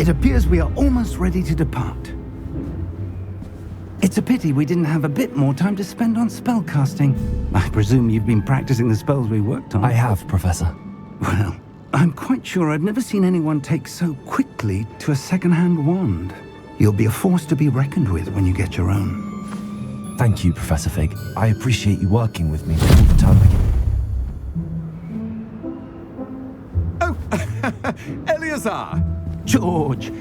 It appears we are almost ready to depart. It's a pity we didn't have a bit more time to spend on spellcasting. I presume you've been practicing the spells we worked on. I have, Professor. Well, I'm quite sure I've never seen anyone take so quickly to a second-hand wand. You'll be a force to be reckoned with when you get your own. Thank you, Professor Fig. I appreciate you working with me all the time I can. Oh, Eleazar! George!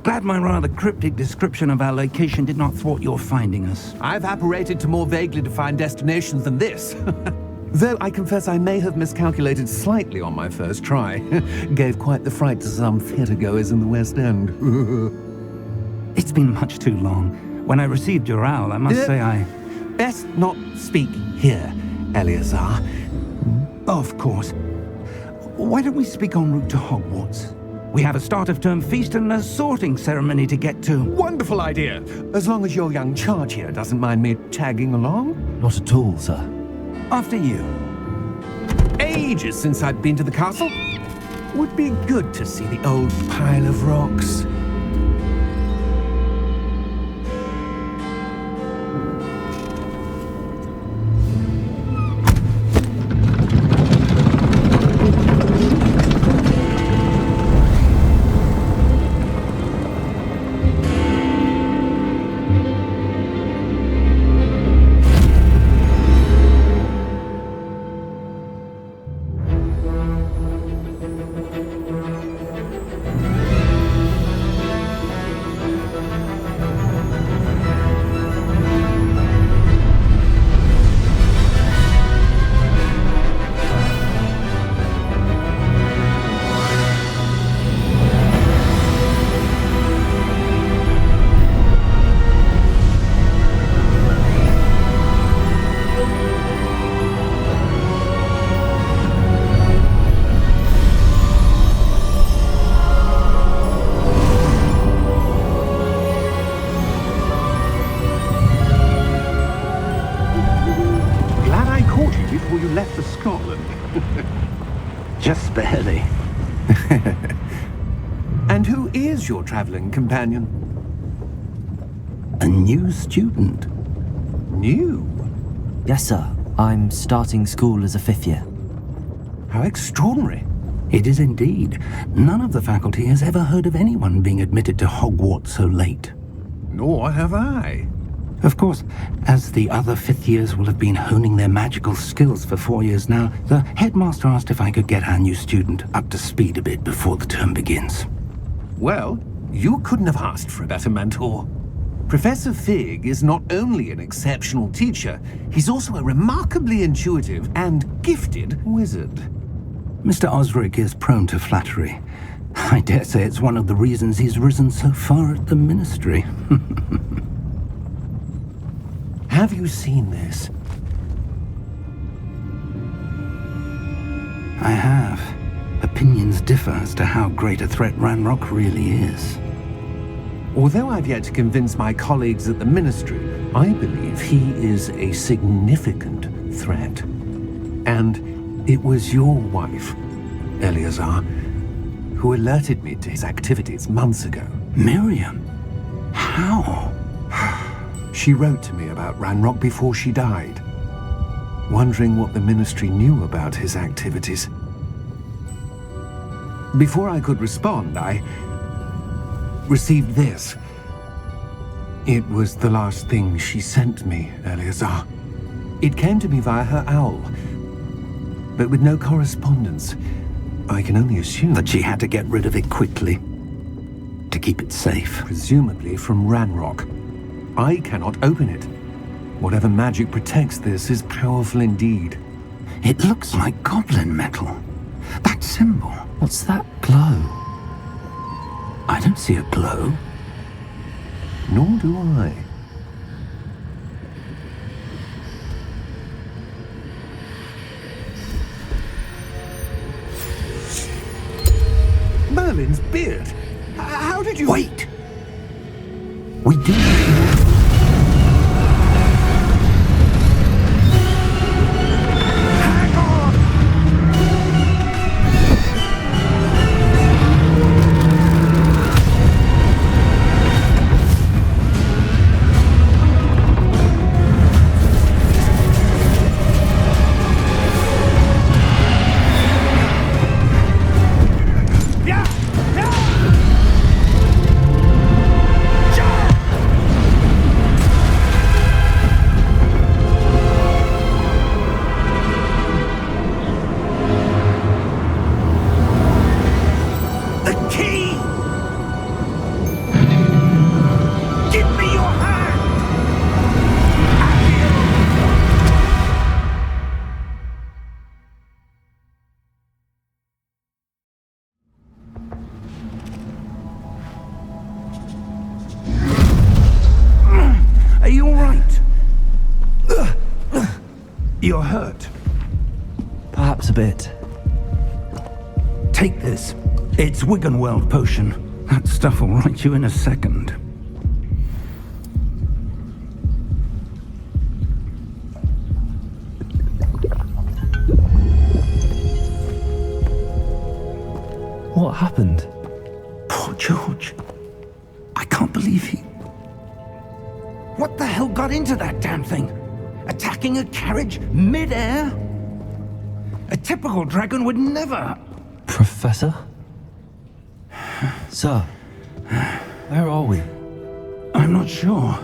Glad my rather cryptic description of our location did not thwart your finding us. I've apparated to more vaguely defined destinations than this. Though I confess I may have miscalculated slightly on my first try. Gave quite the fright to some theatregoers in the West End. It's been much too long. When I received your owl, I must say I... Best not speak here, Eleazar. Of course. Why don't we speak en route to Hogwarts? We have a start-of-term feast and a sorting ceremony to get to. Wonderful idea! As long as your young charge here doesn't mind me tagging along. Not at all, sir. After you. Ages since I've been to the castle. Would be good to see the old pile of rocks. before you left for Scotland. Just barely. And who is your traveling companion? A new student. New? Yes, sir. I'm starting school as a 5th year. How extraordinary. It is indeed. None of the faculty has ever heard of anyone being admitted to Hogwarts so late. Nor have I. Of course, as the other 5th years will have been honing their magical skills for 4 years now, the headmaster asked if I could get our new student up to speed a bit before the term begins. Well, you couldn't have asked for a better mentor. Professor Fig is not only an exceptional teacher, he's also a remarkably intuitive and gifted wizard. Mr. Osric is prone to flattery. I dare say it's one of the reasons he's risen so far at the Ministry. Have you seen this? I have. Opinions differ as to how great a threat Ranrock really is. Although I've yet to convince my colleagues at the Ministry, I believe he is a significant threat. And it was your wife, Eleazar, who alerted me to his activities months ago. Miriam? How? She wrote to me about Ranrock before she died, wondering what the Ministry knew about his activities. Before I could respond, I received this. It was the last thing she sent me, Eleazar. It came to me via her owl, but with no correspondence. I can only assume that she had to get rid of it quickly, to keep it safe. Presumably from Ranrock. I cannot open it. Whatever magic protects this is powerful indeed. It looks like goblin metal. That symbol. What's that glow? I don't see a glow. Nor do I. Merlin's beard. How did you... Wait! We do... You're hurt. Perhaps a bit. Take this. It's Wiggenweld potion. That stuff will right you in a second. What happened? Poor George. I can't believe he... What the hell got into that damn thing? Attacking a carriage mid-air? A typical dragon would never... Professor? Sir, where are we? I'm not sure.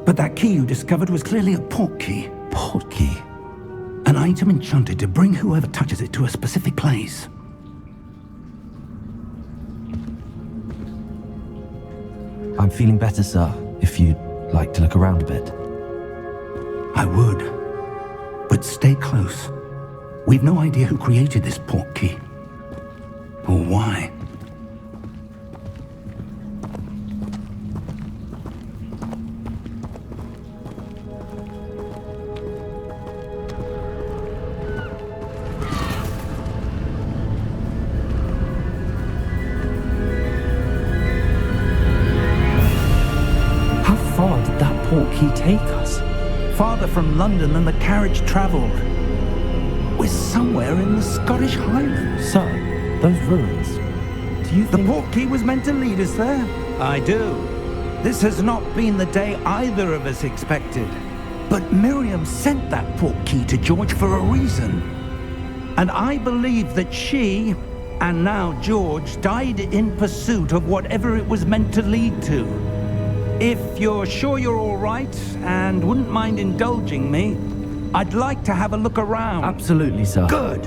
But that key you discovered was clearly a port key. Port key? An item enchanted to bring whoever touches it to a specific place. I'm feeling better, sir, if you'd like to look around a bit. I would. But stay close. We've no idea who created this port key. Or why. How far did that port key take us? Farther from London than the carriage travelled. We're somewhere in the Scottish Highlands. Sir, those ruins. Do you The think... port key was meant to lead us there? I do. This has not been the day either of us expected. But Miriam sent that port key to George for a reason. And I believe that she, and now George, died in pursuit of whatever it was meant to lead to. If you're sure you're all right and wouldn't mind indulging me, I'd like to have a look around. Absolutely, sir. Good.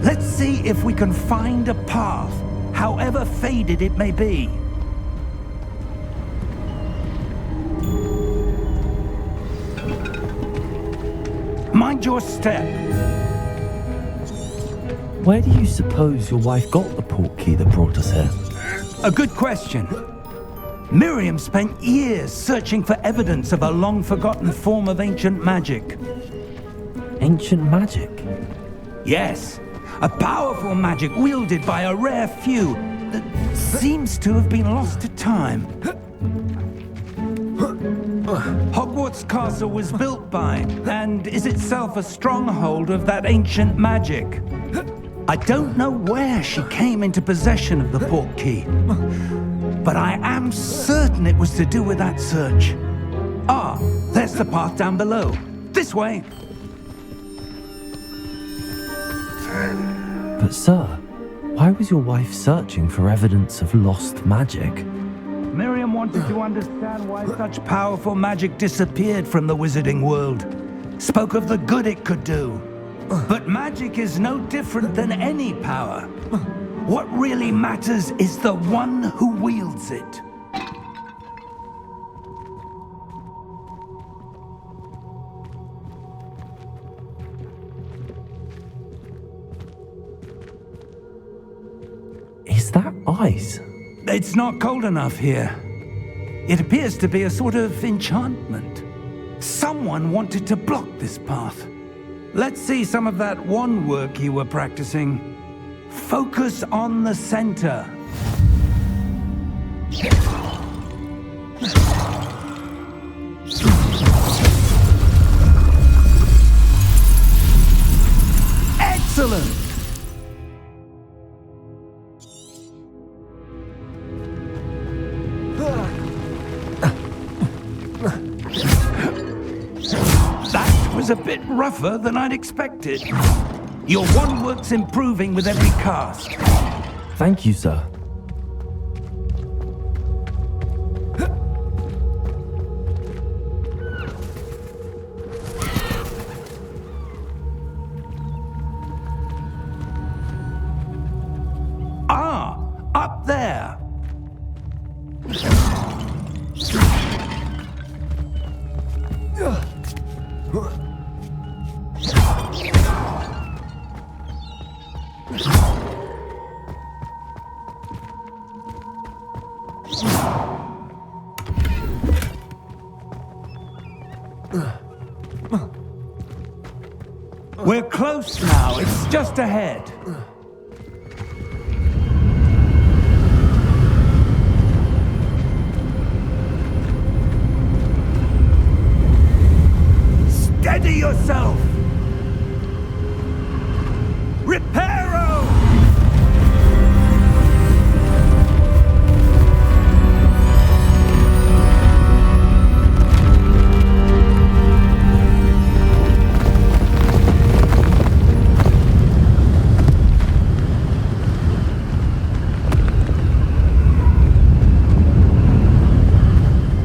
Let's see if we can find a path, however faded it may be. Mind your step. Where do you suppose your wife got the port key that brought us here? A good question. Miriam spent years searching for evidence of a long-forgotten form of ancient magic. Ancient magic? Yes, a powerful magic wielded by a rare few that seems to have been lost to time. Hogwarts Castle was built by, and is itself a stronghold of that ancient magic. I don't know where she came into possession of the port key, but I am certain it was to do with that search. Ah, there's the path down below. This way. But sir, why was your wife searching for evidence of lost magic? Miriam wanted to understand why such powerful magic disappeared from the wizarding world. Spoke of the good it could do. But magic is no different than any power. What really matters is the one who wields it. Is that ice? It's not cold enough here. It appears to be a sort of enchantment. Someone wanted to block this path. Let's see some of that wand work you were practicing. Focus on the center. Excellent! That was a bit rougher than I'd expected. Your wand work's improving with every cast. Thank you, sir. Ah, up there. We're close now. It's just ahead. Steady yourself! Reparo!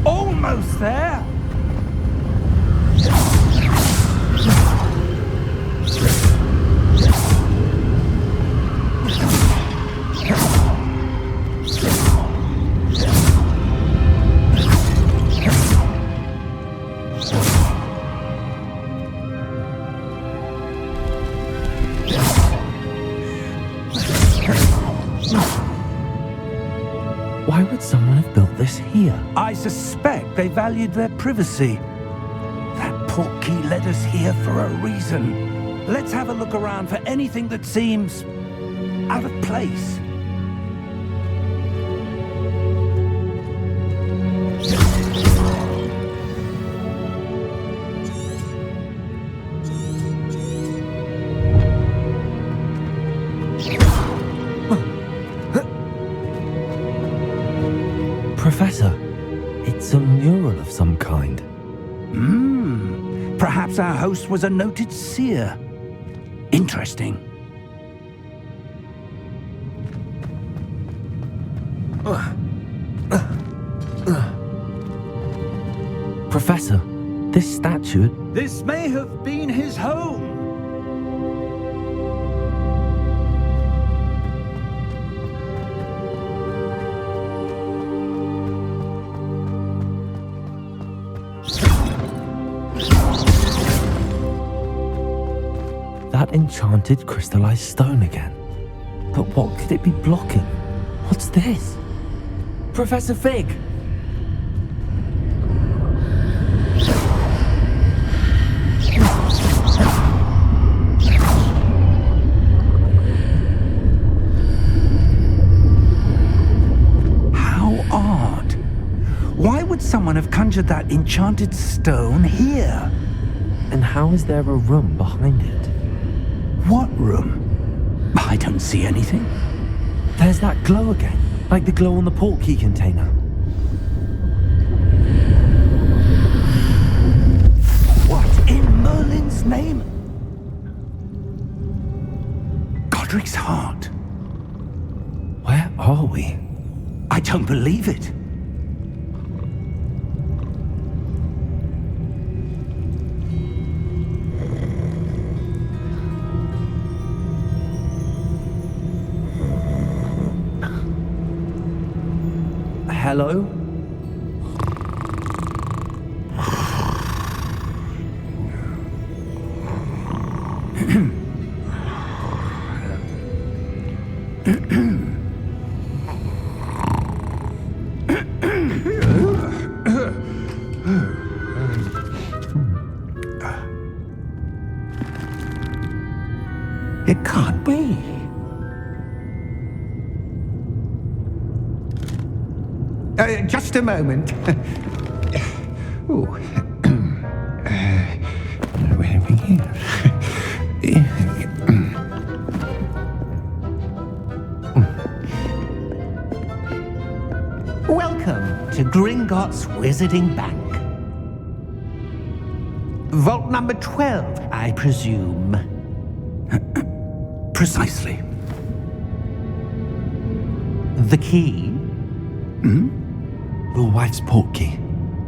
Almost there! Why would someone have built this here? I suspect they valued their privacy. That portkey led us here for a reason. Let's have a look around for anything that seems out of place. Professor, it's a mural of some kind. Perhaps our host was a noted seer. Interesting. Professor, this statue... This may have been his home. That enchanted crystallized stone again. But what could it be blocking? What's this? Professor Fig! How odd. Why would someone have conjured that enchanted stone here? And how is there a room behind it? What room? I don't see anything. There's that glow again, like the glow on the portkey container. What in Merlin's name? Godric's heart. Where are we? I don't believe it. Hello? It can't be. Just a moment. Ooh. Where are we here? Welcome to Gringotts Wizarding Bank. Vault number 12, I presume. Precisely. The key? Your wife's portkey.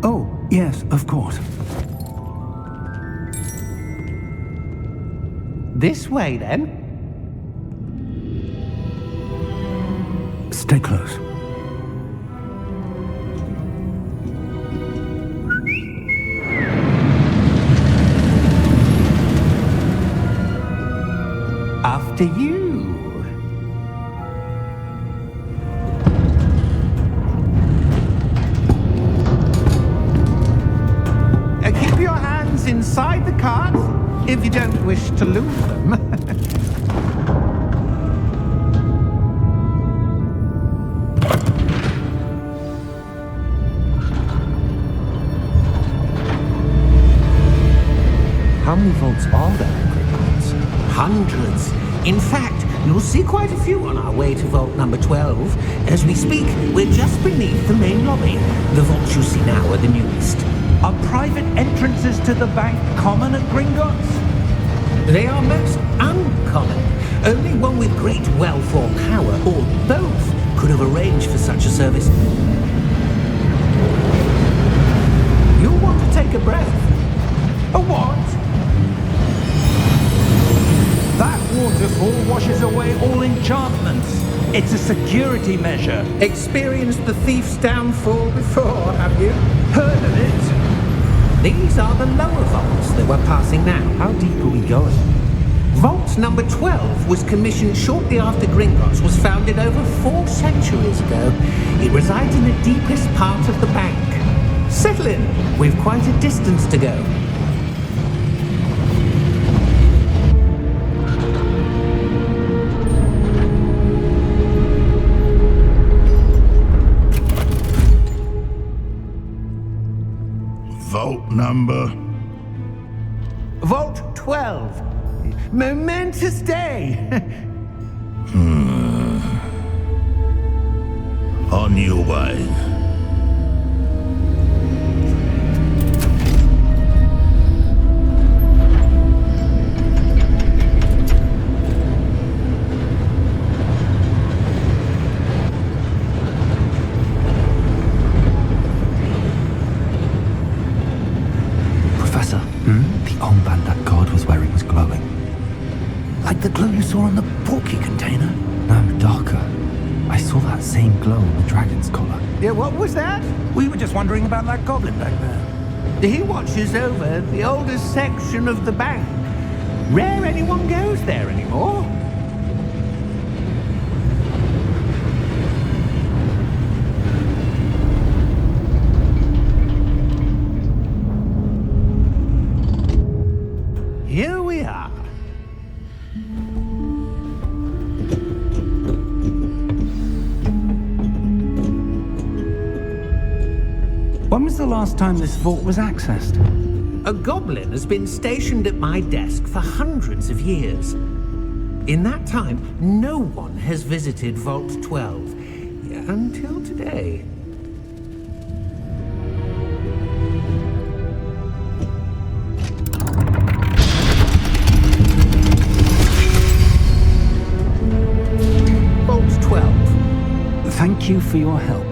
Oh, yes, of course. This way, then. Stay close. After you. Keep your hands inside the cards, if you don't wish to lose them. How many vaults are there in Gringotts? Hundreds. In fact, you'll see quite a few on our way to vault number 12. As we speak, we're just beneath the main lobby. The vaults you see now are the newest. Are private entrances to the bank common at Gringotts? They are most uncommon. Only one with great wealth or power, or both, could have arranged for such a service. You'll want to take a breath. A what? That waterfall washes away all enchantments. It's a security measure. Experienced the thief's downfall before, have you? Heard of it? These are the lower vaults that we're passing now. How deep are we going? Vault number 12 was commissioned shortly after Gringotts was founded over 4 centuries ago. It resides in the deepest part of the bank. Settle in. We've quite a distance to go. Vault number? Vault 12. Momentous day. On your way. Professor, the armband that guard was wearing was glowing. Like the glow you saw on the porky container? No, darker. I saw that same glow on the dragon's collar. Yeah, what was that? We were just wondering about that goblin back there. He watches over the oldest section of the bank. Rare anyone goes there anymore. Here we are. When was the last time this vault was accessed? A goblin has been stationed at my desk for hundreds of years. In that time, no one has visited Vault 12 until today. Vault 12. Thank you for your help.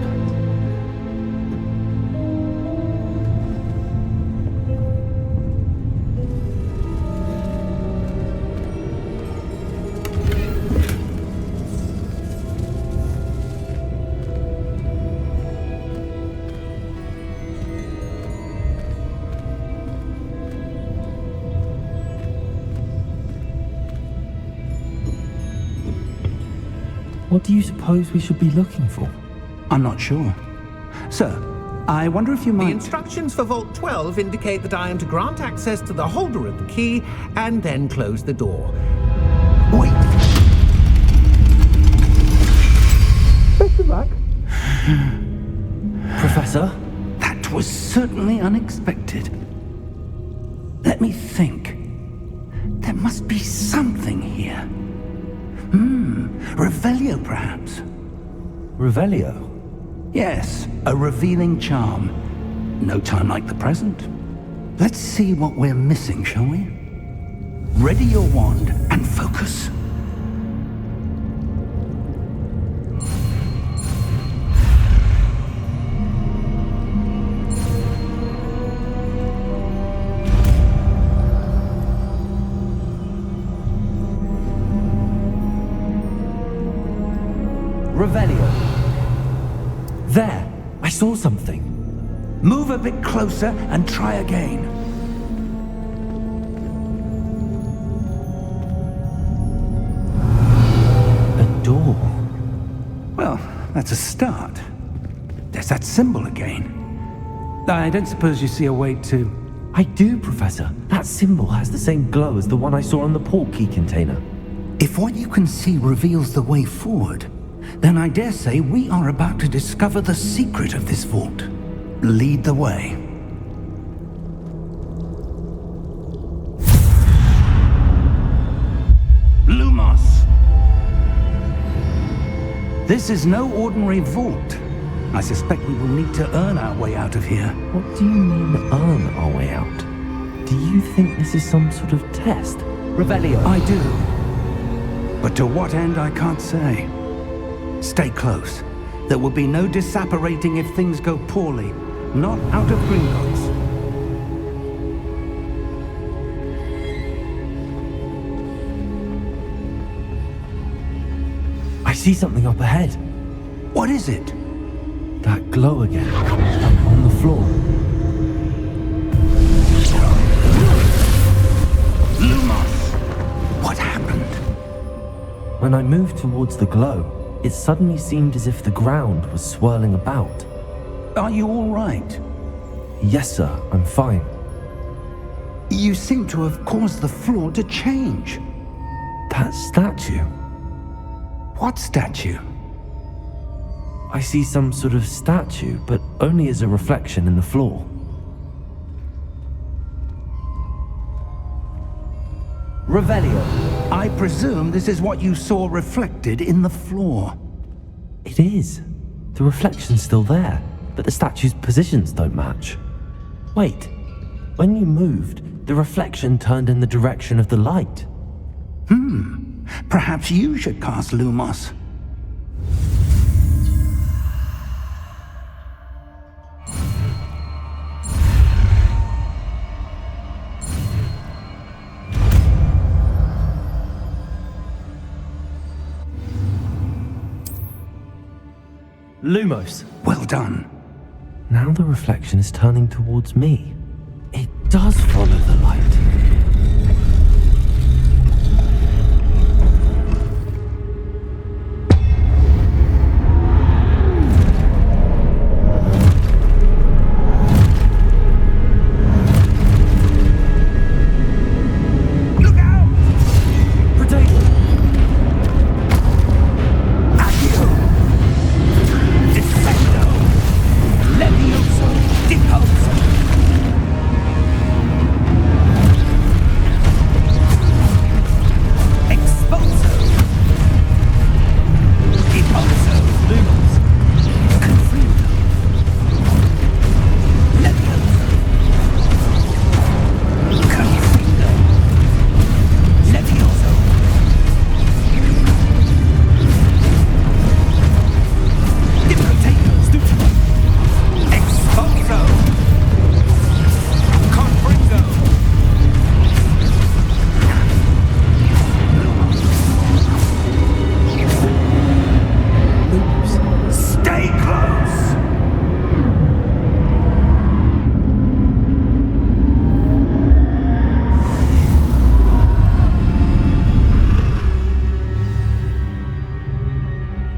What do you suppose we should be looking for? I'm not sure. Sir, I wonder if you The might... instructions for Vault 12 indicate that I am to grant access to the holder of the key and then close the door. Wait! Best of luck. Professor? That was certainly unexpected. Let me think. There must be something here. Revelio, perhaps? Revelio? Yes, a revealing charm. No time like the present. Let's see what we're missing, shall we? Ready your wand and focus. Revelio. There! I saw something. Move a bit closer and try again. A door. Well, that's a start. There's that symbol again. I don't suppose you see a way to... I do, Professor. That symbol has the same glow as the one I saw on the portkey container. If what you can see reveals the way forward, then I dare say we are about to discover the secret of this vault. Lead the way. Lumos! This is no ordinary vault. I suspect we will need to earn our way out of here. What do you mean, earn our way out? Do you think this is some sort of test? Revelio. I do. But to what end, I can't say. Stay close. There will be no disapparating if things go poorly. Not out of Gringotts. I see something up ahead. What is it? That glow again. Up on the floor. Lumos! What happened? When I moved towards the glow, it suddenly seemed as if the ground was swirling about. Are you all right? Yes, sir, I'm fine. You seem to have caused the floor to change. That statue. What statue? I see some sort of statue, but only as a reflection in the floor. Revelio. I presume this is what you saw reflected in the floor. It is. The reflection's still there, but the statue's positions don't match. Wait. When you moved, the reflection turned in the direction of the light. Perhaps you should cast Lumos. Lumos. Well done. Now the reflection is turning towards me. It does follow the light. Look out! Protego! Accio! Defendo! Levioso! Deposo! Exposo! Deposo! Lumos. Confundo! Levioso! Confundo! Levioso! Depotato! Stuccio! Exposo! Confringo! Stay close!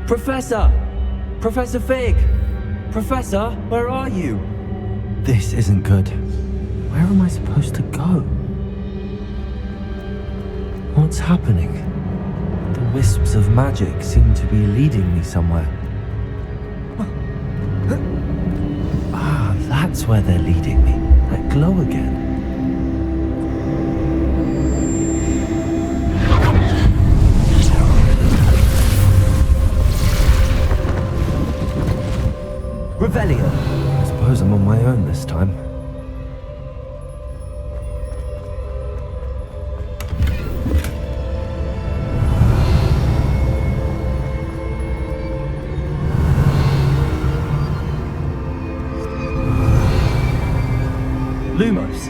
Professor! Professor Fig! Professor, where are you? This isn't good. Where am I supposed to go? What's happening? The wisps of magic seem to be leading me somewhere. Ah, that's where they're leading me. That glow again. Revelio. I suppose I'm on my own this time. Lumos.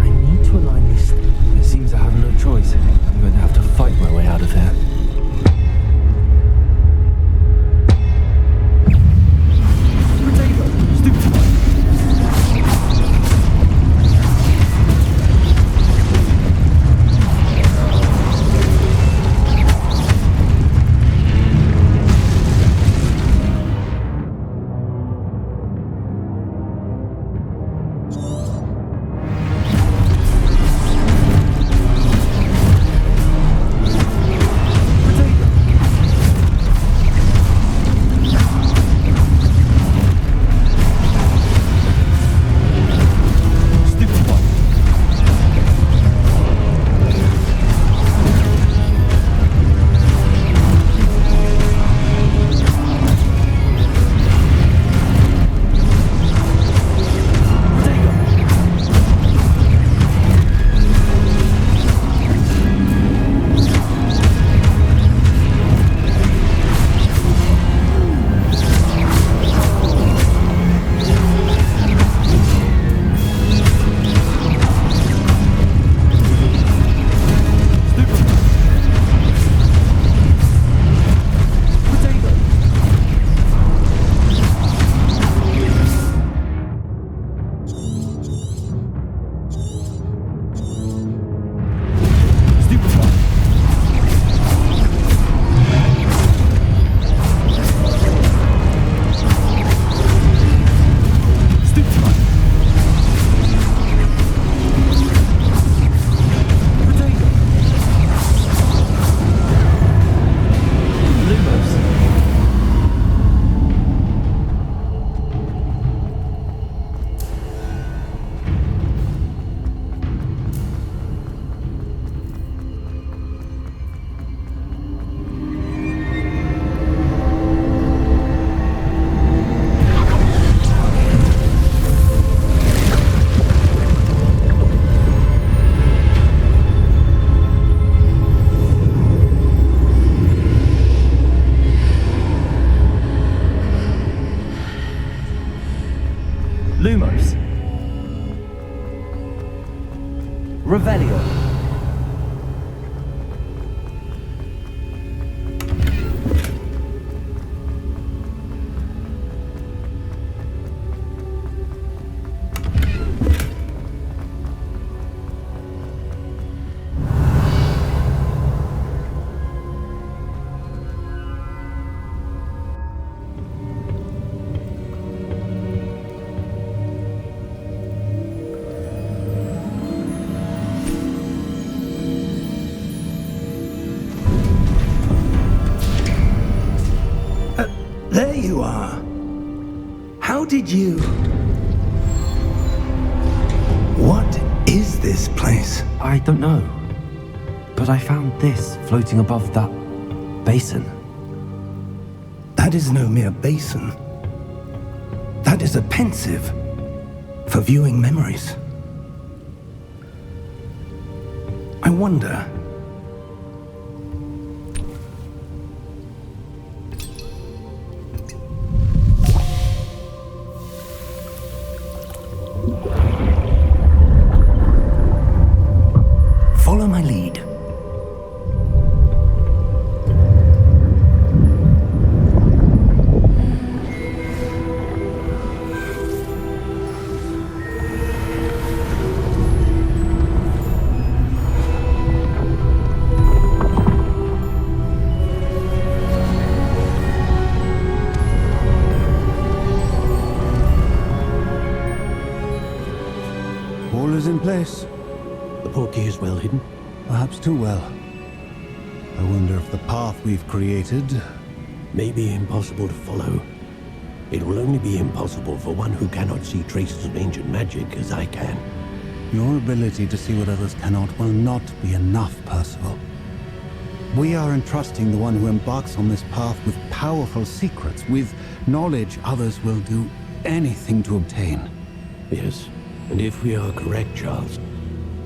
I need to align these Revelio. There you are. How did you... What is this place? I don't know. But I found this floating above that basin. That is no mere basin. That is a pensive for viewing memories. I wonder... Follow my lead. All is in place. The portkey is well hidden. Perhaps too well. I wonder if the path we've created... May be impossible to follow. It will only be impossible for one who cannot see traces of ancient magic as I can. Your ability to see what others cannot will not be enough, Percival. We are entrusting the one who embarks on this path with powerful secrets, with knowledge others will do anything to obtain. Yes, and if we are correct, Charles,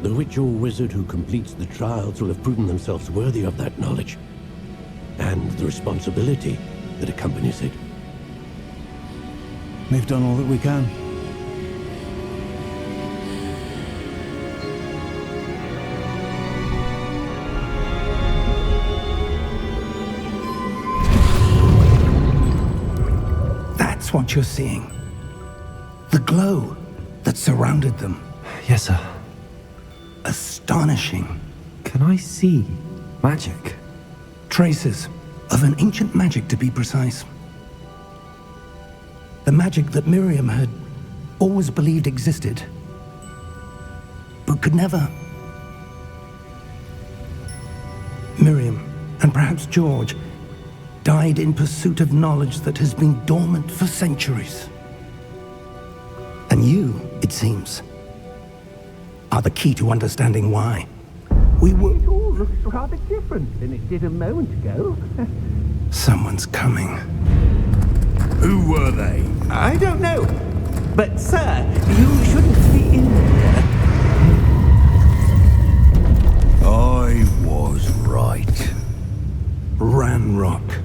the witch or wizard who completes the trials will have proven themselves worthy of that knowledge, and the responsibility that accompanies it. We've done all that we can. That's what you're seeing. The glow that surrounded them. Yes, sir. Astonishing. Can I see magic? Traces of an ancient magic, to be precise. The magic that Miriam had always believed existed, but could never. Miriam, and perhaps George, died in pursuit of knowledge that has been dormant for centuries. And you, it seems, are the key to understanding why. We were... It all looks rather different than it did a moment ago. Someone's coming. Who were they? I don't know. But, sir, you shouldn't be in here. I was right. Ranrock.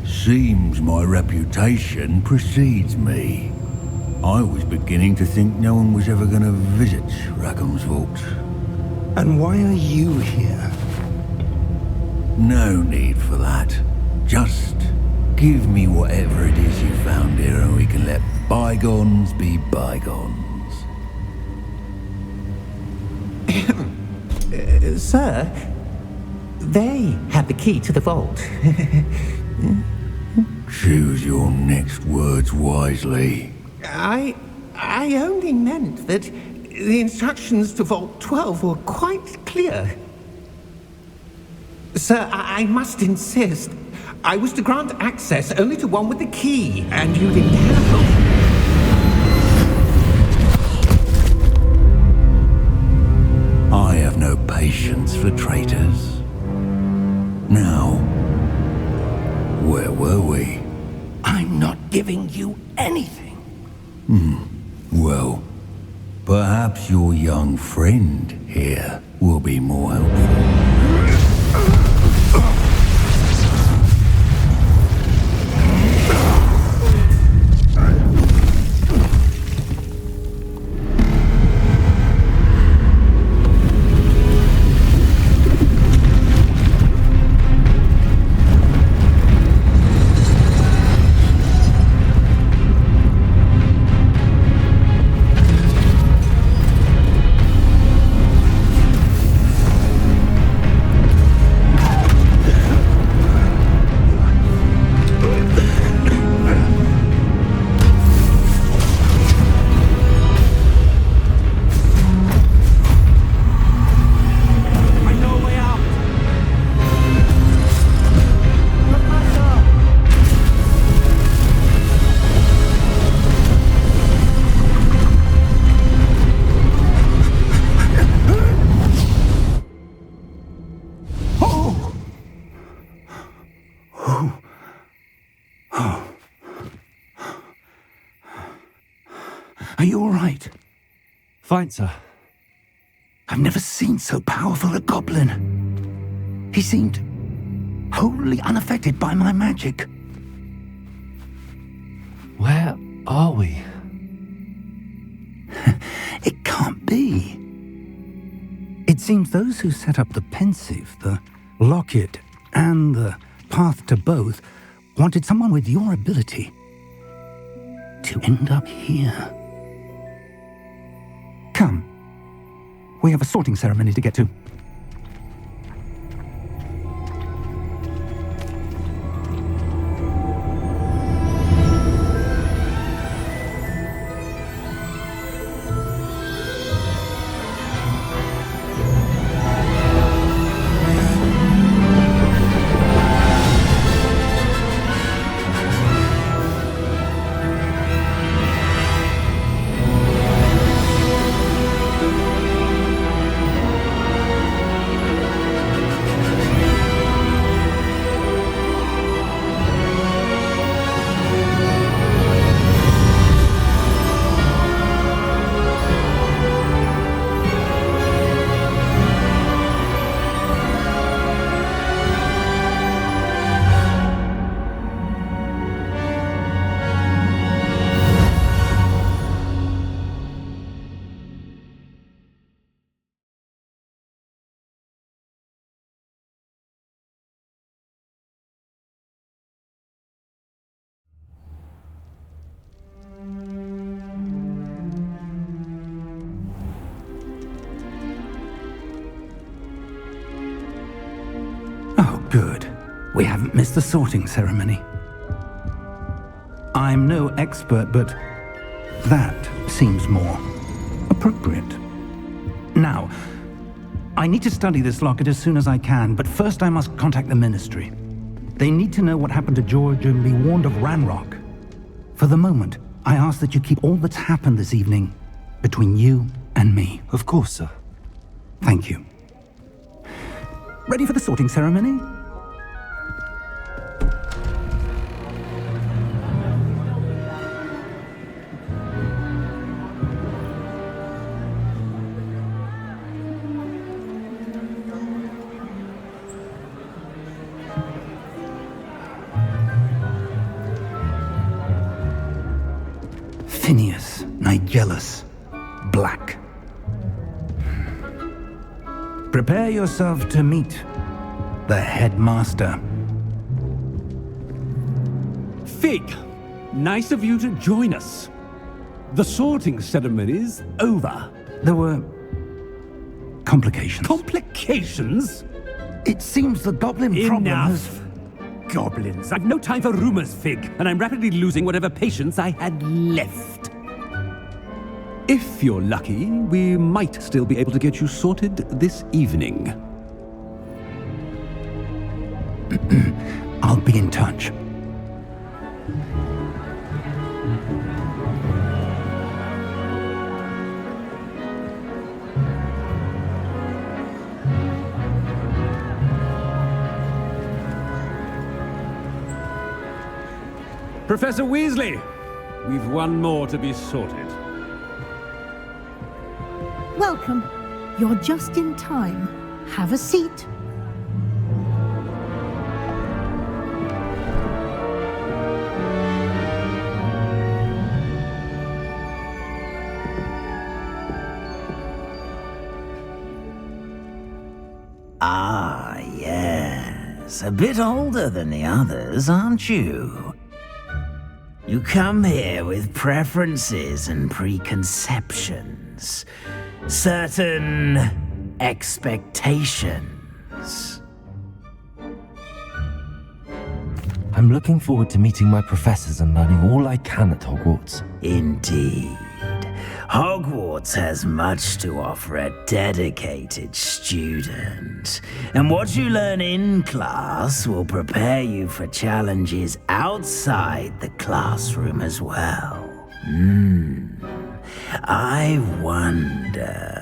Seems my reputation precedes me. I was beginning to think no one was ever going to visit Rackham's Vault. And why are you here? No need for that. Just give me whatever it is you found here and we can let bygones be bygones. Sir, they had the key to the vault. Choose your next words wisely. I only meant that the instructions to Vault 12 were quite clear. Sir, I must insist. I was to grant access only to one with the key, and you didn't have them. I have no patience for traitors. Now, where were we? I'm not giving you anything. Well, perhaps your young friend here will be more helpful. Are you all right? Fine, sir. I've never seen so powerful a goblin. He seemed wholly unaffected by my magic. Where are we? It can't be. It seems those who set up the Pensieve, the Locket, and the Path to Both wanted someone with your ability to end up here. Come. We have a sorting ceremony to get to. Good. We haven't missed the sorting ceremony. I'm no expert, but that seems more appropriate. Now, I need to study this locket as soon as I can, but first I must contact the Ministry. They need to know what happened to George and be warned of Ranrock. For the moment, I ask that you keep all that's happened this evening between you and me. Of course, sir. Thank you. Ready for the sorting ceremony? Phineas Nigellus Black. Prepare yourself to meet the headmaster. Fig, nice of you to join us. The sorting ceremony's over. There were complications. Complications? It seems the goblin problem has... Enough. Goblins. I've no time for rumors, Fig, and I'm rapidly losing whatever patience I had left. If you're lucky, we might still be able to get you sorted this evening. I'll be in touch. Professor Weasley, we've one more to be sorted. Welcome. You're just in time. Have a seat. Ah, yes. A bit older than the others, aren't you? You come here with preferences and preconceptions. Certain expectations. I'm looking forward to meeting my professors and learning all I can at Hogwarts. Indeed. Hogwarts has much to offer a dedicated student. And what you learn in class will prepare you for challenges outside the classroom as well. I wonder...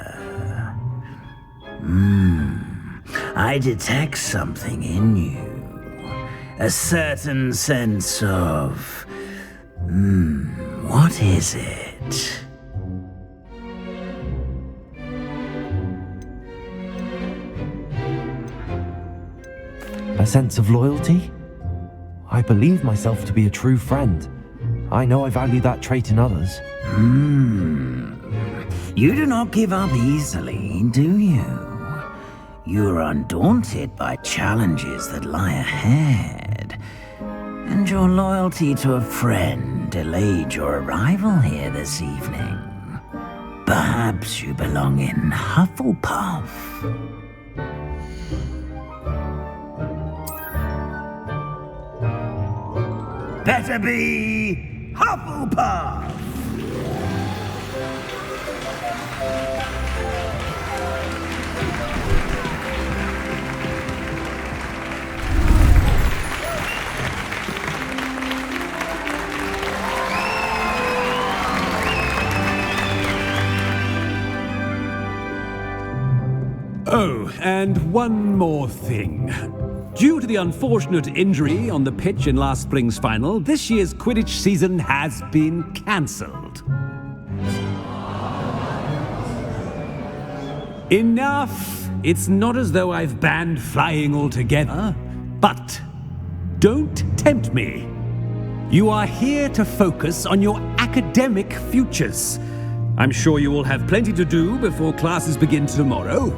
I detect something in you. A certain sense of... what is it? A sense of loyalty? I believe myself to be a true friend. I know I value that trait in others. You do not give up easily, do you? You are undaunted by challenges that lie ahead. And your loyalty to a friend delayed your arrival here this evening. Perhaps you belong in Hufflepuff. Better be Hufflepuff! Oh, and one more thing. Due to the unfortunate injury on the pitch in last spring's final, this year's Quidditch season has been cancelled. Enough! It's not as though I've banned flying altogether, but don't tempt me. You are here to focus on your academic futures. I'm sure you will have plenty to do before classes begin tomorrow.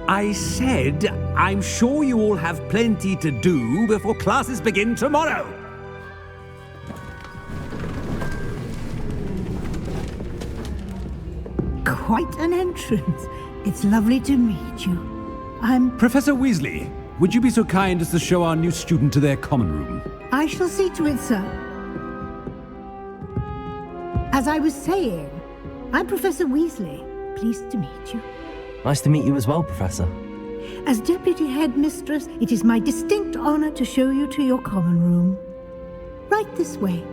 I said, I'm sure you all have plenty to do before classes begin tomorrow. Quite an entrance. It's lovely to meet you. Professor Weasley, would you be so kind as to show our new student to their common room? I shall see to it, sir. As I was saying, I'm Professor Weasley. Pleased to meet you. Nice to meet you as well, Professor. As Deputy Headmistress, it is my distinct honor to show you to your common room. Right this way.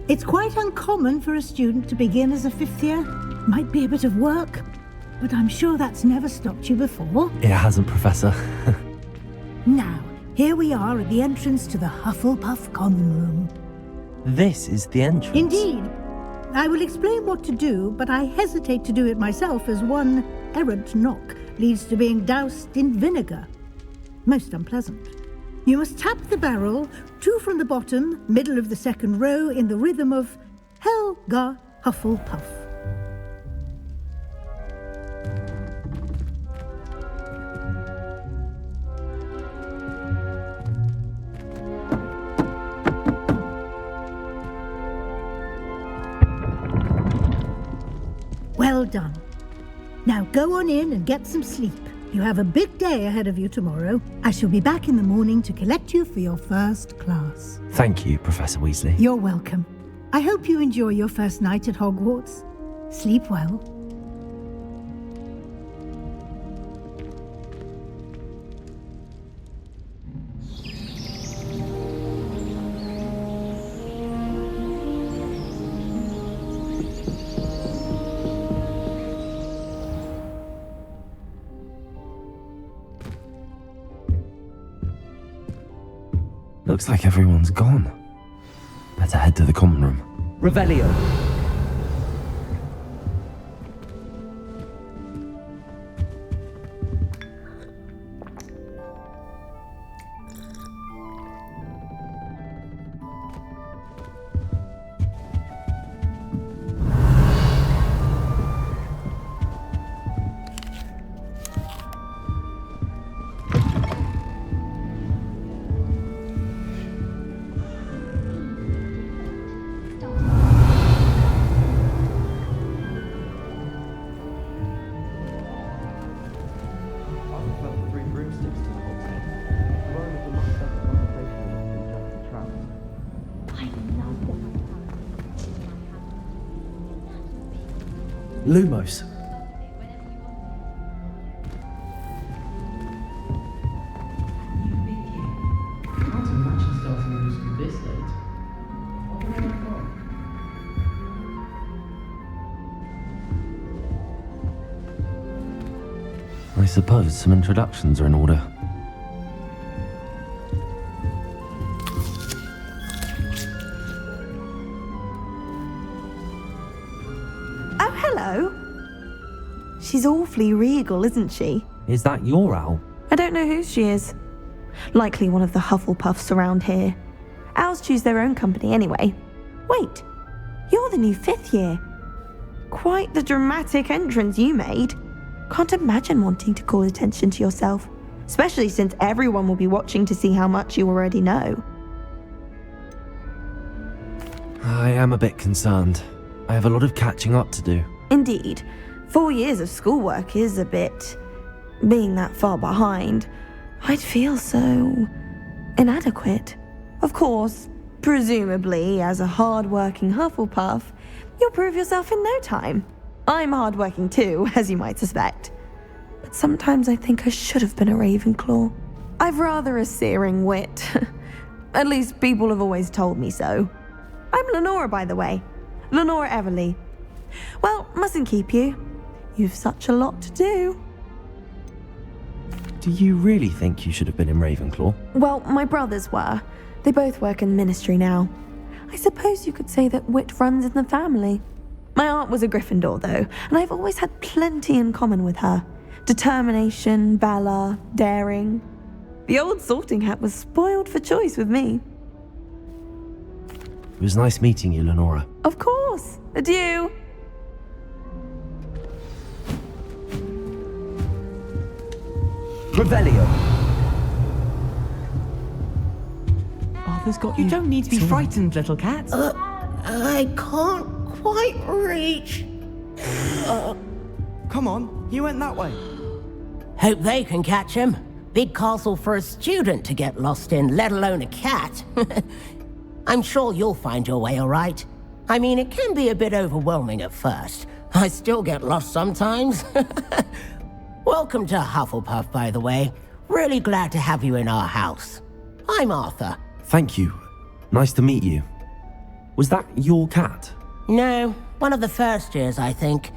It's quite uncommon for a student to begin as a fifth year. Might be a bit of work, but I'm sure that's never stopped you before. It hasn't, Professor. Now, here we are at the entrance to the Hufflepuff common room. This is the entrance. Indeed. I will explain what to do, but I hesitate to do it myself as one errant knock leads to being doused in vinegar. Most unpleasant. You must tap the barrel, 2 from the bottom, middle of the second row, in the rhythm of Helga Hufflepuff. Well done. Now go on in and get some sleep. You have a big day ahead of you tomorrow. I shall be back in the morning to collect you for your first class. Thank you, Professor Weasley. You're welcome. I hope you enjoy your first night at Hogwarts. Sleep well. Looks like everyone's gone. Better head to the common room. Revelio. Lumos. I suppose some introductions are in order. hello. She's awfully regal, isn't she? Is that your owl? I don't know whose she is. Likely one of the Hufflepuffs around here. Owls choose their own company anyway. Wait, you're the new 5th year. Quite the dramatic entrance you made. Can't imagine wanting to call attention to yourself, especially since everyone will be watching to see how much you already know. I am a bit concerned. I have a lot of catching up to do. Indeed, 4 years of schoolwork is a bit... Being that far behind, I'd feel so... inadequate. Of course, presumably, as a hard-working Hufflepuff, you'll prove yourself in no time. I'm hard-working too, as you might suspect. But sometimes I think I should have been a Ravenclaw. I've rather a searing wit. At least people have always told me so. I'm Lenora, by the way. Lenora Everly. Well, mustn't keep you. You've such a lot to do. Do you really think you should have been in Ravenclaw? Well, my brothers were. They both work in the ministry now. I suppose you could say that wit runs in the family. My aunt was a Gryffindor, though, and I've always had plenty in common with her. Determination, valor, daring. The old sorting hat was spoiled for choice with me. It was nice meeting you, Lenora. Of course. Adieu. Revelio. Arthur's got you. You don't need to be frightened, little cat. I can't quite reach. Come on, you went that way. Hope they can catch him. Big castle for a student to get lost in, let alone a cat. I'm sure you'll find your way all right. I mean, it can be a bit overwhelming at first. I still get lost sometimes. Welcome to Hufflepuff, by the way. Really glad to have you in our house. I'm Arthur. Thank you. Nice to meet you. Was that your cat? No, one of the first years, I think.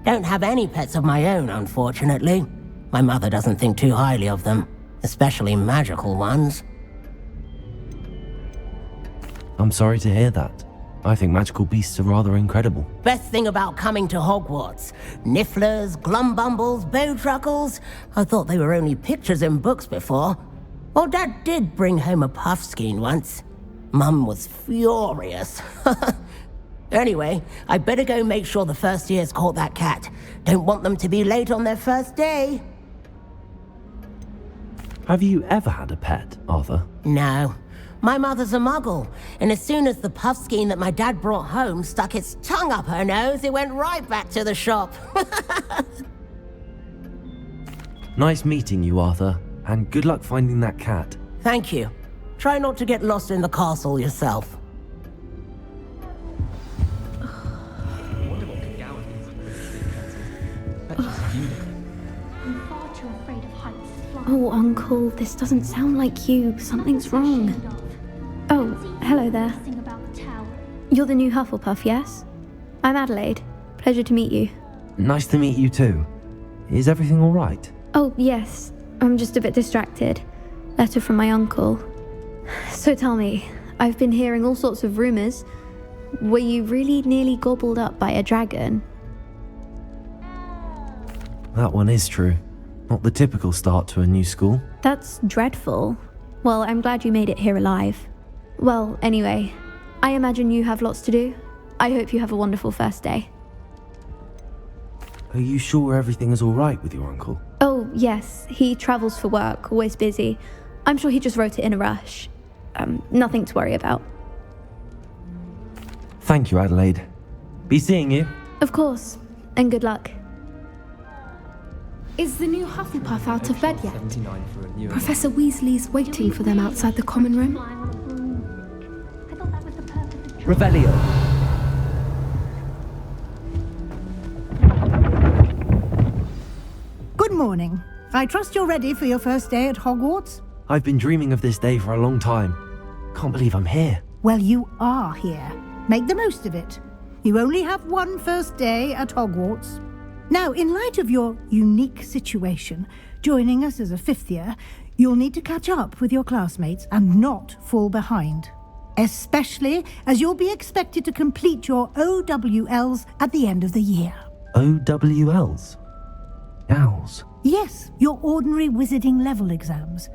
Don't have any pets of my own, unfortunately. My mother doesn't think too highly of them, especially magical ones. I'm sorry to hear that. I think magical beasts are rather incredible. Best thing about coming to Hogwarts. Nifflers, Glumbumbles, Bowtruckles. I thought they were only pictures in books before. Well, Dad did bring home a Puffskein once. Mum was furious. Anyway, I better go make sure the first years caught that cat. Don't want them to be late on their first day. Have you ever had a pet, Arthur? No. My mother's a muggle, and as soon as the Puffskein that my dad brought home stuck its tongue up her nose, it went right back to the shop. Nice meeting you, Arthur, and good luck finding that cat. Thank you. Try not to get lost in the castle yourself. Oh, Uncle, this doesn't sound like you. Something's wrong. Oh, hello there. You're the new Hufflepuff, yes? I'm Adelaide. Pleasure to meet you. Nice to meet you too. Is everything all right? Oh, yes. I'm just a bit distracted. Letter from my uncle. So tell me, I've been hearing all sorts of rumors. Were you really nearly gobbled up by a dragon? That one is true. Not the typical start to a new school. That's dreadful. Well, I'm glad you made it here alive. Well, anyway, I imagine you have lots to do. I hope you have a wonderful first day. Are you sure everything is all right with your uncle? Oh, yes. He travels for work, always busy. I'm sure he just wrote it in a rush. Nothing to worry about. Thank you, Adelaide. Be seeing you. Of course. And good luck. Is the new Hufflepuff out of bed yet? Professor Weasley's waiting for them outside the common room. Revelio. Good morning. I trust you're ready for your first day at Hogwarts? I've been dreaming of this day for a long time. Can't believe I'm here. Well, you are here. Make the most of it. You only have one first day at Hogwarts. Now, in light of your unique situation, joining us as a 5th year, you'll need to catch up with your classmates and not fall behind. Especially as you'll be expected to complete your OWLs at the end of the year. OWLs? Owls? Yes, your ordinary wizarding level exams.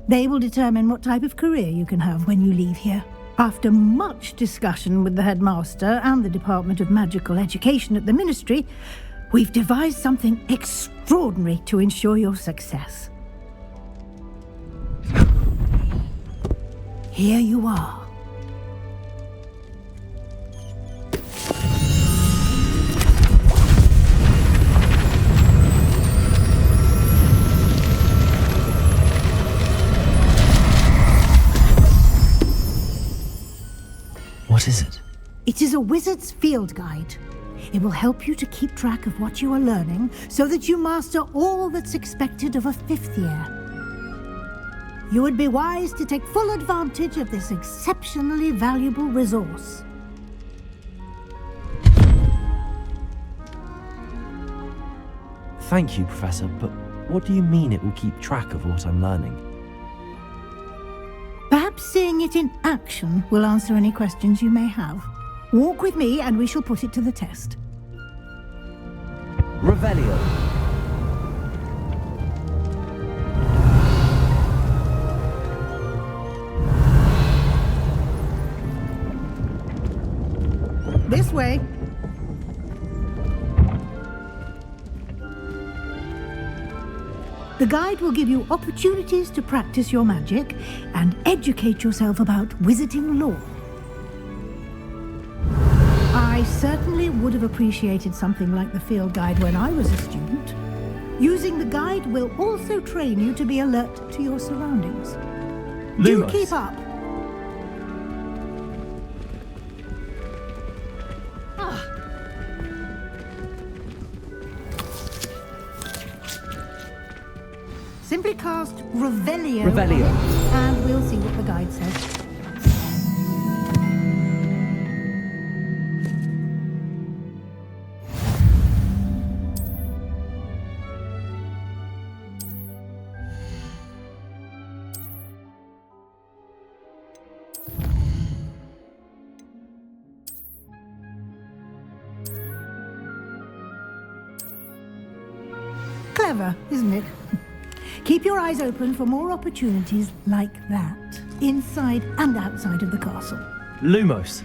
They will determine what type of career you can have when you leave here. After much discussion with the headmaster and the Department of Magical Education at the Ministry, we've devised something extraordinary to ensure your success. Here you are. What is it? It is a wizard's field guide. It will help you to keep track of what you are learning so that you master all that's expected of a 5th year. You would be wise to take full advantage of this exceptionally valuable resource. Thank you, Professor, but what do you mean it will keep track of what I'm learning? Perhaps seeing it in action will answer any questions you may have. Walk with me and we shall put it to the test. Revelio. This way. The guide will give you opportunities to practice your magic and educate yourself about wizarding lore. I certainly would have appreciated something like the field guide when I was a student. Using the guide will also train you to be alert to your surroundings. Do Lumos. keep up. Simply cast Revelio. Revelio. And we'll see what the guide says. Clever, isn't it? Keep your eyes open for more opportunities like that, inside and outside of the castle. Lumos.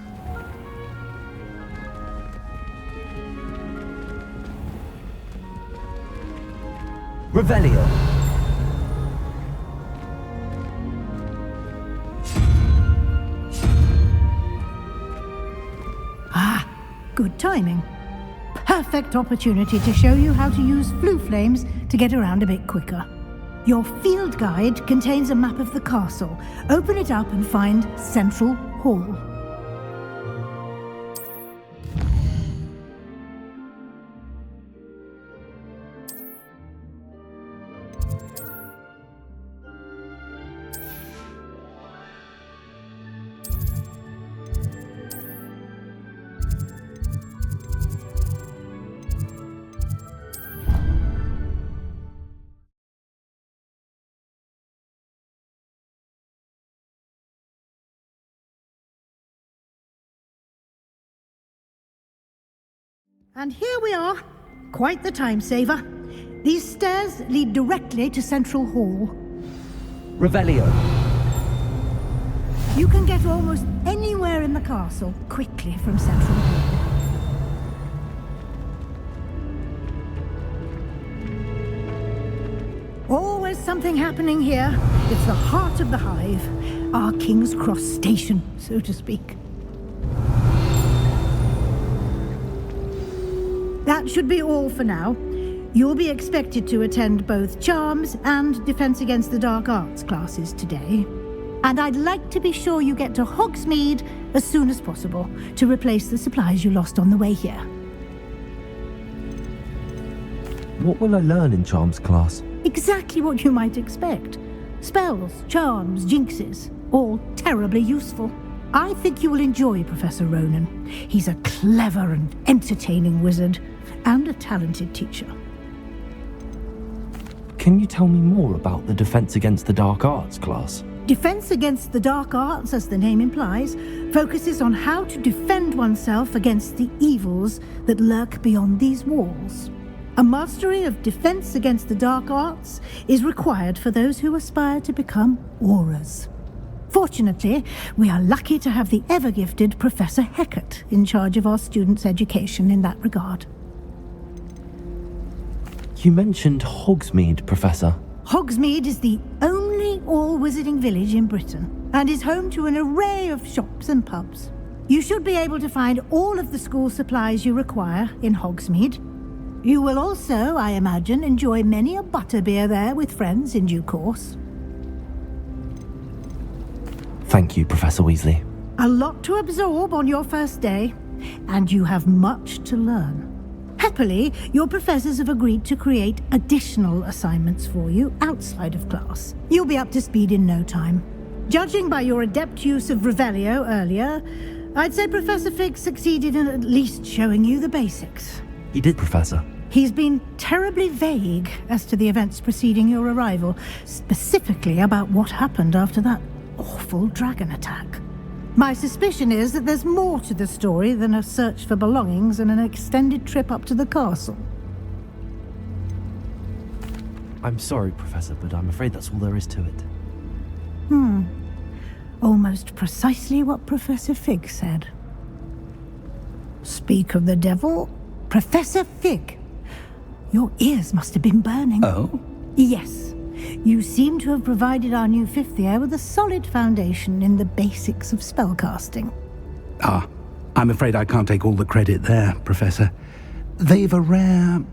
Revelio. Ah, good timing. Perfect opportunity to show you how to use flue flames to get around a bit quicker. Your field guide contains a map of the castle. Open it up and find Central Hall. And here we are. Quite the time saver. These stairs lead directly to Central Hall. Revelio. You can get almost anywhere in the castle quickly from Central Hall. Always something happening here. It's the heart of the hive. Our King's Cross station, so to speak. That should be all for now. You'll be expected to attend both Charms and Defense Against the Dark Arts classes today. And I'd like to be sure you get to Hogsmeade as soon as possible to replace the supplies you lost on the way here. What will I learn in Charms class? Exactly what you might expect. Spells, charms, jinxes, all terribly useful. I think you will enjoy Professor Ronen. He's a clever and entertaining wizard, and a talented teacher. Can you tell me more about the Defense Against the Dark Arts class? Defense Against the Dark Arts, as the name implies, focuses on how to defend oneself against the evils that lurk beyond these walls. A mastery of Defense Against the Dark Arts is required for those who aspire to become Aurors. Fortunately, we are lucky to have the ever-gifted Professor Hecat in charge of our students' education in that regard. You mentioned Hogsmeade, Professor. Hogsmeade is the only all-wizarding village in Britain and is home to an array of shops and pubs. You should be able to find all of the school supplies you require in Hogsmeade. You will also, I imagine, enjoy many a butterbeer there with friends in due course. Thank you, Professor Weasley. A lot to absorb on your first day, and you have much to learn. Happily, your professors have agreed to create additional assignments for you outside of class. You'll be up to speed in no time. Judging by your adept use of Revelio earlier, I'd say Professor Fig succeeded in at least showing you the basics. He did, Professor. He's been terribly vague as to the events preceding your arrival, specifically about what happened after that awful dragon attack. My suspicion is that there's more to the story than a search for belongings and an extended trip up to the castle. I'm sorry, Professor, but I'm afraid that's all there is to it. Almost precisely what Professor Fig said. Speak of the devil, Professor Fig. Your ears must have been burning. Oh? Yes. You seem to have provided our new fifth year with a solid foundation in the basics of spellcasting. I'm afraid I can't take all the credit there, Professor. They've a rare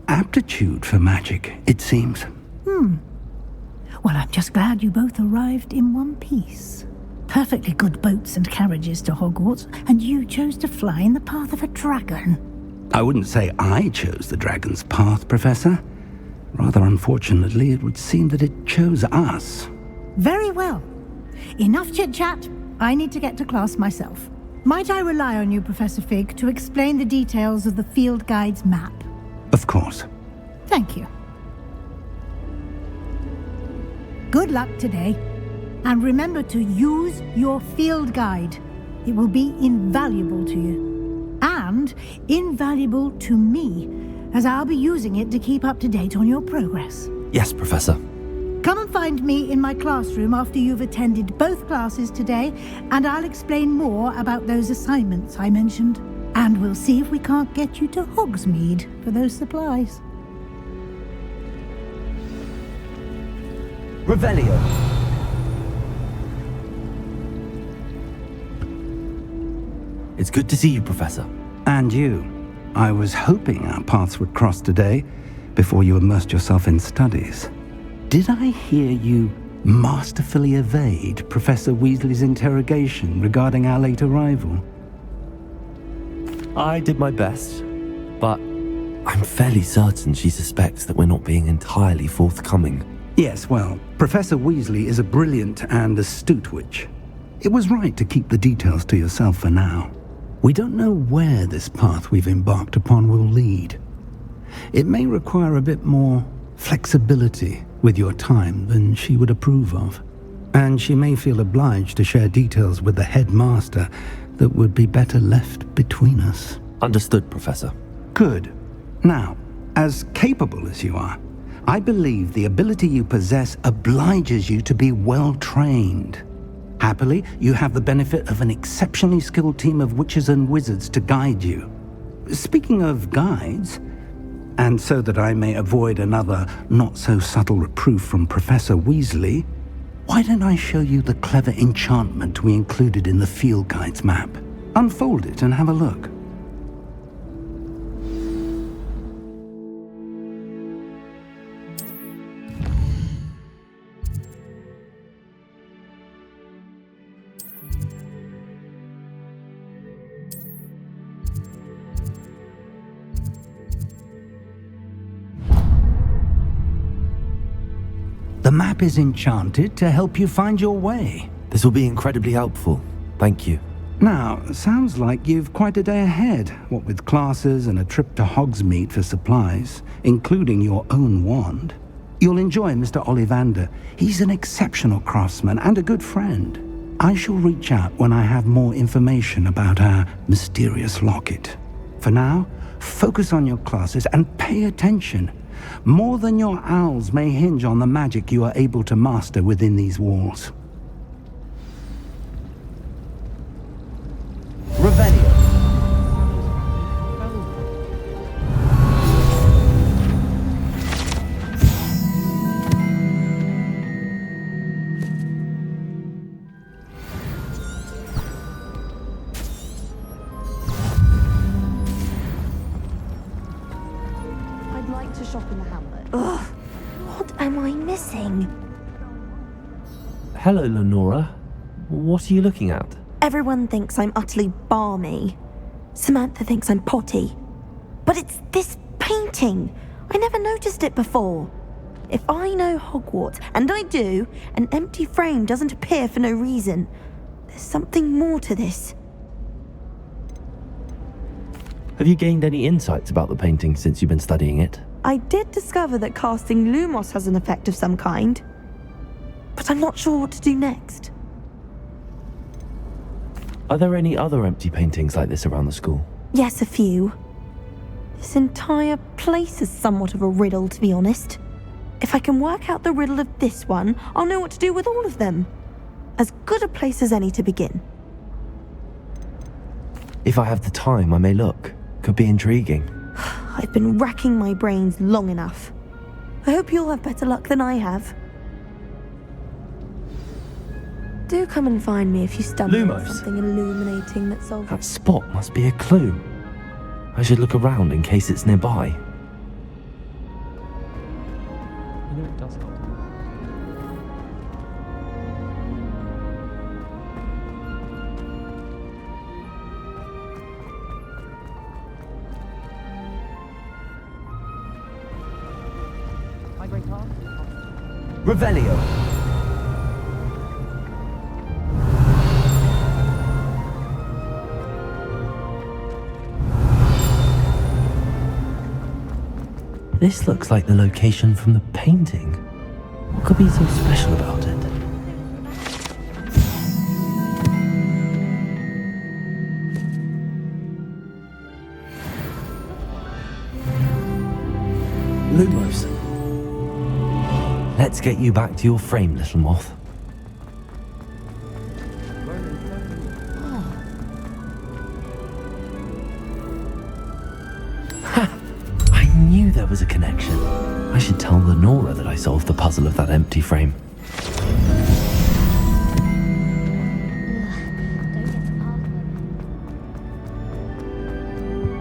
aptitude for magic, it seems. Well, I'm just glad you both arrived in one piece. Perfectly good boats and carriages to Hogwarts, and you chose to fly in the path of a dragon. I wouldn't say I chose the dragon's path, Professor. Rather unfortunately, it would seem that it chose us. Very well. Enough chit-chat. I need to get to class myself. Might I rely on you, Professor Fig, to explain the details of the field guide's map? Of course. Thank you. Good luck today. And remember to use your field guide. It will be invaluable to you. And invaluable to me, as I'll be using it to keep up to date on your progress. Yes, Professor. Come and find me in my classroom after you've attended both classes today, and I'll explain more about those assignments I mentioned. And we'll see if we can't get you to Hogsmeade for those supplies. Revelio. It's good to see you, Professor. And you. I was hoping our paths would cross today, before you immersed yourself in studies. Did I hear you masterfully evade Professor Weasley's interrogation regarding our late arrival? I did my best, but I'm fairly certain she suspects that we're not being entirely forthcoming. Yes, well, Professor Weasley is a brilliant and astute witch. It was right to keep the details to yourself for now. We don't know where this path we've embarked upon will lead. It may require a bit more flexibility with your time than she would approve of. And she may feel obliged to share details with the headmaster that would be better left between us. Understood, Professor. Good. Now, as capable as you are, I believe the ability you possess obliges you to be well trained. Happily, you have the benefit of an exceptionally skilled team of witches and wizards to guide you. Speaking of guides, and so that I may avoid another not-so-subtle reproof from Professor Weasley, why don't I show you the clever enchantment we included in the field guide's map? Unfold it and have a look. The map is enchanted to help you find your way. This will be incredibly helpful. Thank you. Now, sounds like you've quite a day ahead, what with classes and a trip to Hogsmeade for supplies, including your own wand. You'll enjoy Mr. Ollivander. He's an exceptional craftsman and a good friend. I shall reach out when I have more information about our mysterious locket. For now, focus on your classes and pay attention. More than your owls may hinge on the magic you are able to master within these walls. Revelio. I'd like to shop in the hamlet. Ugh, what am I missing? Hello, Lenora. What are you looking at? Everyone thinks I'm utterly balmy. Samantha thinks I'm potty. But it's this painting. I never noticed it before. If I know Hogwarts, and I do, an empty frame doesn't appear for no reason. There's something more to this. Have you gained any insights about the painting since you've been studying it? I did discover that casting Lumos has an effect of some kind. But I'm not sure what to do next. Are there any other empty paintings like this around the school? Yes, a few. This entire place is somewhat of a riddle, to be honest. If I can work out the riddle of this one, I'll know what to do with all of them. As good a place as any to begin. If I have the time, I may look. Could be intriguing. I've been racking my brains long enough. I hope you'll have better luck than I have. Do come and find me if you stumble on Lumos. something illuminating that solves... That spot must be a clue. I should look around in case it's nearby. You know it does help. Hi, Great Car. Revelio. This looks like the location from the painting. What could be so special about it? Lumos. Let's get you back to your frame, little moth. There was a connection. I should tell Lenora that I solved the puzzle of that empty frame.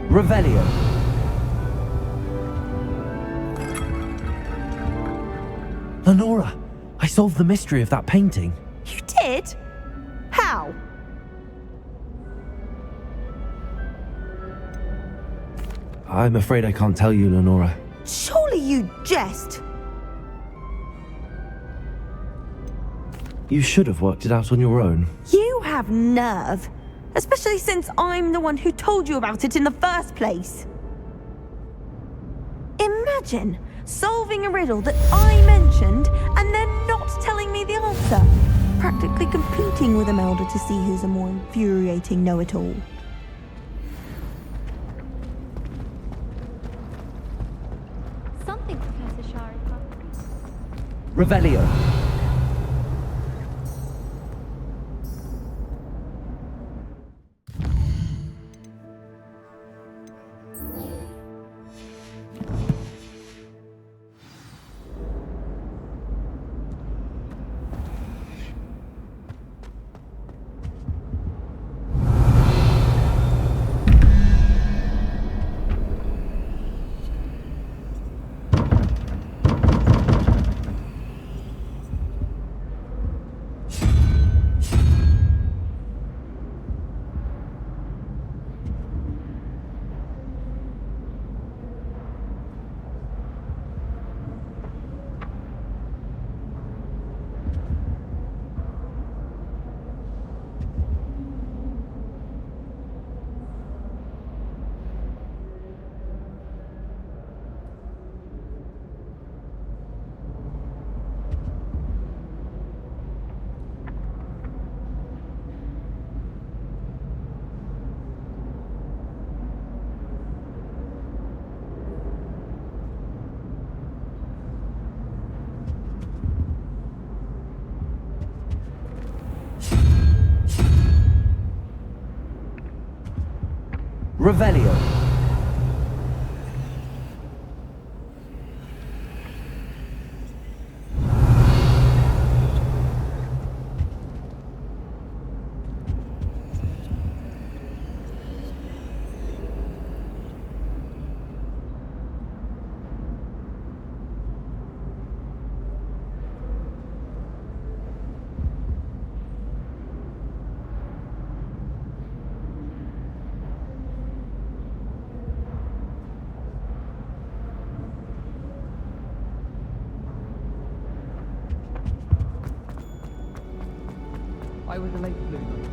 Revelio. Lenora, I solved the mystery of that painting. You did? How? I'm afraid I can't tell you, Lenora. Surely you jest. You should have worked it out on your own. You have nerve. Especially since I'm the one who told you about it in the first place. Imagine solving a riddle that I mentioned and then not telling me the answer. Practically competing with Imelda to see who's a more infuriating know-it-all. Something, Professor Sharika. Revelio. Revelio. I was a late bloomer.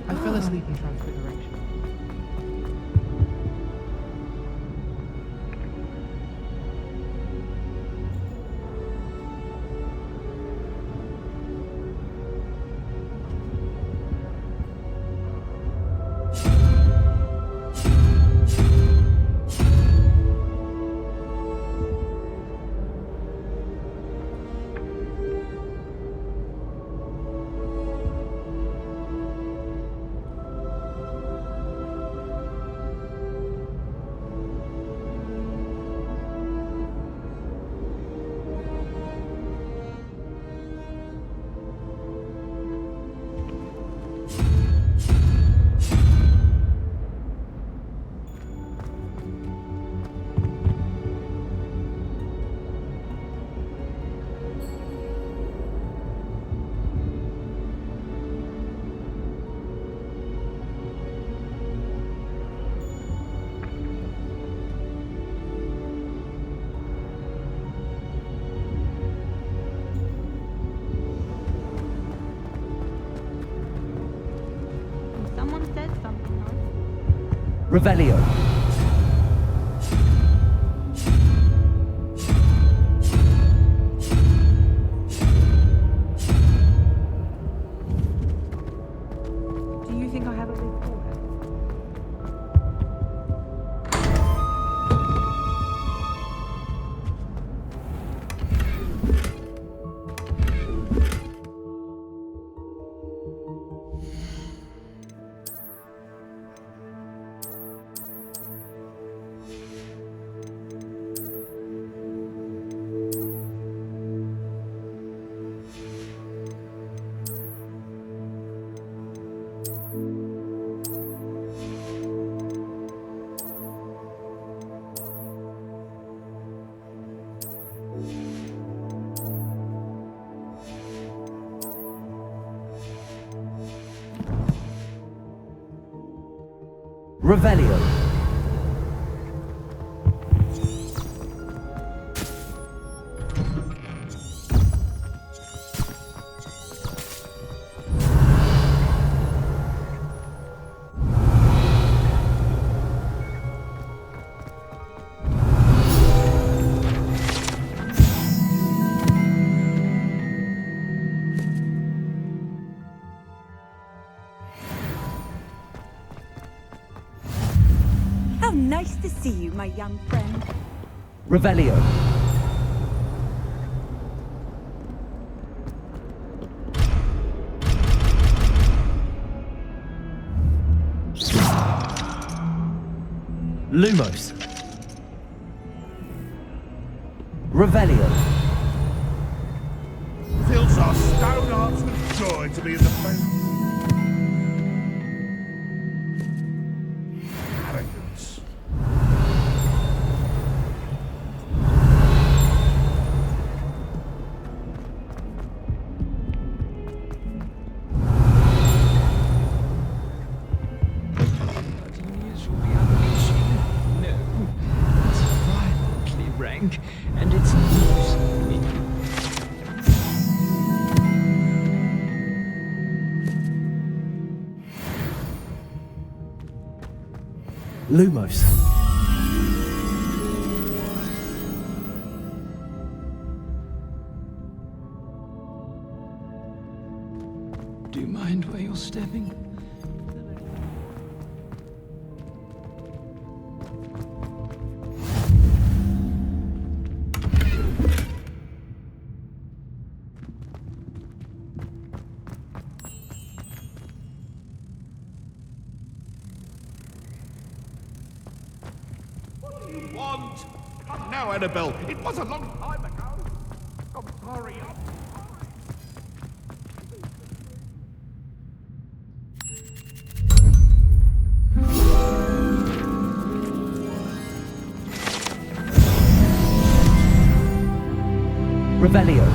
I fell asleep in Transfiguration. Someone said something nice. Revelio. Do you think I have a big forehead? Revelio. How nice to see you, my young friend. Revelio. Lumos. Revelio. Fills our stone hearts with joy to be in the presence. Arrogance. And it's not me. Lumos. Do you mind where you're stepping? you want? Come now, Annabelle. It was a long time ago. Come, hurry up. Revelio.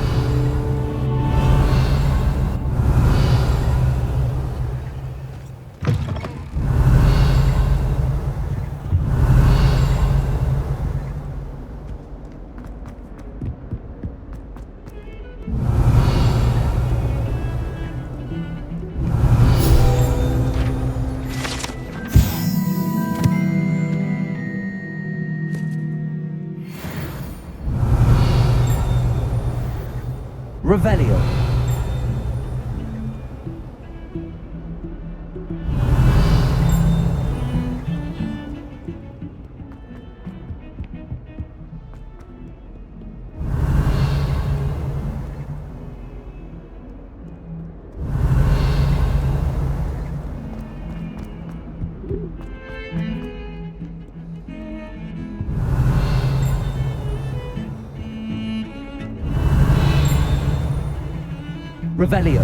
Revelio. Revelio.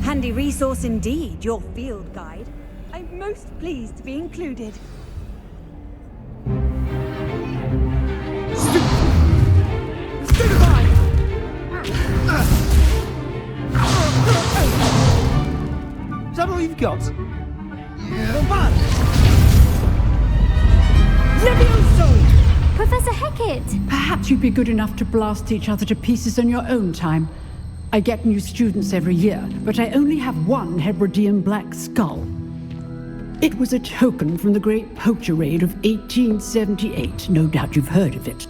Handy resource indeed, your field guide. I'm most pleased to be included. Is that all you've got? Levioso! Professor Hecat! Perhaps you'd be good enough to blast each other to pieces on your own time. I get new students every year, but I only have one Hebridean black skull. It was a token from the Great Poacher Raid of 1878. No doubt you've heard of it.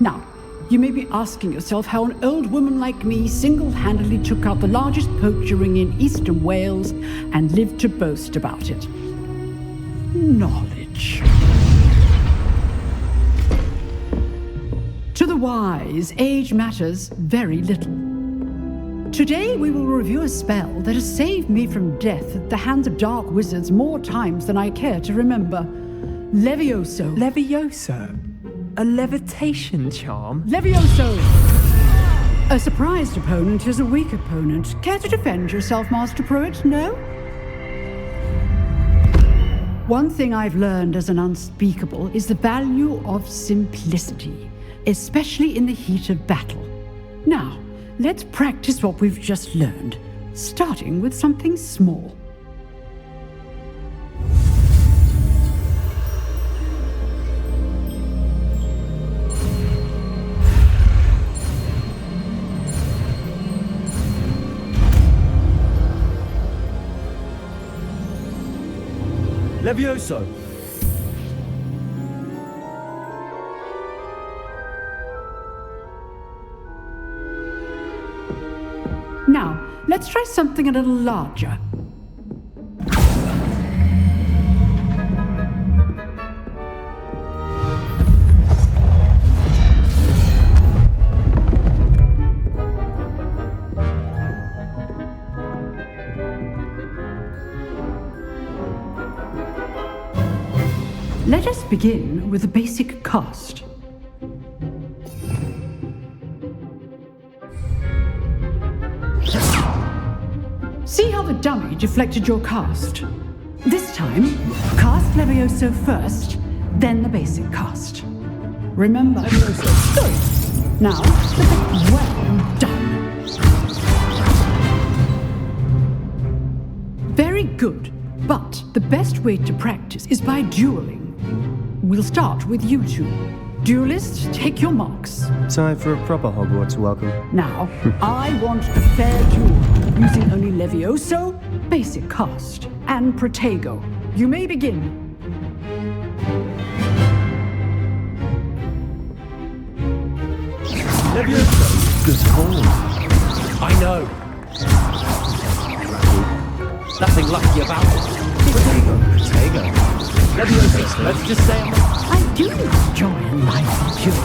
Now, you may be asking yourself how an old woman like me single-handedly took out the largest poacher ring in eastern Wales and lived to boast about it. Knowledge. To the wise, age matters very little. Today we will review a spell that has saved me from death at the hands of dark wizards more times than I care to remember. Levioso. Levioso? A levitation charm? Levioso! A surprised opponent is a weak opponent. Care to defend yourself, Master Pruitt? No? One thing I've learned as an unspeakable is the value of simplicity, especially in the heat of battle. Now, let's practice what we've just learned, starting with something small. Levioso! Now, let's try something a little larger. Let us begin with a basic cast. See how the dummy deflected your cast? This time, cast Levioso first, then the basic cast. Remember, Levioso. Good. Now, well done. Very good, but the best way to practice is by dueling. We'll start with you two. Duelists, take your marks. Time for a proper Hogwarts welcome. Now, I want a fair duel, using only Levioso, basic cast, and Protego. You may begin. Levioso! Good call. I know. Nothing lucky about it. Protego. Let's just say I do enjoy a lively duel.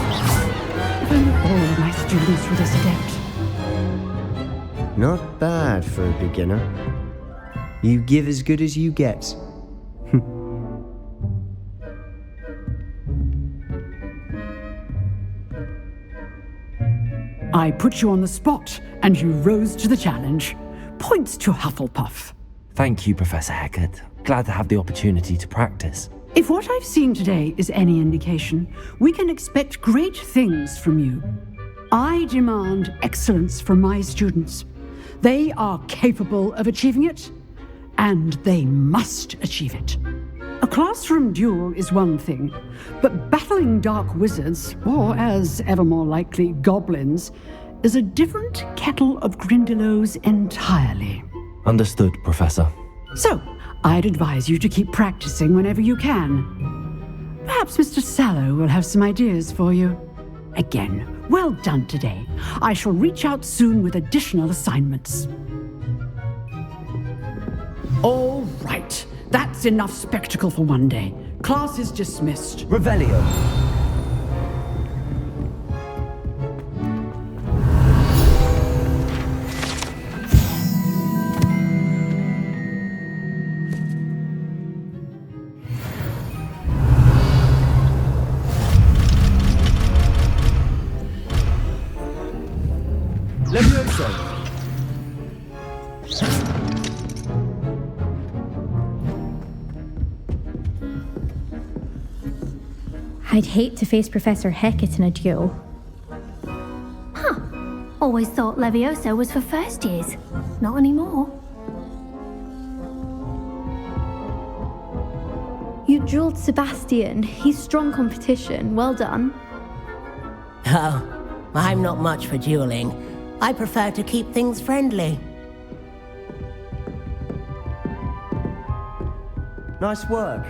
If only all of my students were this adept. Not bad for a beginner. You give as good as you get. I put you on the spot, and you rose to the challenge. Points to Hufflepuff. Thank you, Professor Hecat. Glad to have the opportunity to practice. If what I've seen today is any indication, we can expect great things from you. I demand excellence from my students. They are capable of achieving it, and they must achieve it. A classroom duel is one thing, but battling dark wizards, or as ever more likely, goblins, is a different kettle of Grindylows entirely. Understood, Professor. So, I'd advise you to keep practicing whenever you can. Perhaps Mr. Sallow will have some ideas for you. Again, well done today. I shall reach out soon with additional assignments. All right. That's enough spectacle for one day. Class is dismissed. Revelio. Levioso. I'd hate to face Professor Hecat in a duel. Huh. Always thought Levioso was for first years. Not anymore. You dueled Sebastian. He's strong competition. Well done. Oh, I'm not much for dueling. I prefer to keep things friendly. Nice work.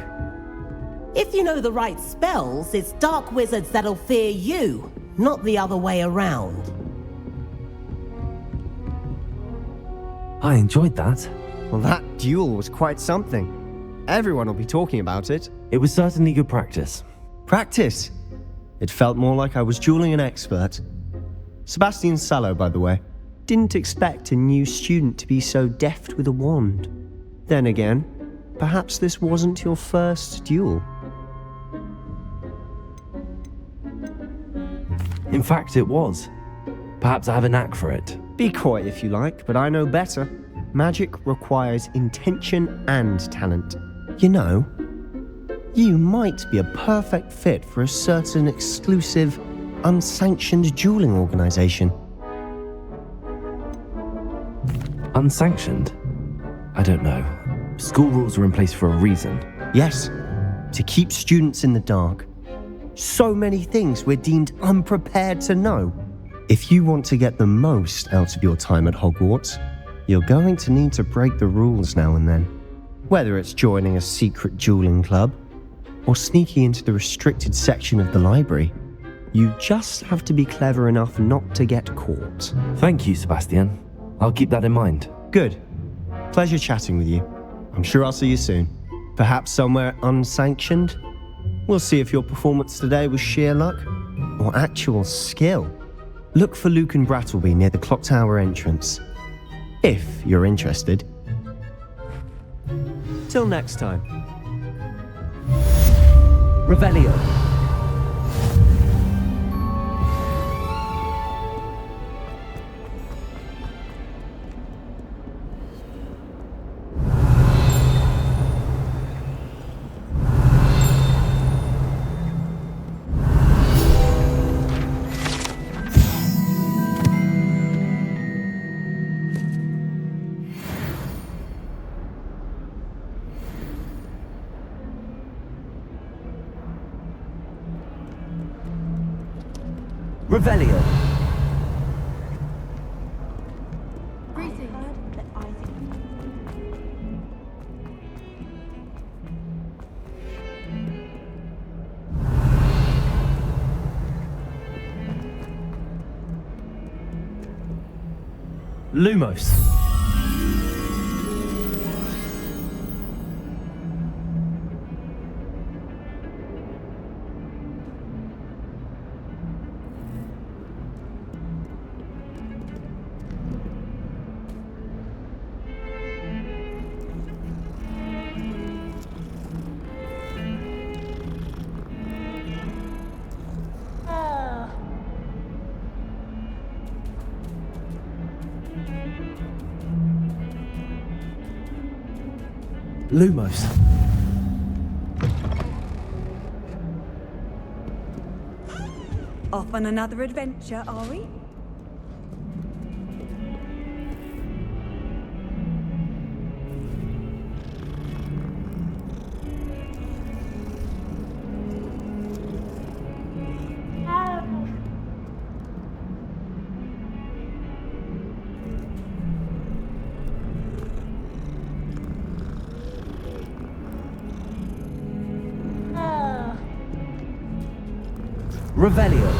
If you know the right spells, it's dark wizards that'll fear you, not the other way around. I enjoyed that. Well, that duel was quite something. Everyone will be talking about it. It was certainly good practice. Practice? It felt more like I was dueling an expert. Sebastian Sallow, by the way. Didn't expect a new student to be so deft with a wand. Then again, perhaps this wasn't your first duel. In fact, it was. Perhaps I have a knack for it. Be coy if you like, but I know better. Magic requires intention and talent. You know, you might be a perfect fit for a certain exclusive, unsanctioned dueling organization. Unsanctioned? I don't know. School rules are in place for a reason. Yes, to keep students in the dark. So many things we're deemed unprepared to know. If you want to get the most out of your time at Hogwarts, you're going to need to break the rules now and then. Whether it's joining a secret dueling club, or sneaking into the restricted section of the library, you just have to be clever enough not to get caught. Thank you, Sebastian. I'll keep that in mind. Good. Pleasure chatting with you. I'm sure I'll see you soon. Perhaps somewhere unsanctioned? We'll see if your performance today was sheer luck or actual skill. Look for Lucan Brattleby near the Clock Tower entrance, if you're interested. Till next time. Revelio. Revelio. Lumos. Lumos. Off on another adventure, are we? Revelio.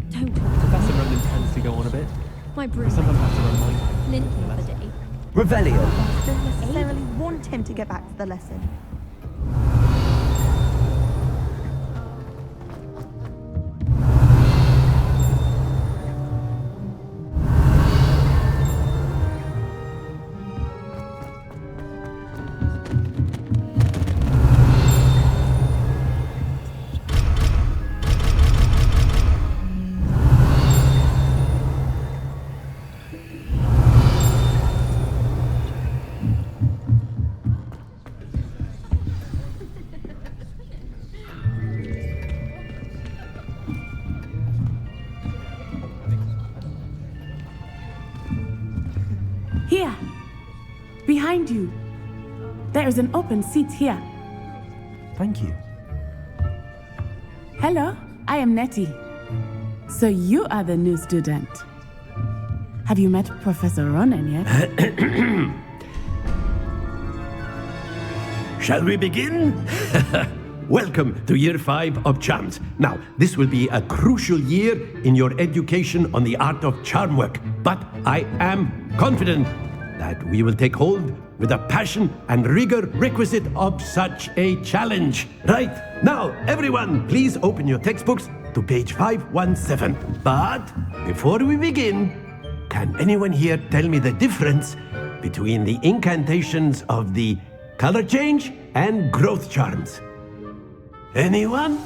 Don't talk. Professor Ronan tends to go on a bit. My broom. Sometimes have to run mine. Lint for the day. Revelio. Don't necessarily want him to get back to the lesson. Here, behind you. There is an open seat here. Thank you. Hello, I am Nettie. So you are the new student. Have you met Professor Ronan yet? Shall we begin? Welcome to Year 5 of Charms. Now, this will be a crucial year in your education on the art of charm work, but I am confident that we will take hold with the passion and rigor requisite of such a challenge. Right, now, everyone, please open your textbooks to page 517. But before we begin, can anyone here tell me the difference between the incantations of the color change and growth charms? Anyone?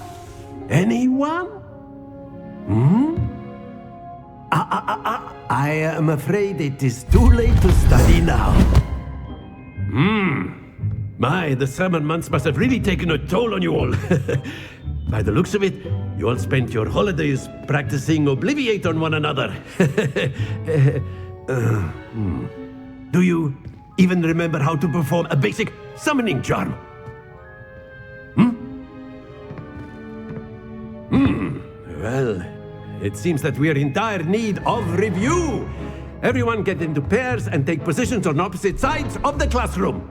Anyone? I am afraid it is too late to study now. My, the summer months must have really taken a toll on you all. By the looks of it, you all spent your holidays practicing Obliviate on one another. Do you even remember how to perform a basic summoning charm? Well, it seems that we are in dire need of review. Everyone get into pairs and take positions on opposite sides of the classroom.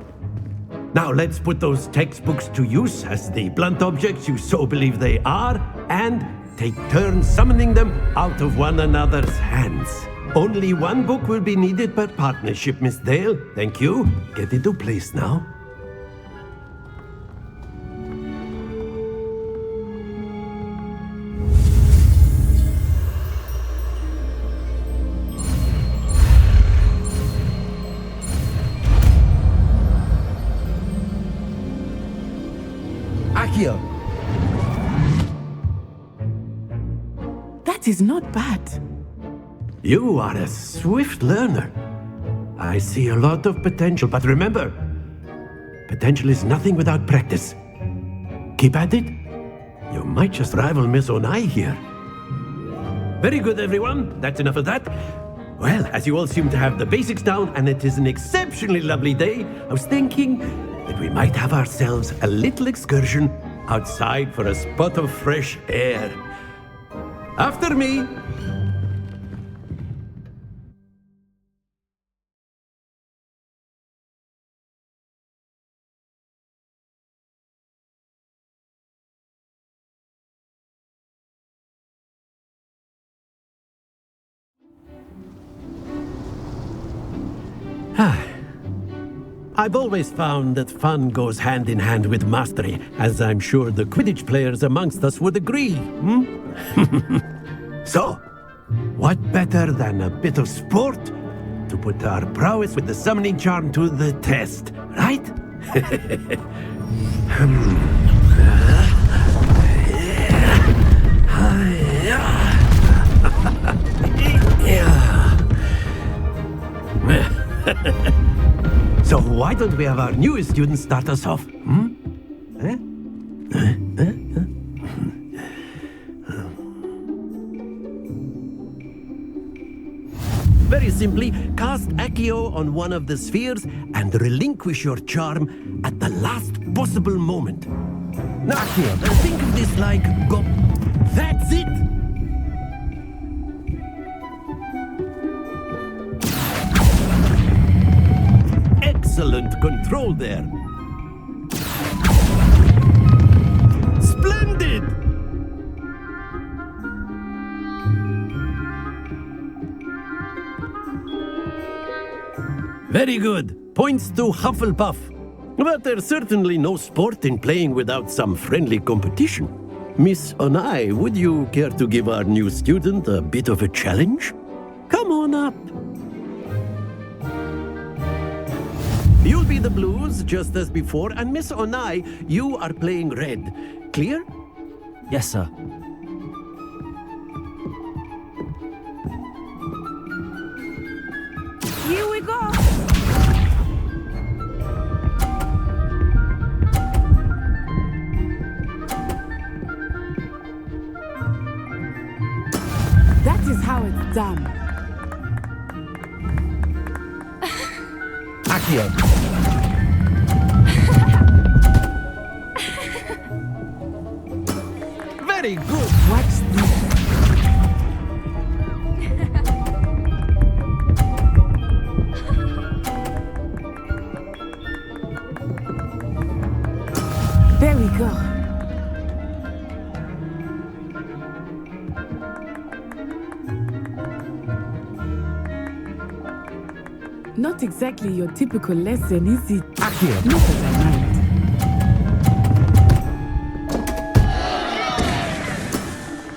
Now let's put those textbooks to use as the blunt objects you so believe they are, and take turns summoning them out of one another's hands. Only one book will be needed per partnership, Miss Dale. Thank you. Get into place now. Accio. That is not bad. You are a swift learner. I see a lot of potential, but remember, potential is nothing without practice. Keep at it. You might just rival Miss Onai here. Very good, everyone. That's enough of that. Well, as you all seem to have the basics down, and it is an exceptionally lovely day, I was thinking that we might have ourselves a little excursion outside for a spot of fresh air. After me! I've always found that fun goes hand in hand with mastery, as I'm sure the Quidditch players amongst us would agree. So, what better than a bit of sport to put our prowess with the summoning charm to the test, right? So why don't we have our newest student start us off? Very simply, cast Accio on one of the spheres and relinquish your charm at the last possible moment. Now, Accio, think of this like go. That's it! Excellent control there. Splendid! Very good. Points to Hufflepuff. But there's certainly no sport in playing without some friendly competition. Miss Onai, would you care to give our new student a bit of a challenge? Come on up. You'll be the blues, just as before, and Miss Onai, you are playing red. Clear? Yes, sir. Here we go! That is how it's done. Accio. Very good. Watch this. There we go. Not exactly your typical lesson, is it? Accio. Not that I mind.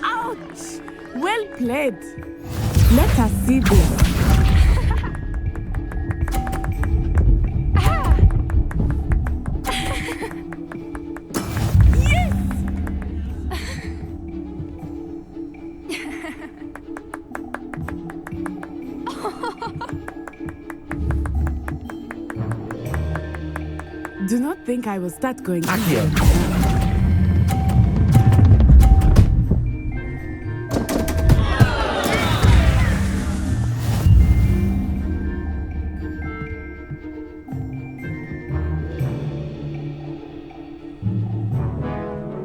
Ouch! Well played. Let us see this. Do not think I will start going. Accio.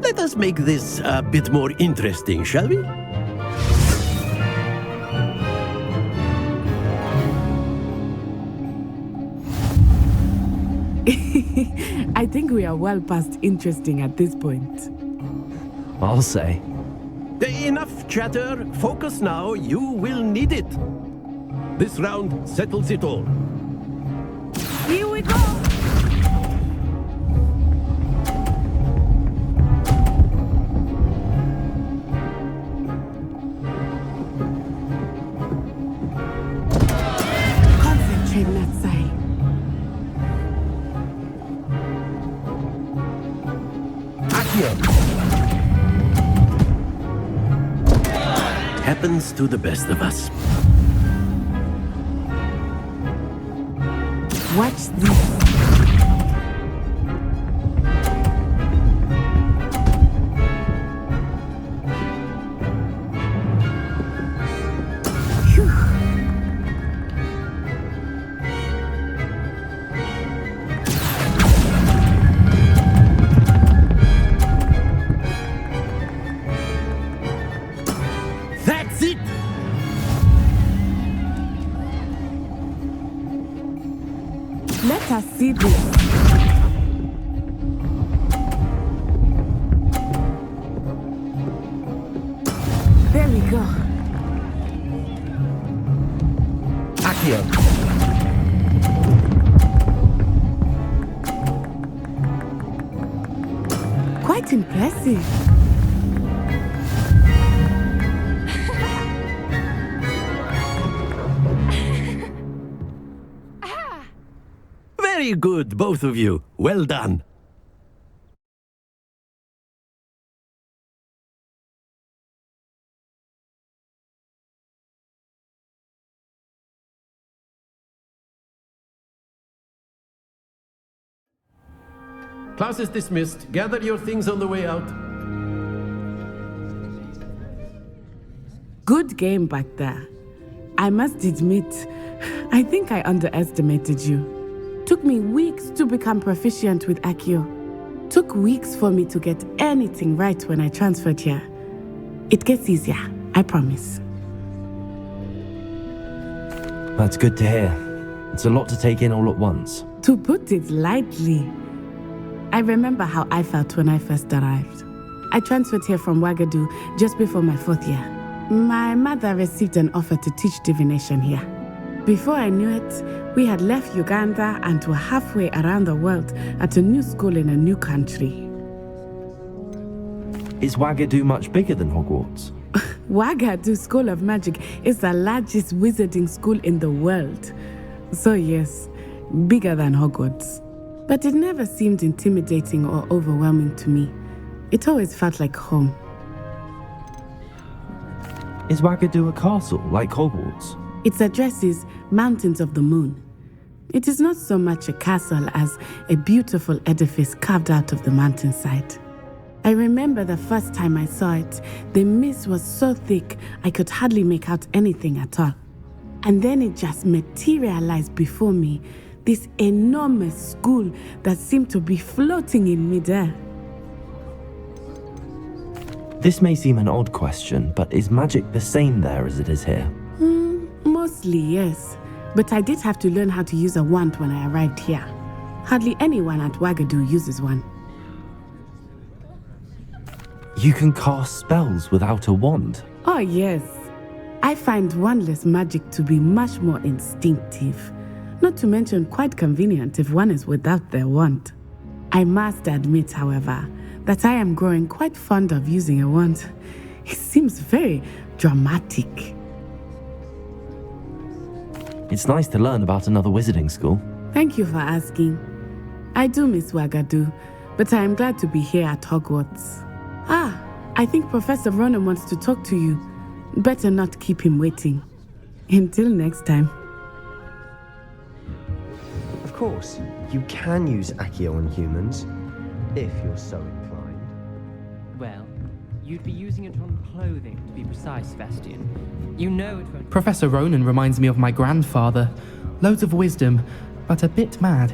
Let us make this a bit more interesting, shall we? I think we are well past interesting at this point. I'll say. Enough chatter. Focus now. You will need it. This round settles it all. Here we go! Concentrate, Natsai. Happens to the best of us. Watch this. Let us see this. There we go. Accio. Quite impressive. Very good, both of you. Well done. Class is dismissed. Gather your things on the way out. Good game back there. I must admit, I think I underestimated you. Took me weeks to become proficient with Accio. Took weeks for me to get anything right when I transferred here. It gets easier, I promise. That's good to hear. It's a lot to take in all at once. To put it lightly, I remember how I felt when I first arrived. I transferred here from Wagadu just before my 4th year. My mother received an offer to teach divination here. Before I knew it, we had left Uganda and were halfway around the world at a new school in a new country. Is Wagadu much bigger than Hogwarts? Wagadu School of Magic is the largest wizarding school in the world. So yes, bigger than Hogwarts. But it never seemed intimidating or overwhelming to me. It always felt like home. Is Wagadu a castle like Hogwarts? Its address is Mountains of the Moon. It is not so much a castle as a beautiful edifice carved out of the mountainside. I remember the first time I saw it, the mist was so thick I could hardly make out anything at all. And then it just materialized before me, this enormous school that seemed to be floating in midair. This may seem an odd question, but is magic the same there as it is here? Mostly, yes. But I did have to learn how to use a wand when I arrived here. Hardly anyone at Wagadu uses one. You can cast spells without a wand? Oh, yes. I find wandless magic to be much more instinctive. Not to mention quite convenient if one is without their wand. I must admit, however, that I am growing quite fond of using a wand. It seems very dramatic. It's nice to learn about another wizarding school. Thank you for asking. I do miss Wagadu, but I am glad to be here at Hogwarts. Ah, I think Professor Ronen wants to talk to you. Better not keep him waiting. Until next time. Of course, you can use Accio on humans, if you're so inclined. Well, you'd be using it on clothing, to be precise, Sebastian. You know it won't... Professor Ronen reminds me of my grandfather. Loads of wisdom, but a bit mad.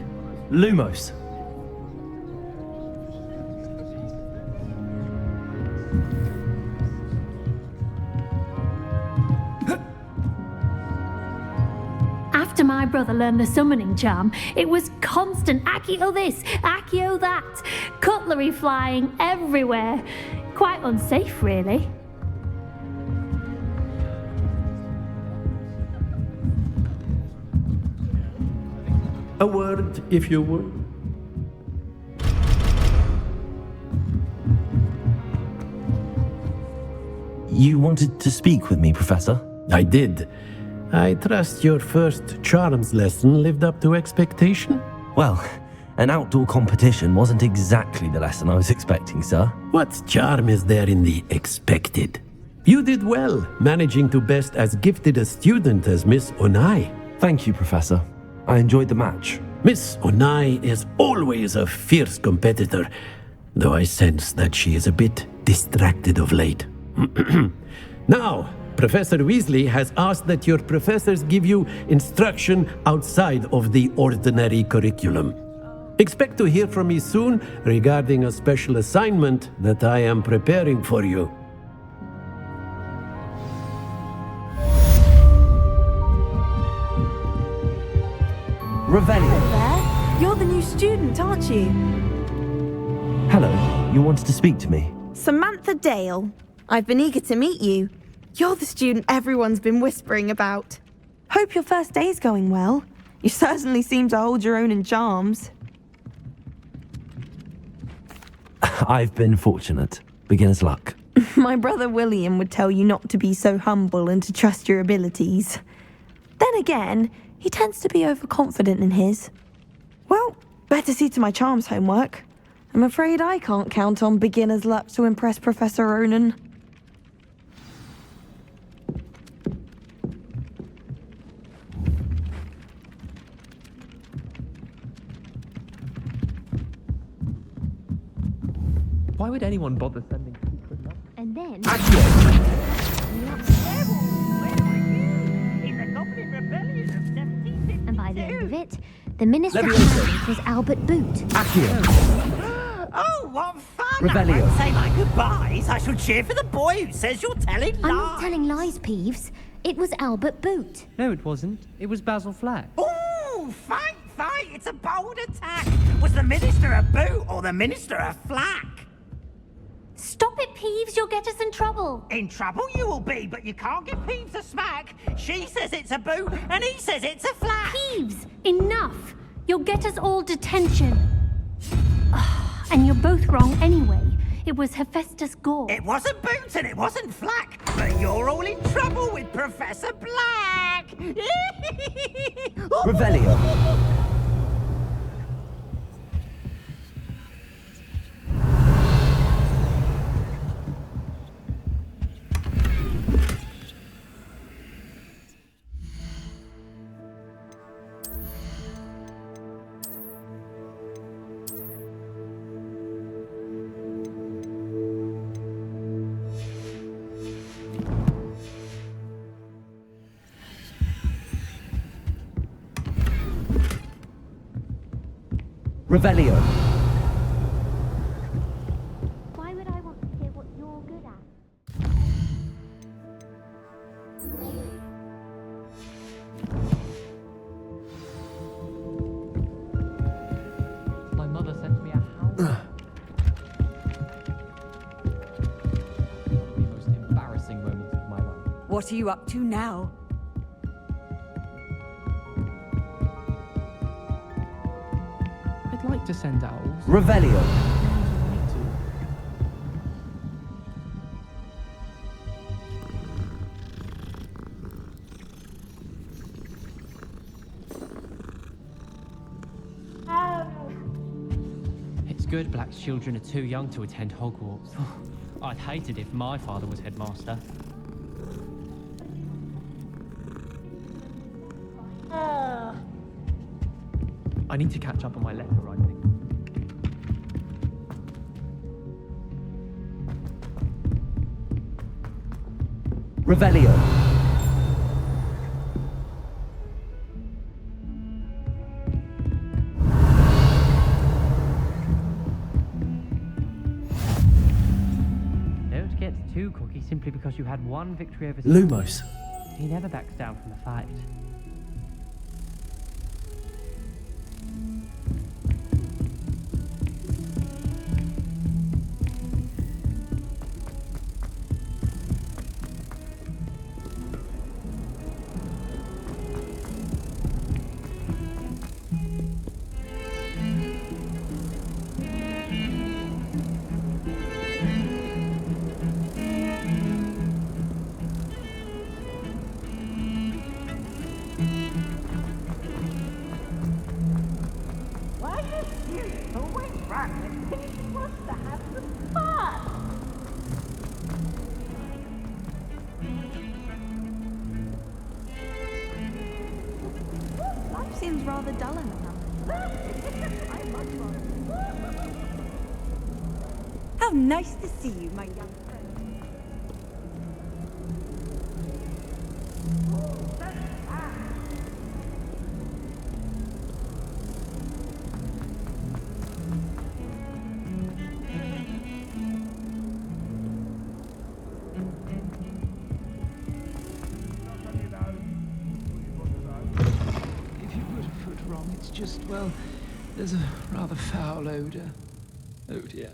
Lumos. After my brother learned the summoning charm, it was constant Accio this, Accio that, cutlery flying everywhere. Quite unsafe, really. A word, if you would. You wanted to speak with me, Professor? I did. I trust your first charms lesson lived up to expectation? Well, an outdoor competition wasn't exactly the lesson I was expecting, sir. What charm is there in the expected? You did well, managing to best as gifted a student as Miss Onai. Thank you, Professor. I enjoyed the match. Miss Onai is always a fierce competitor, though I sense that she is a bit distracted of late. Now, Professor Weasley has asked that your professors give you instruction outside of the ordinary curriculum. Expect to hear from me soon regarding a special assignment that I am preparing for you. Revelio. You're the new student, aren't you? Hello, you wanted to speak to me? Samantha Dale. I've been eager to meet you. You're the student everyone's been whispering about. Hope your first day's going well. You certainly seem to hold your own in charms. I've been fortunate. Beginner's luck. My brother William would tell you not to be so humble and to trust your abilities. Then again, he tends to be overconfident in his. Well, better see to my charms homework. I'm afraid I can't count on beginner's luck to impress Professor Ronan. Why would anyone bother sending secret notes? And then... And by the end of it, the Minister Hand was Albert Boot. Oh, what fun! Revelio. I won't say my goodbyes. I shall cheer for the boy who says you're telling lies. I'm not telling lies, Peeves. It was Albert Boot. No, it wasn't. It was Basil Flack. Ooh, fight! It's a bold attack. Was the Minister a boot or the Minister a flack? Stop it, Peeves. You'll get us in trouble. In trouble you will be, but you can't give Peeves a smack. She says it's a boot and he says it's a flack. Peeves, enough. You'll get us all detention. And you're both wrong anyway. It was Hephaestus Gore. It wasn't boot and it wasn't flack, but you're all in trouble with Professor Black. Revelio. Revelio. Why would I want to hear what you're good at? My mother sent me a howl. One of the most embarrassing moments of my life. What are you up to now? I'd like to send owls. Revelio. It's good Black's children are too young to attend Hogwarts. I'd hate it if my father was headmaster. I need to catch up on my letter writing. Revelio. Don't get too cocky simply because you had one victory over Lumos. He never backs down from a fight. Life seems rather dull enough. How nice to see you, my young friend. If you put a foot wrong, it's just, well, There's a rather foul odor. Oh dear.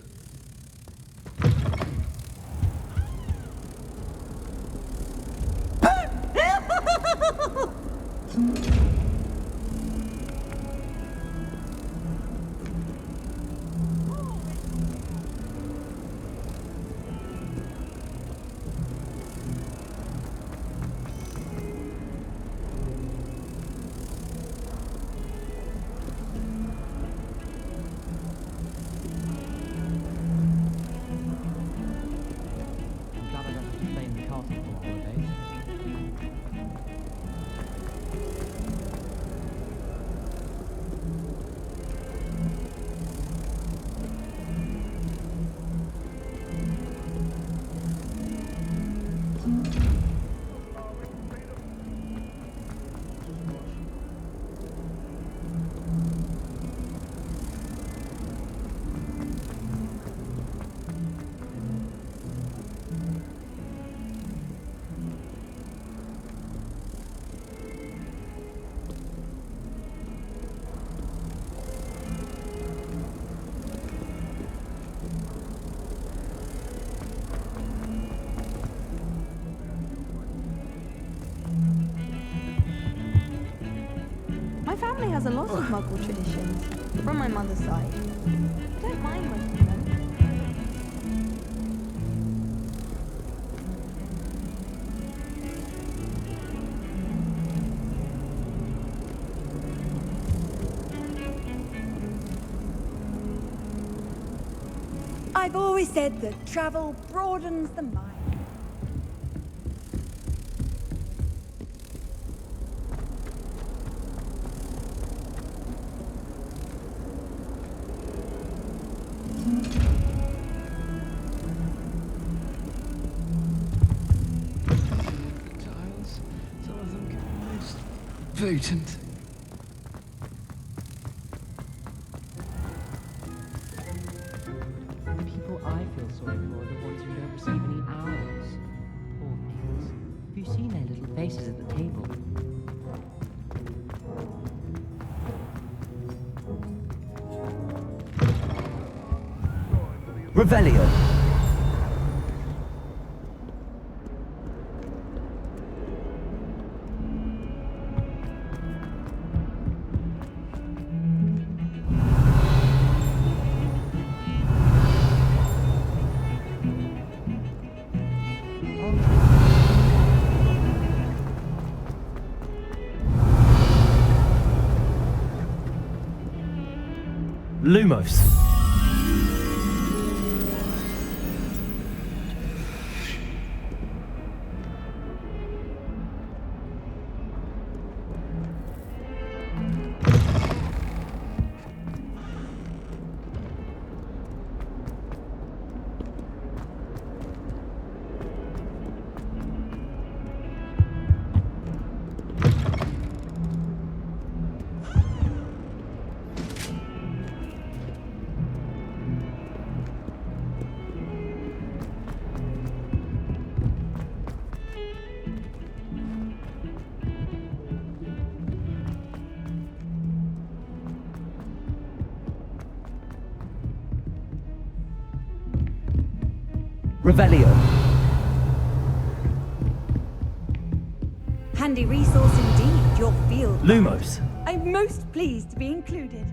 I'm glad I don't have to stay in the castle for holidays. My family has a lot of Muggle traditions from my mother's side. I don't mind most of them. I've always said that travel broadens the mind. Tiles, some of them can be most potent. The people I feel sorry for are the ones who don't receive any owls. Poor things. Have you seen their little faces at the table? Revelio. Lumos. Revelio. Handy resource indeed, your field. Lumos. I'm most pleased to be included.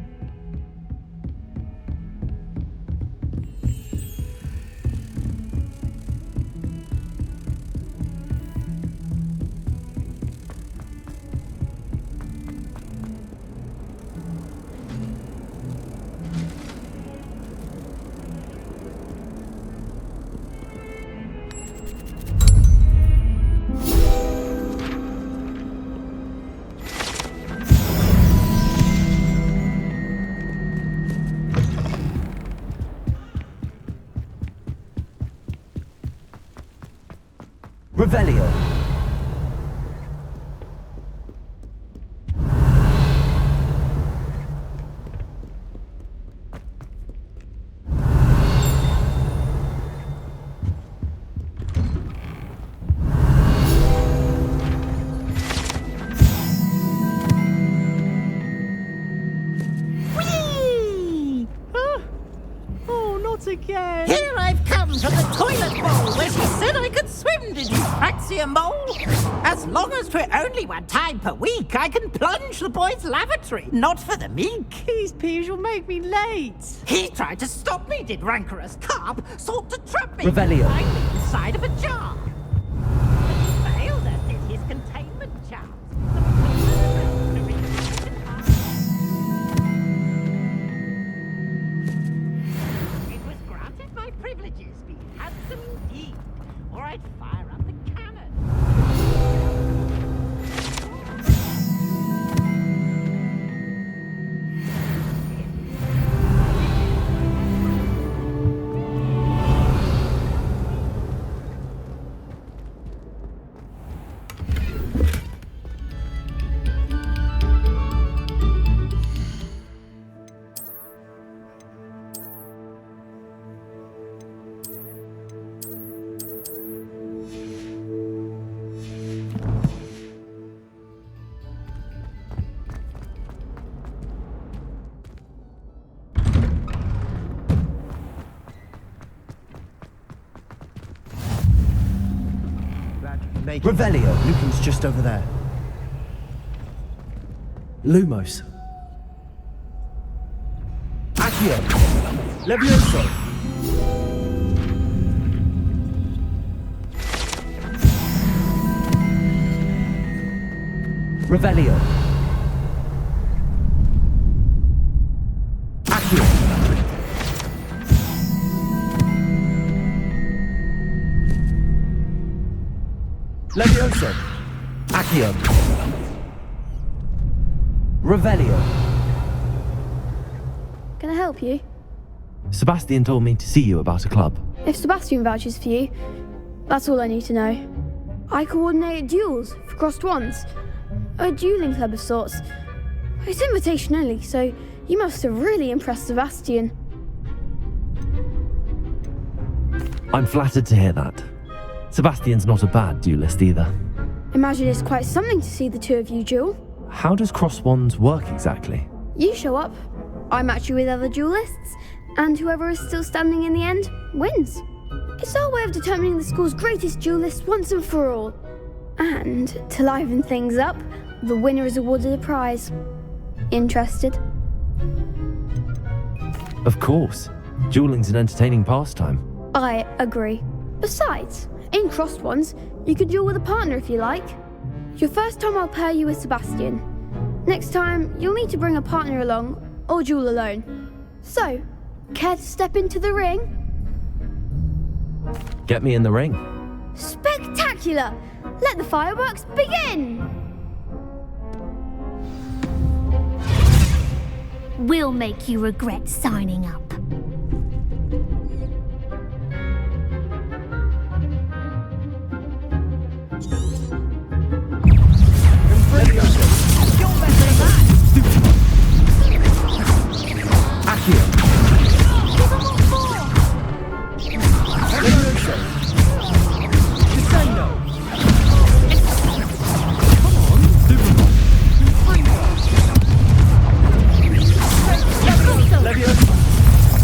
Revelio. Whee! Sebastian Mole. As long as 'twere only one time per week, I can plunge the boy's lavatory. Not for the meek. These peas will make me late. He tried to stop me, did rancorous carp. Sought to trap me. Revelio. Finally inside of a jar. Failed us in his containment charms. It was granted my privileges, be handsome indeed, or I'd fire up the cannon. Revelio. Lucan's just over there. Lumos. Accio. Levioso. Revelio. Accio. Levioso. Accio. Revelio. Can I help you? Sebastian told me to see you about a club. If Sebastian vouches for you, that's all I need to know. I coordinate duels for crossed wands. A dueling club of sorts. It's invitation only, so you must have really impressed Sebastian. I'm flattered to hear that. Sebastian's not a bad duelist either. Imagine it's quite something to see the two of you duel. How does cross wands work exactly? You show up, I match you with other duelists, and whoever is still standing in the end wins. It's our way of determining the school's greatest duelist once and for all. And to liven things up, the winner is awarded a prize. Interested? Of course. Dueling's an entertaining pastime. I agree. Besides, in crossed ones, you could duel with a partner if you like. Your first time I'll pair you with Sebastian. Next time, you'll need to bring a partner along, or duel alone. So, care to step into the ring? Get me in the ring. Spectacular! Let the fireworks begin! We'll make you regret signing up.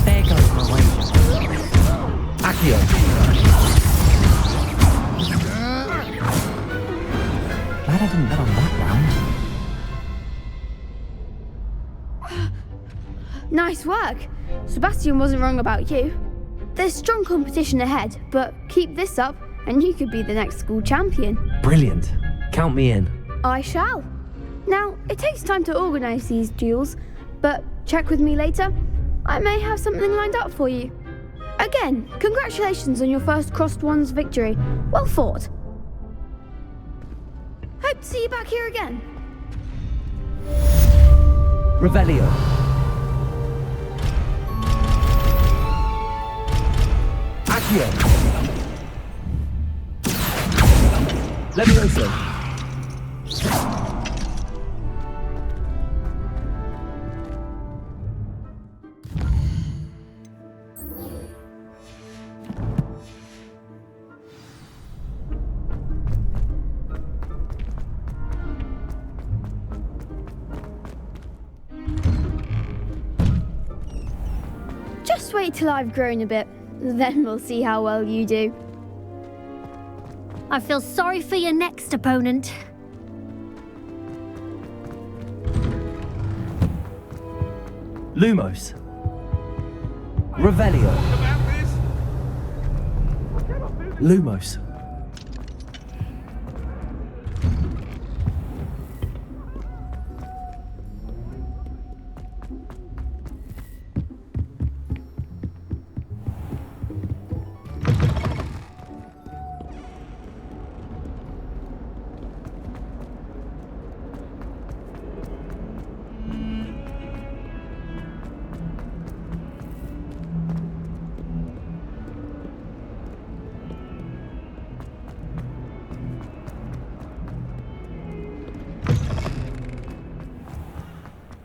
There goes my wager. Accio. Glad I didn't bet on that round. Nice work! Sebastian wasn't wrong about you. There's strong competition ahead, but keep this up and you could be the next school champion. Brilliant. Count me in. I shall. Now, it takes time to organise these duels, but check with me later. I may have something lined up for you. Again, congratulations on your first crossed wands victory. Well fought. Hope to see you back here again. Revelio. Accio. Levioso. Just wait till I've grown a bit, then we'll see how well you do. I feel sorry for your next opponent. Lumos. Revelio. Lumos.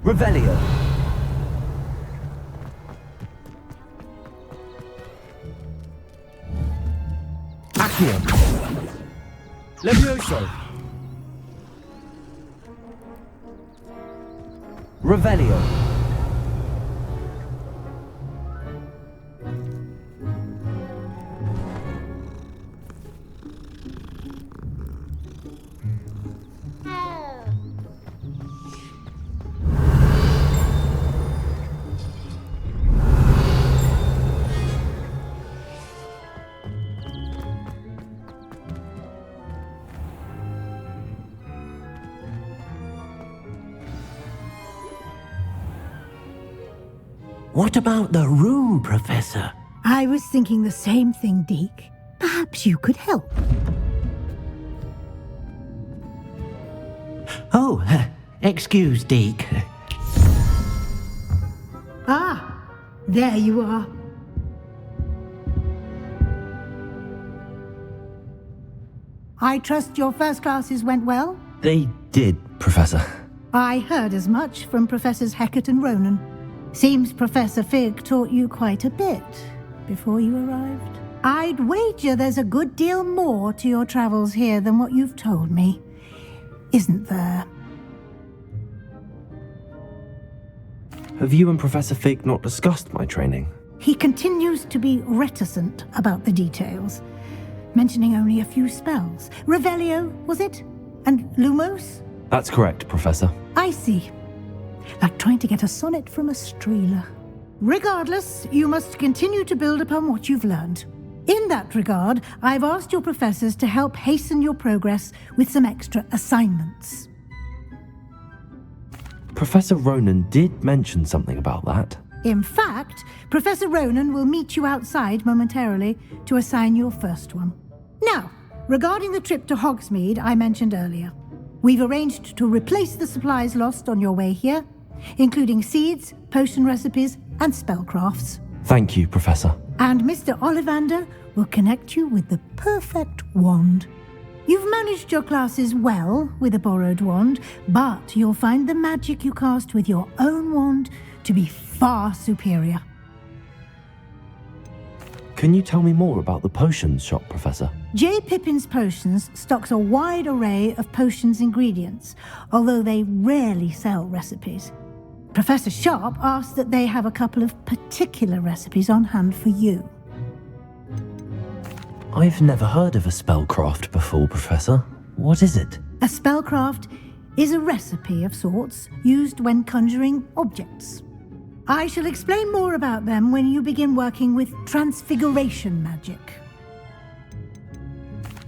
Revelio. Accio. Levioso. Revelio. What about the room, Professor? I was thinking the same thing, Deke. Perhaps you could help. Oh, excuse, Deke. Ah, there you are. I trust your first classes went well? They did, Professor. I heard as much from Professors Hecat and Ronan. Seems Professor Fig taught you quite a bit before you arrived. I'd wager there's a good deal more to your travels here than what you've told me. Isn't there? Have you and Professor Fig not discussed my training? He continues to be reticent about the details, mentioning only a few spells. Revelio, was it? And Lumos? That's correct, Professor. I see. Like trying to get a sonnet from a streeler. Regardless, you must continue to build upon what you've learned. In that regard, I've asked your professors to help hasten your progress with some extra assignments. Professor Ronan did mention something about that. In fact, Professor Ronan will meet you outside momentarily to assign your first one. Now, regarding the trip to Hogsmeade I mentioned earlier, we've arranged to replace the supplies lost on your way here, including seeds, potion recipes, and spellcrafts. Thank you, Professor. And Mr. Ollivander will connect you with the perfect wand. You've managed your classes well with a borrowed wand, but you'll find the magic you cast with your own wand to be far superior. Can you tell me more about the potions shop, Professor? J. Pippin's Potions stocks a wide array of potions ingredients, although they rarely sell recipes. Professor Sharp asked that they have a couple of particular recipes on hand for you. I've never heard of a spellcraft before, Professor. What is it? A spellcraft is a recipe of sorts used when conjuring objects. I shall explain more about them when you begin working with transfiguration magic.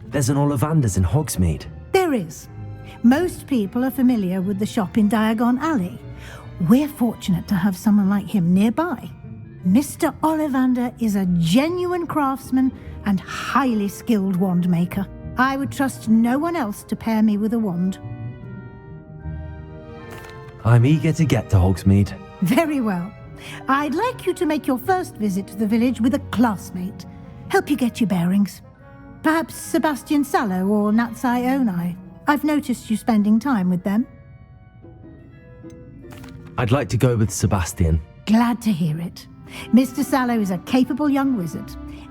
There's an Ollivander's in Hogsmeade. There is. Most people are familiar with the shop in Diagon Alley. We're fortunate to have someone like him nearby. Mr. Ollivander is a genuine craftsman and highly skilled wand maker. I would trust no one else to pair me with a wand. I'm eager to get to Hogsmeade. Very well. I'd like you to make your first visit to the village with a classmate. Help you get your bearings. Perhaps Sebastian Sallow or Natsai Onai. I've noticed you spending time with them. I'd like to go with Sebastian. Glad to hear it. Mr. Sallow is a capable young wizard,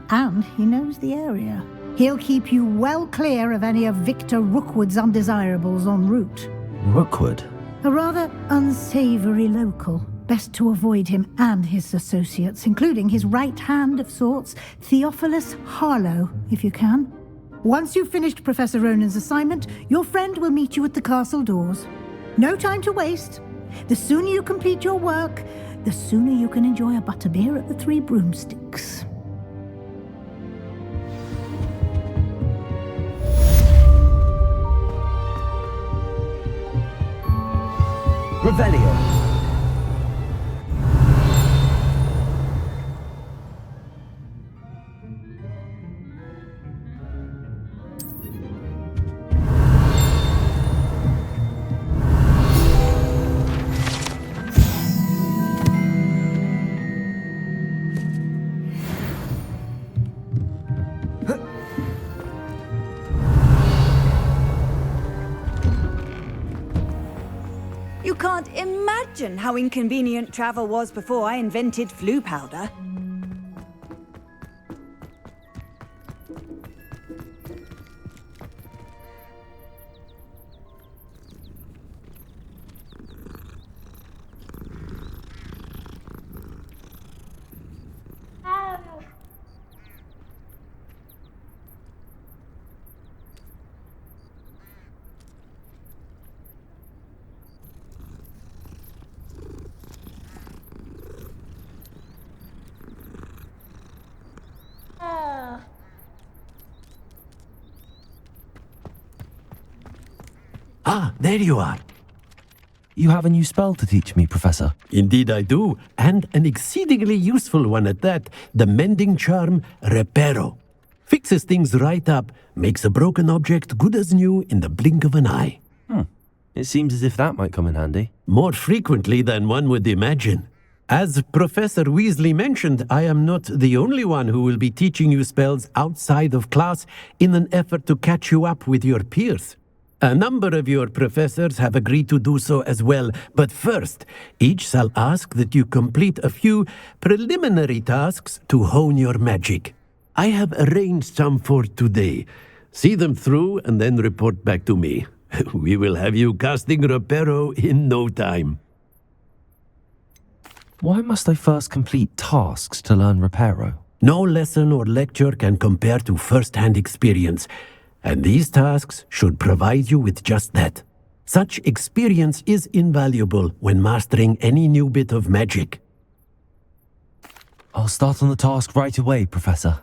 and he knows the area. He'll keep you well clear of any of Victor Rookwood's undesirables en route. Rookwood? A rather unsavory local. Best to avoid him and his associates, including his right hand of sorts, Theophilus Harlow, if you can. Once you've finished Professor Ronan's assignment, your friend will meet you at the castle doors. No time to waste. The sooner you complete your work, the sooner you can enjoy a butterbeer at the Three Broomsticks. Revelio. You can't imagine how inconvenient travel was before I invented flu powder. Ah, there you are. You have a new spell to teach me, Professor. Indeed I do, and an exceedingly useful one at that. The mending charm, Reparo. Fixes things right up, makes a broken object good as new in the blink of an eye. It seems as if that might come in handy. More frequently than one would imagine. As Professor Weasley mentioned, I am not the only one who will be teaching you spells outside of class in an effort to catch you up with your peers. A number of your professors have agreed to do so as well, but first, each shall ask that you complete a few preliminary tasks to hone your magic. I have arranged some for today. See them through and then report back to me. We will have you casting Reparo in no time. Why must I first complete tasks to learn Reparo? No lesson or lecture can compare to first-hand experience. And these tasks should provide you with just that. Such experience is invaluable when mastering any new bit of magic. I'll start on the task right away, Professor.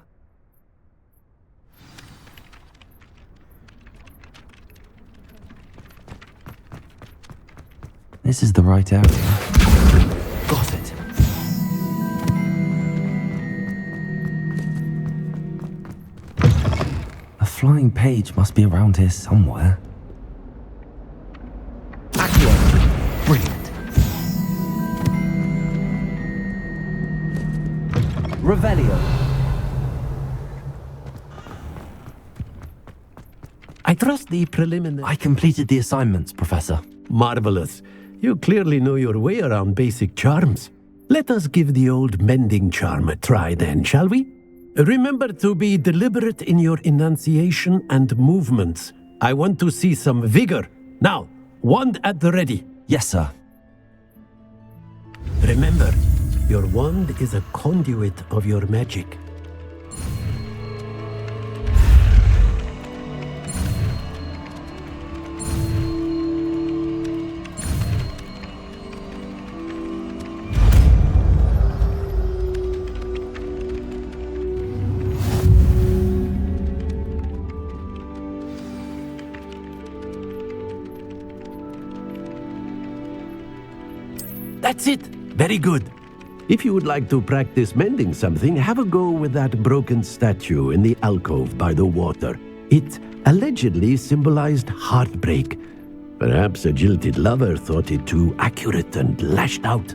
This is the right area. Got it. A flying page must be around here somewhere. Accio. Brilliant. Revelio. I trust the preliminary... I completed the assignments, Professor. Marvelous. You clearly know your way around basic charms. Let us give the old mending charm a try then, shall we? Remember to be deliberate in your enunciation and movements. I want to see some vigor. Now, wand at the ready. Yes, sir. Remember, your wand is a conduit of your magic. That's it. Very good. If you would like to practice mending something, have a go with that broken statue in the alcove by the water. It allegedly symbolized heartbreak. Perhaps a jilted lover thought it too accurate and lashed out.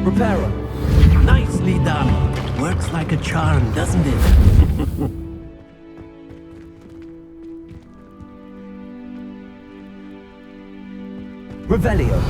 Reparo. Nicely done. Works like a charm, doesn't it? Revelio.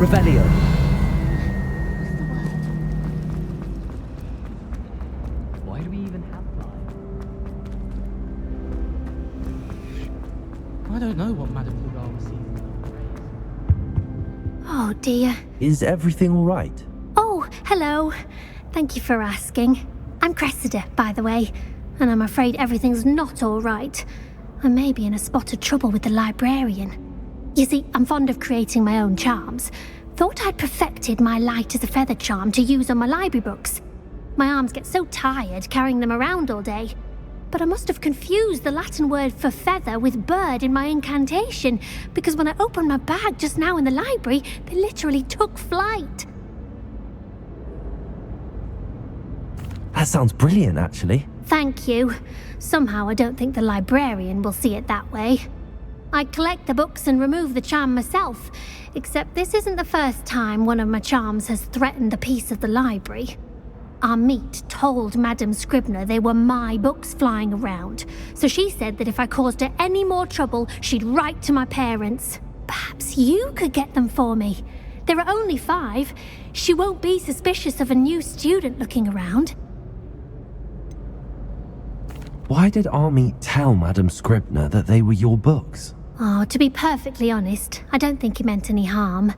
Revelio. Why do we even have life? I don't know what Madame Dural sees. Oh dear. Is everything all right? Oh, hello. Thank you for asking. I'm Cressida, by the way, and I'm afraid everything's not all right. I may be in a spot of trouble with the librarian. You see, I'm fond of creating my own charms. Thought I'd perfected my light as a feather charm to use on my library books. My arms get so tired carrying them around all day. But I must have confused the Latin word for feather with bird in my incantation, because when I opened my bag just now in the library, they literally took flight. That sounds brilliant, actually. Thank you. Somehow I don't think the librarian will see it that way. I collect the books and remove the charm myself, except this isn't the first time one of my charms has threatened the peace of the library. Amit told Madame Scribner they were my books flying around, so she said that if I caused her any more trouble, she'd write to my parents. Perhaps you could get them for me. There are only 5. She won't be suspicious of a new student looking around. Why did Amit tell Madame Scribner that they were your books? Oh, to be perfectly honest, I don't think he meant any harm.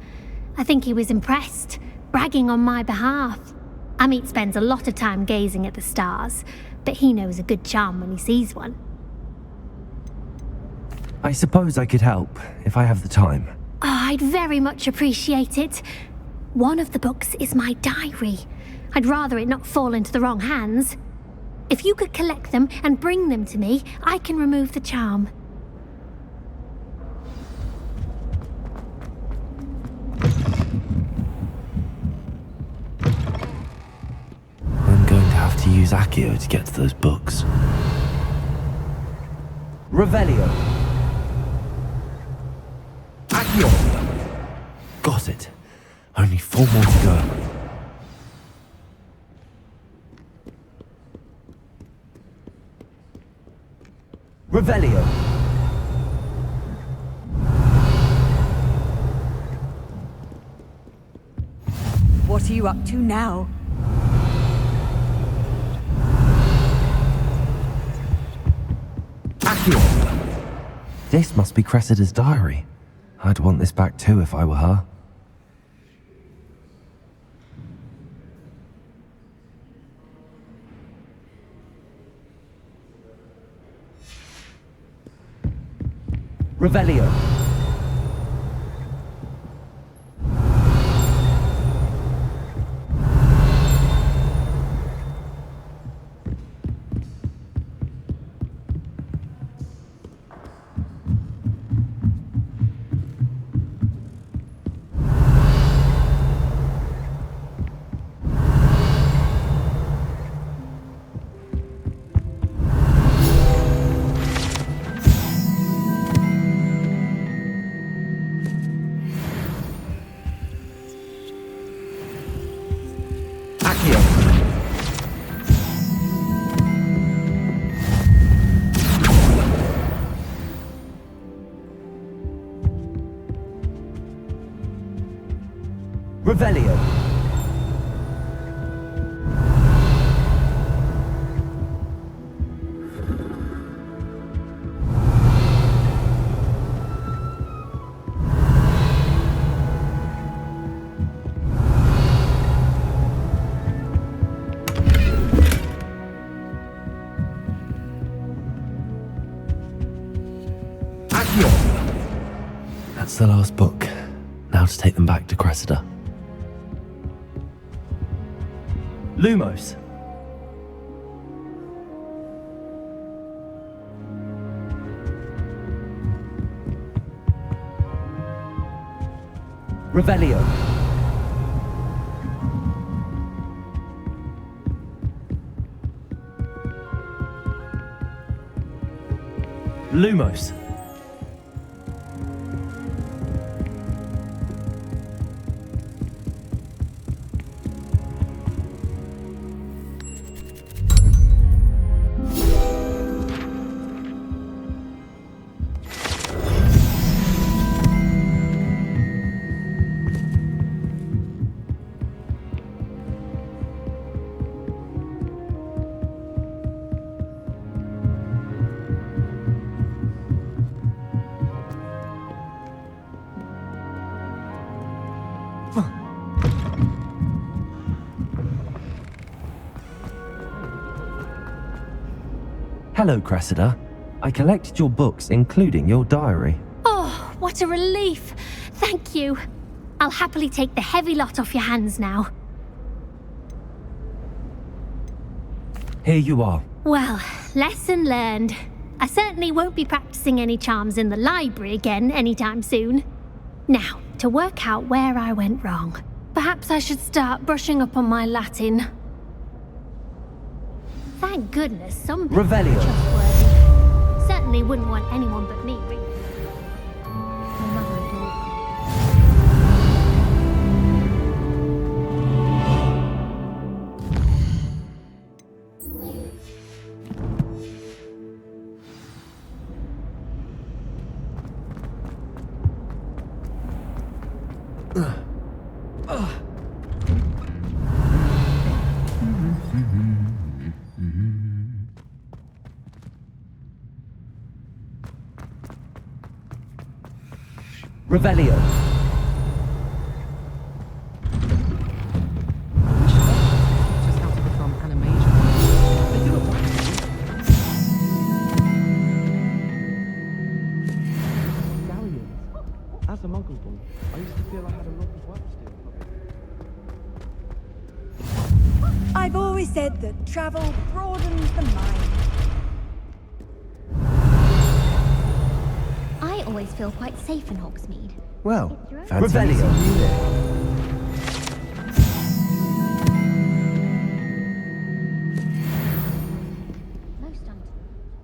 I think he was impressed, bragging on my behalf. Amit spends a lot of time gazing at the stars, but he knows a good charm when he sees one. I suppose I could help, if I have the time. Oh, I'd very much appreciate it. One of the books is my diary. I'd rather it not fall into the wrong hands. If you could collect them and bring them to me, I can remove the charm. I'm going to have to use Accio to get to those books. Revelio. Accio. Got it. Only 4 more to go. Revelio. What are you up to now? Accio. This must be Cressida's diary. I'd want this back too if I were her. Revelio. Revelio. That's the last book. Now to take them back to Cressida. Lumos. Revelio. Lumos. Hello, Cressida. I collected your books, including your diary. Oh, what a relief. Thank you. I'll happily take the heavy lot off your hands now. Here you are. Well, lesson learned. I certainly won't be practicing any charms in the library again anytime soon. Now, to work out where I went wrong. Perhaps I should start brushing up on my Latin. Thank goodness some people are Revelio. trustworthy. Certainly wouldn't want anyone but me reading. Revelio. Just how to become animation. They do it Galleons. As a muggle boy, I used to feel I had a lot of work to do. I've always said that travel broadens the mind. I always feel quite safe in Hogsmeade. Well, Revelio.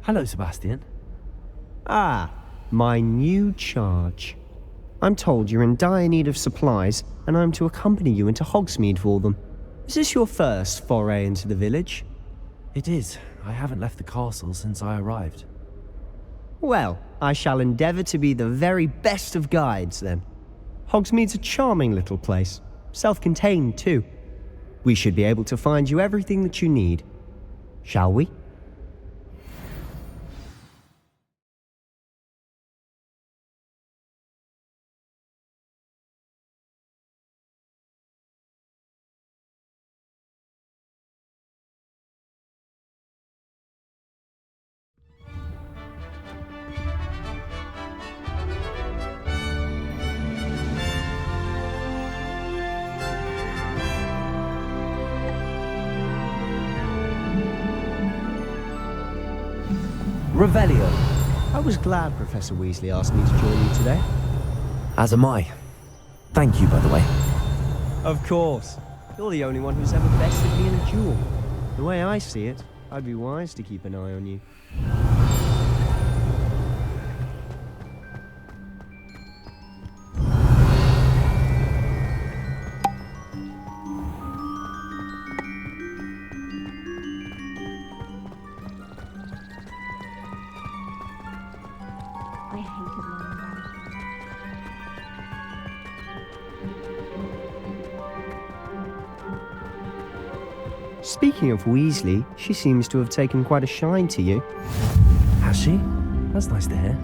Hello, Sebastian. Ah, my new charge. I'm told you're in dire need of supplies, and I'm to accompany you into Hogsmeade for them. Is this your first foray into the village? It is. I haven't left the castle since I arrived. Well, I shall endeavour to be the very best of guides, then. Hogsmeade's a charming little place, self-contained too. We should be able to find you everything that you need. Shall we? Revelio. I was glad Professor Weasley asked me to join you today. As am I. Thank you, by the way. Of course. You're the only one who's ever bested me in a duel. The way I see it, I'd be wise to keep an eye on you. I hated learning Ravenclaw. Speaking of Weasley, she seems to have taken quite a shine to you. Has she? That's nice to hear.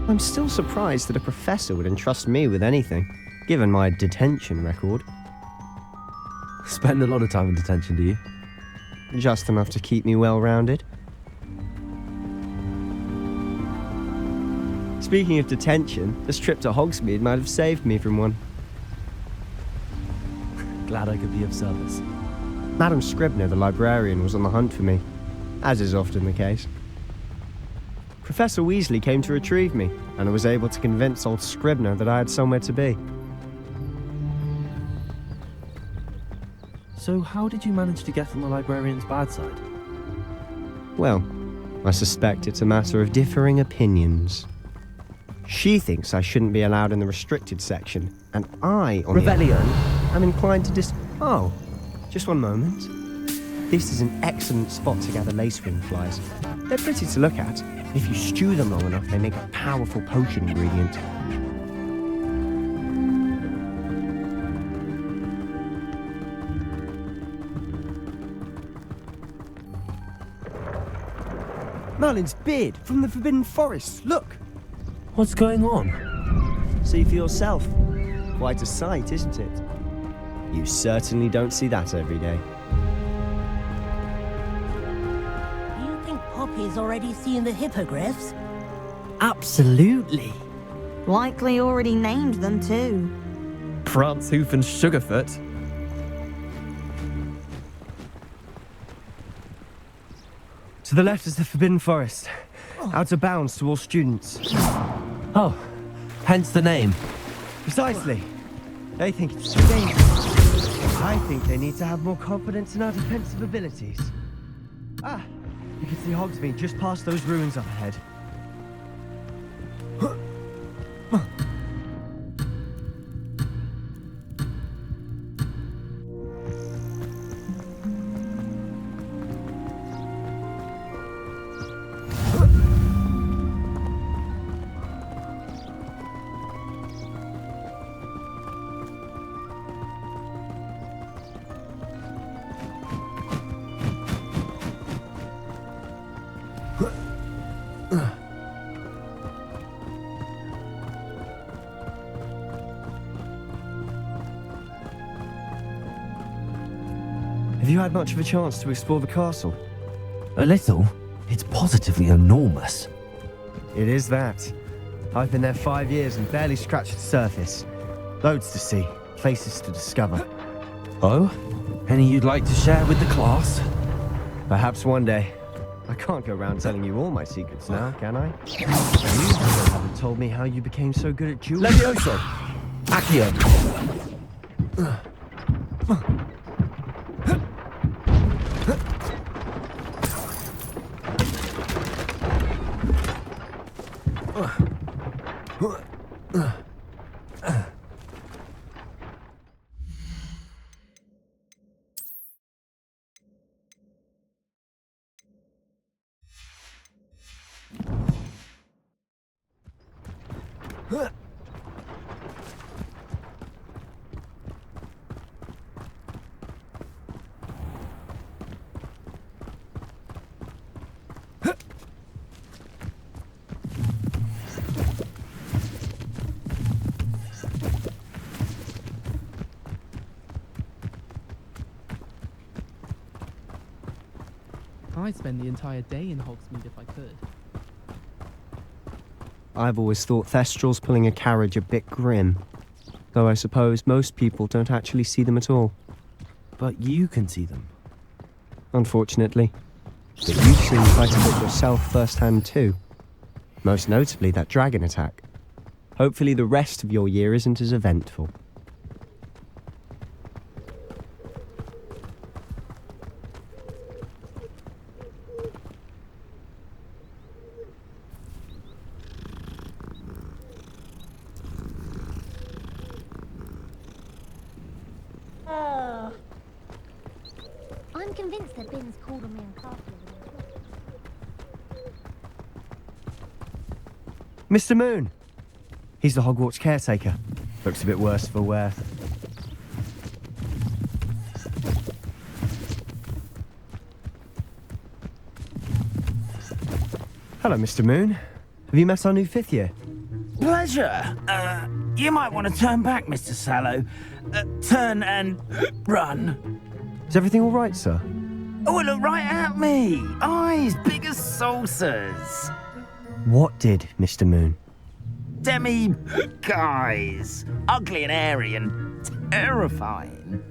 I'm still surprised that a professor would entrust me with anything, given my detention record. Spend a lot of time in detention, do you? Just enough to keep me well-rounded. Speaking of detention, this trip to Hogsmeade might have saved me from one. Glad I could be of service. Madam Scribner, the librarian, was on the hunt for me, as is often the case. Professor Weasley came to retrieve me, and I was able to convince old Scribner that I had somewhere to be. So how did you manage to get on the librarian's bad side? Well, I suspect it's a matter of differing opinions. She thinks I shouldn't be allowed in the restricted section, and I, on the other hand, am inclined to Oh, just one moment. This is an excellent spot to gather lacewing flies. They're pretty to look at. If you stew them long enough, they make a powerful potion ingredient. Merlin's beard from the Forbidden Forest. Look! What's going on? See for yourself. Quite a sight, isn't it? You certainly don't see that every day. You think Poppy's already seen the hippogriffs? Absolutely. Likely already named them too. Prance, Hoof, and Sugarfoot. To the left is the Forbidden Forest. Out of bounds to all students. Oh, hence the name. Precisely. They think it's too dangerous. I think they need to have more confidence in our defensive abilities. Ah, you can see Hogsmeade just past those ruins up ahead. Have you had much of a chance to explore the castle? A little. It's positively enormous. It is that. I've been there 5 years and barely scratched the surface. Loads to see, places to discover. Oh? Any you'd like to share with the class? Perhaps one day. I can't go around telling you all my secrets now, can I? You still haven't told me how you became so good at dueling. Levioso! Accio! I'd spend the entire day in Hogsmeade if I could. I've always thought Thestrals pulling a carriage a bit grim. Though I suppose most people don't actually see them at all. But you can see them. Unfortunately. But you've seen quite a bit yourself firsthand too. Most notably that dragon attack. Hopefully the rest of your year isn't as eventful. I'm convinced that Binns called on me on Castle. Mr. Moon! He's the Hogwarts caretaker. Looks a bit worse for wear. Hello, Mr. Moon. Have you met our new 5th year? Pleasure. You might want to turn back, Mr. Sallow. Turn and run. Is everything all right, sir? Oh, look right at me. Eyes big as saucers. What did, Mr. Moon? Demi guys. Ugly and airy and terrifying.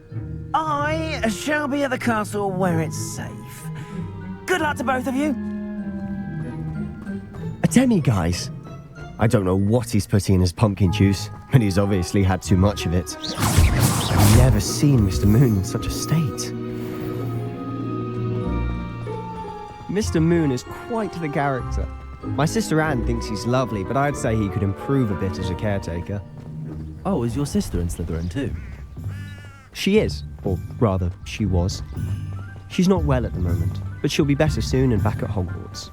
I shall be at the castle where it's safe. Good luck to both of you. A demi-guise? I don't know what he's putting in his pumpkin juice, but he's obviously had too much of it. I've never seen Mr. Moon in such a state. Mr. Moon is quite the character. My sister Anne thinks he's lovely, but I'd say he could improve a bit as a caretaker. Oh, is your sister in Slytherin too? She is, or rather, she was. She's not well at the moment, but she'll be better soon and back at Hogwarts.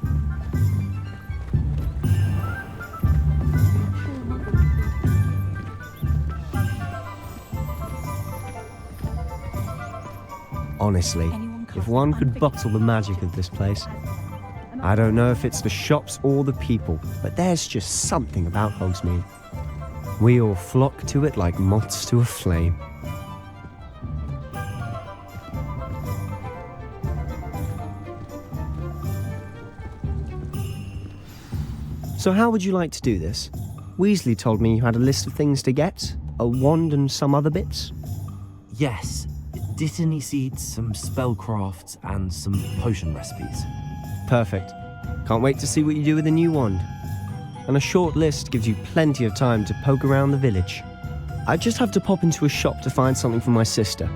Honestly, if one could bottle the magic of this place, I don't know if it's the shops or the people, but there's just something about Hogsmeade. We all flock to it like moths to a flame. So how would you like to do this? Weasley told me you had a list of things to get, a wand and some other bits. Yes, Dittany seeds, some spellcrafts, and some potion recipes. Perfect. Can't wait to see what you do with the new wand. And a short list gives you plenty of time to poke around the village. I just have to pop into a shop to find something for my sister.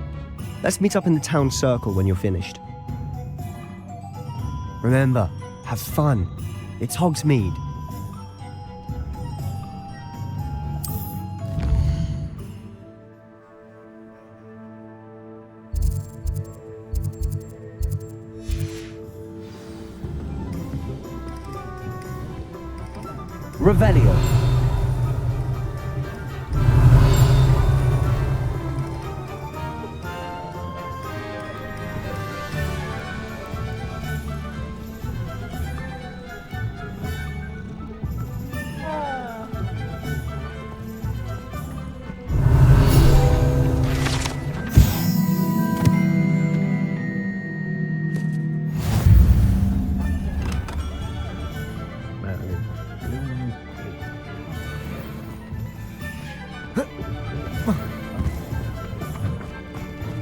Let's meet up in the town circle when you're finished. Remember, have fun. It's Hogsmeade. Revelio.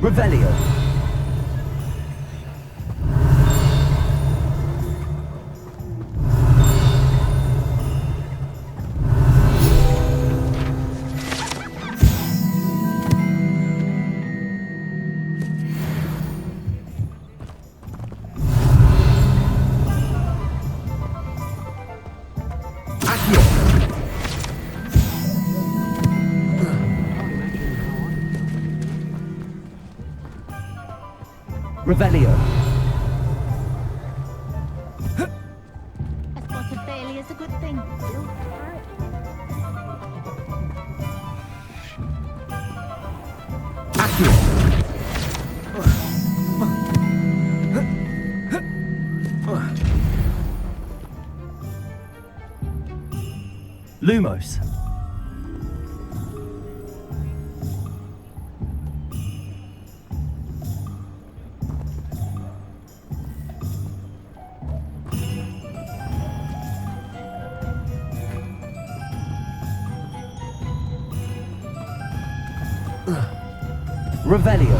Revelio. Revelio. A spotted Bailey is a good thing. Lumos. Revelio.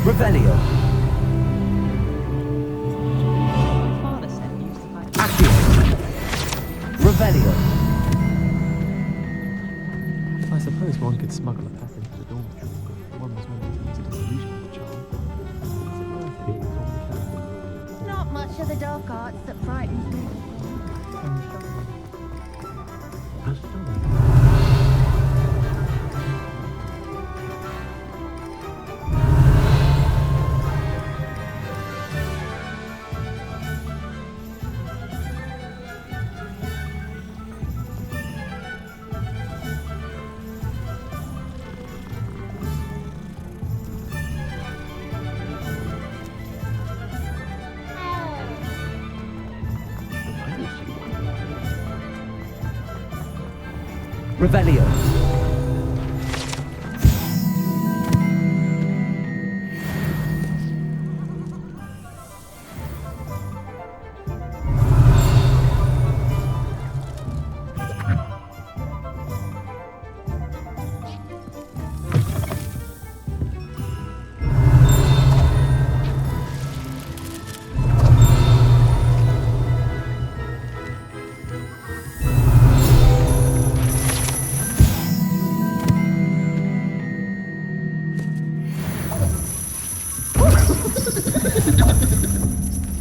Revelio. Accio. Revelio. I suppose one could smuggle a path into the dormitory. One was meant to use it as illusion charm. Is it worth being complicated? Not much of the dark arts that frightens me. Revelio.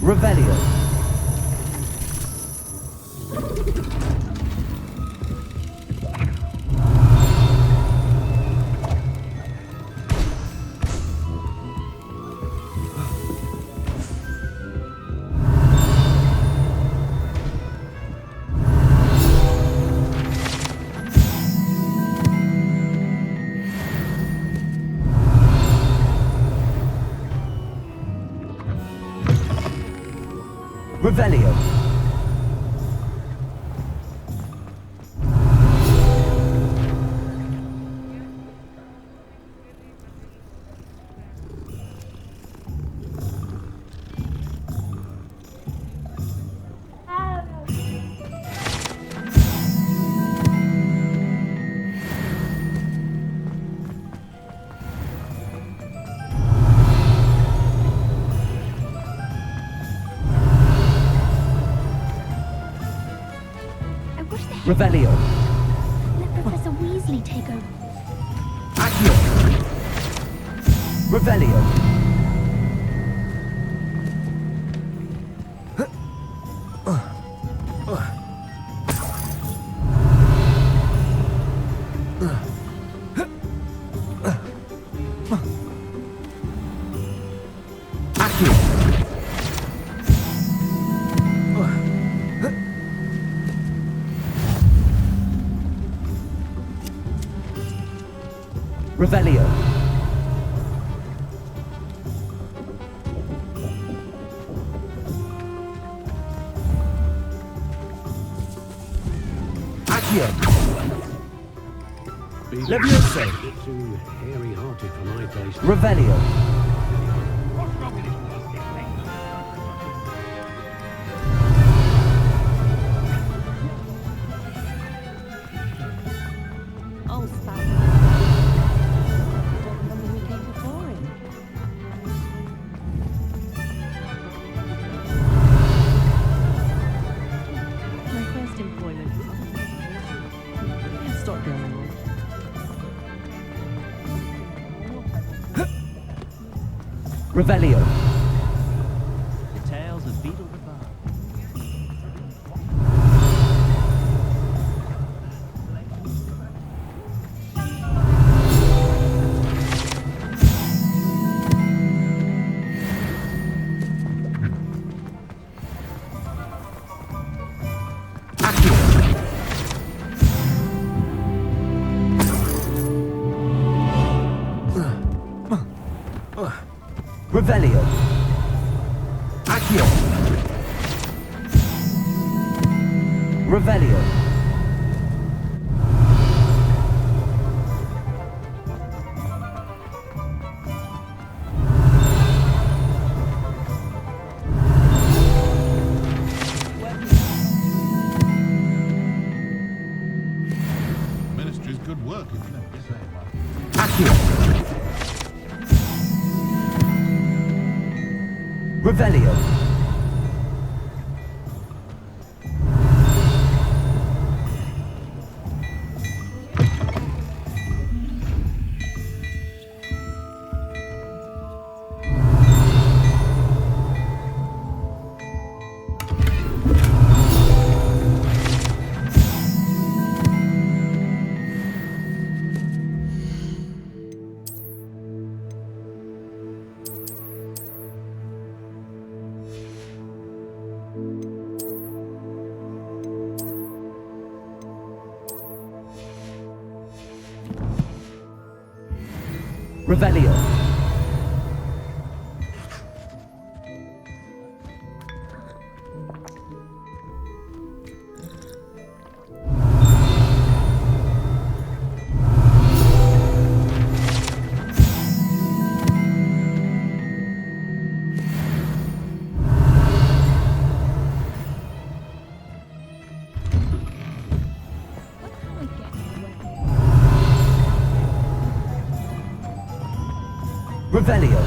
Revelio. Revelio. Revelio. Let Professor Weasley take over. Accio. Revelio. Revelio. Accio. Leviosa. Too hairy-hearted for my taste. Revelio. I'll spout. My first employment. Stop going on. Revelio. The tales of Beetle the Bard. Revelio. Accio. Revelio. Ministry's good work, if you know what to say about it. Accio. Revelio. Revelio. Revelio.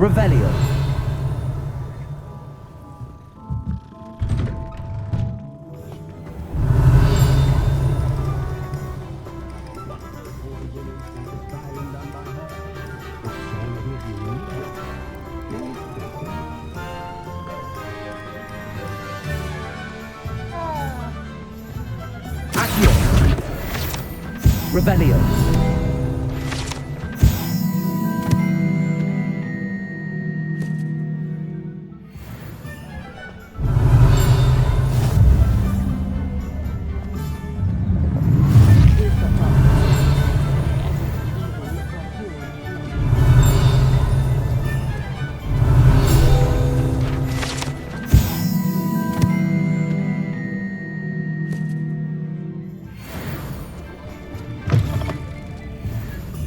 Revelio. Revelio.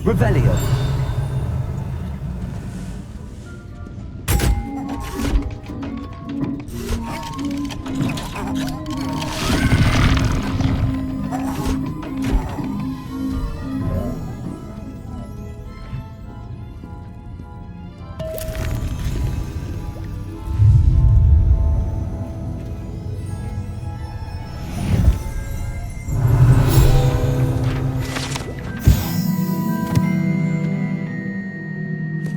Revelio. Revelio.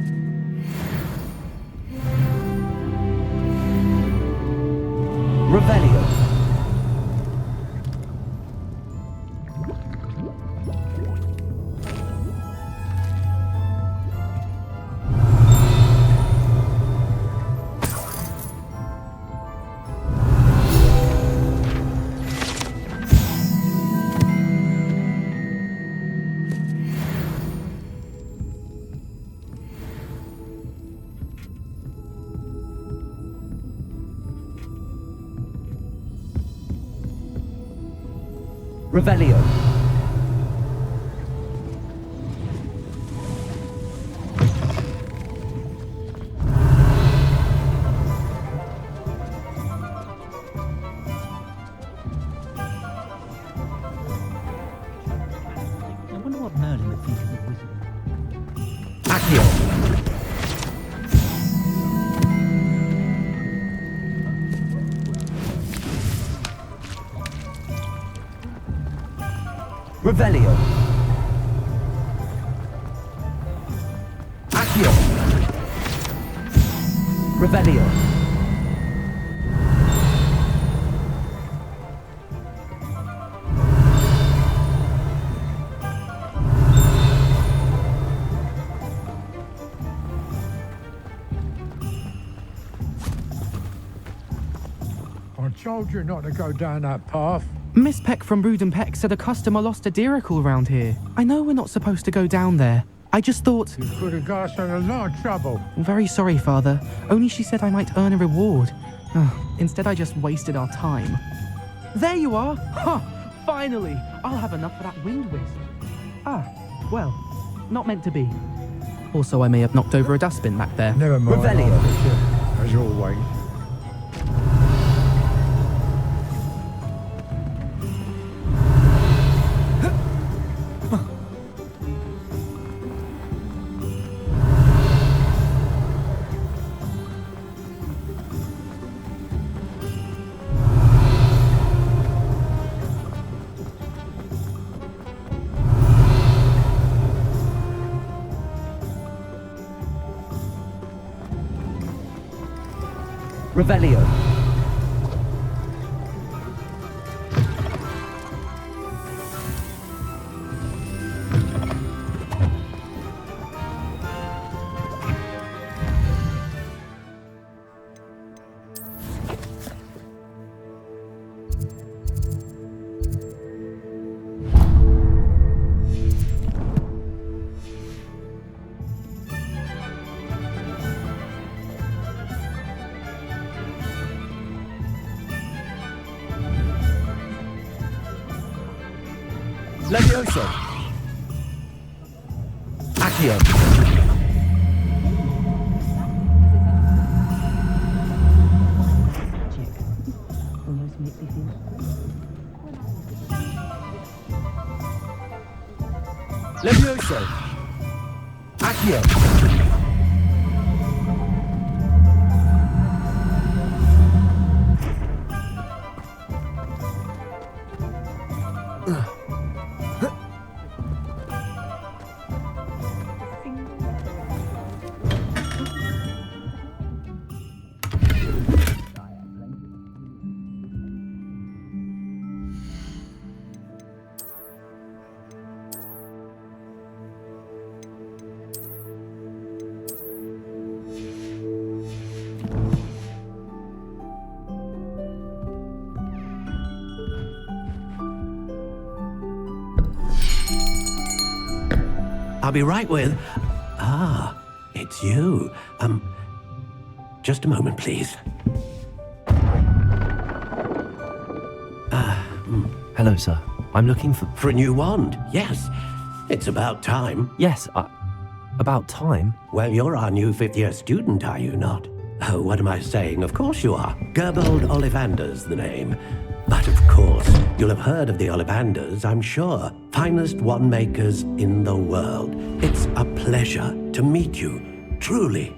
Revelio. I wonder what Merlin would think of the wizard. Accio. Revelio. Accio. Revelio. I told you not to go down that path. Miss Peck from Brood and Peck said a customer lost a Diracle round here. I know we're not supposed to go down there. I just thought... You could have got us in a lot of trouble. I'm very sorry, Father. Only she said I might earn a reward. Instead, I just wasted our time. There you are! Ha! Finally! I'll have enough for that wind wisp. Well, not meant to be. Also, I may have knocked over a dustbin back there. Never mind. Revelio. I'll fix it, as always. Revelio. Levioso. Accio. Almost makes me feel... Levioso. Accio. I'll be right with... Ah, it's you. Just a moment, please. Hello, sir. I'm looking for... For a new wand, yes. It's about time. Yes, about time? Well, you're our new fifth-year student, are you not? Oh, what am I saying? Of course you are. Gerbold Ollivander's the name. But of course, you'll have heard of the Ollivanders, I'm sure. Finest wand makers in the world. It's a pleasure to meet you, truly.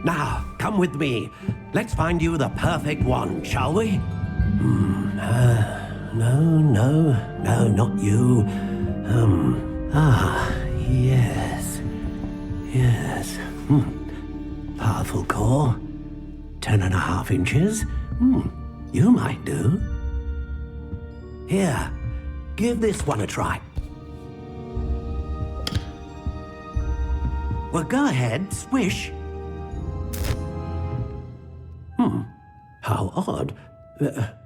Now, come with me. Let's find you the perfect wand, shall we? No, not you. Yes. Powerful core. 10.5 inches. You might do. Here, give this one a try. Well, go ahead, swish. How odd.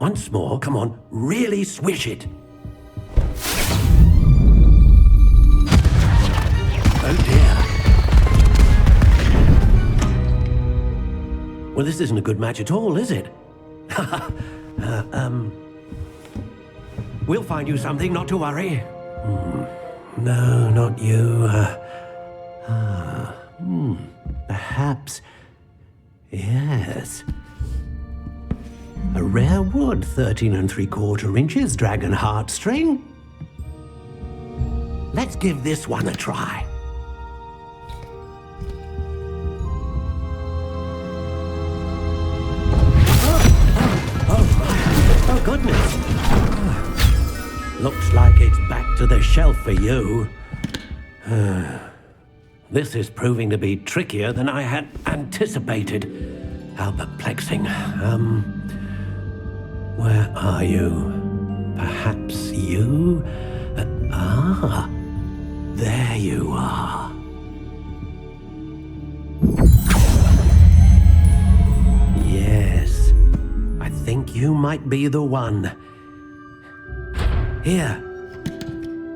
Once more, come on, really swish it. Oh dear. Well, this isn't a good match at all, is it? We'll find you something, not to worry. No, not you. Perhaps... Yes. A rare wood, 13 3/4 inches, dragon heartstring. Let's give this one a try. Oh, goodness. Looks like it's back to the shelf for you. This is proving to be trickier than I had anticipated. How perplexing. Where are you? Perhaps you? There you are. Yes, I think you might be the one. Here,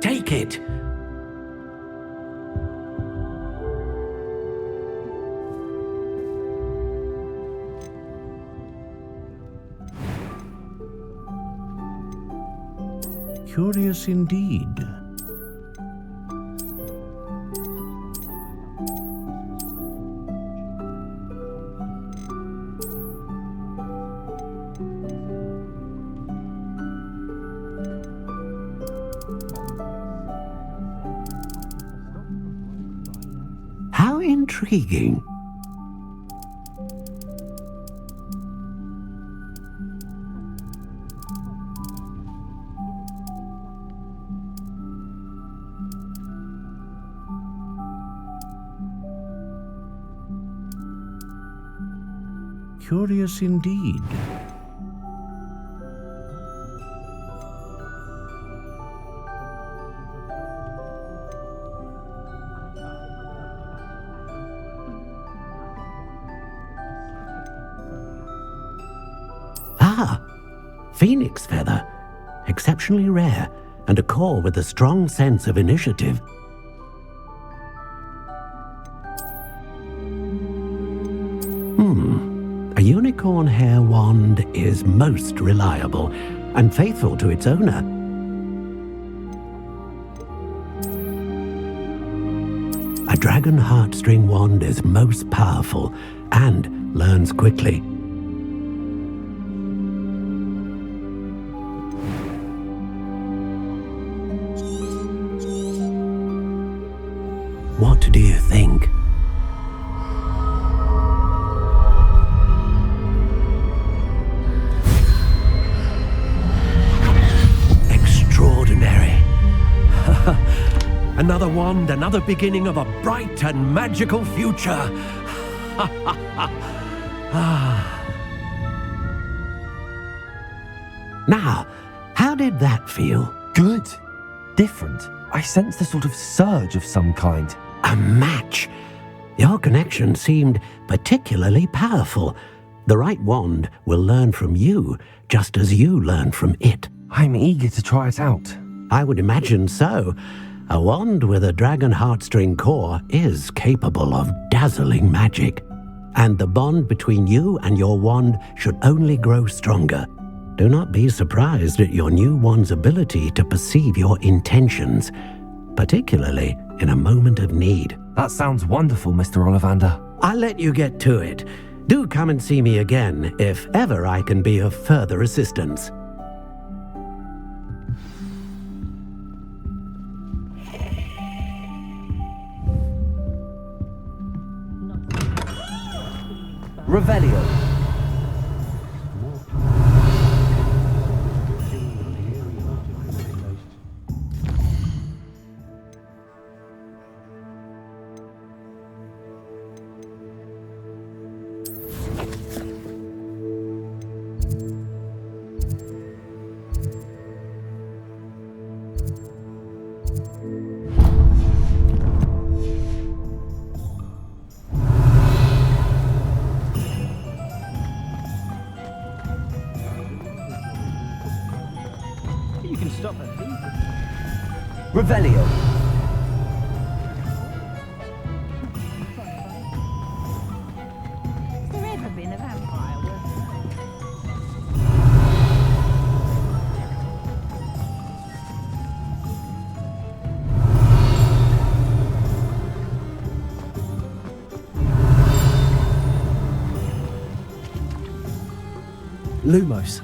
take it. Curious indeed. How intriguing. Curious indeed. Phoenix feather. Exceptionally rare, and a core with a strong sense of initiative. A unicorn hair wand is most reliable and faithful to its owner. A dragon heartstring wand is most powerful and learns quickly. What do you think? Extraordinary. Another wand, another beginning of a bright and magical future. Now, how did that feel? Good. Different. I sensed a sort of surge of some kind. A match. Your connection seemed particularly powerful. The right wand will learn from you, just as you learn from it. I'm eager to try it out. I would imagine so. A wand with a dragon heartstring core is capable of dazzling magic. And the bond between you and your wand should only grow stronger. Do not be surprised at your new wand's ability to perceive your intentions, particularly in a moment of need. That sounds wonderful, Mr. Ollivander. I'll let you get to it. Do come and see me again if ever I can be of further assistance. Revelio. You can stop at Revelio. Has there ever been a vampire Lumos.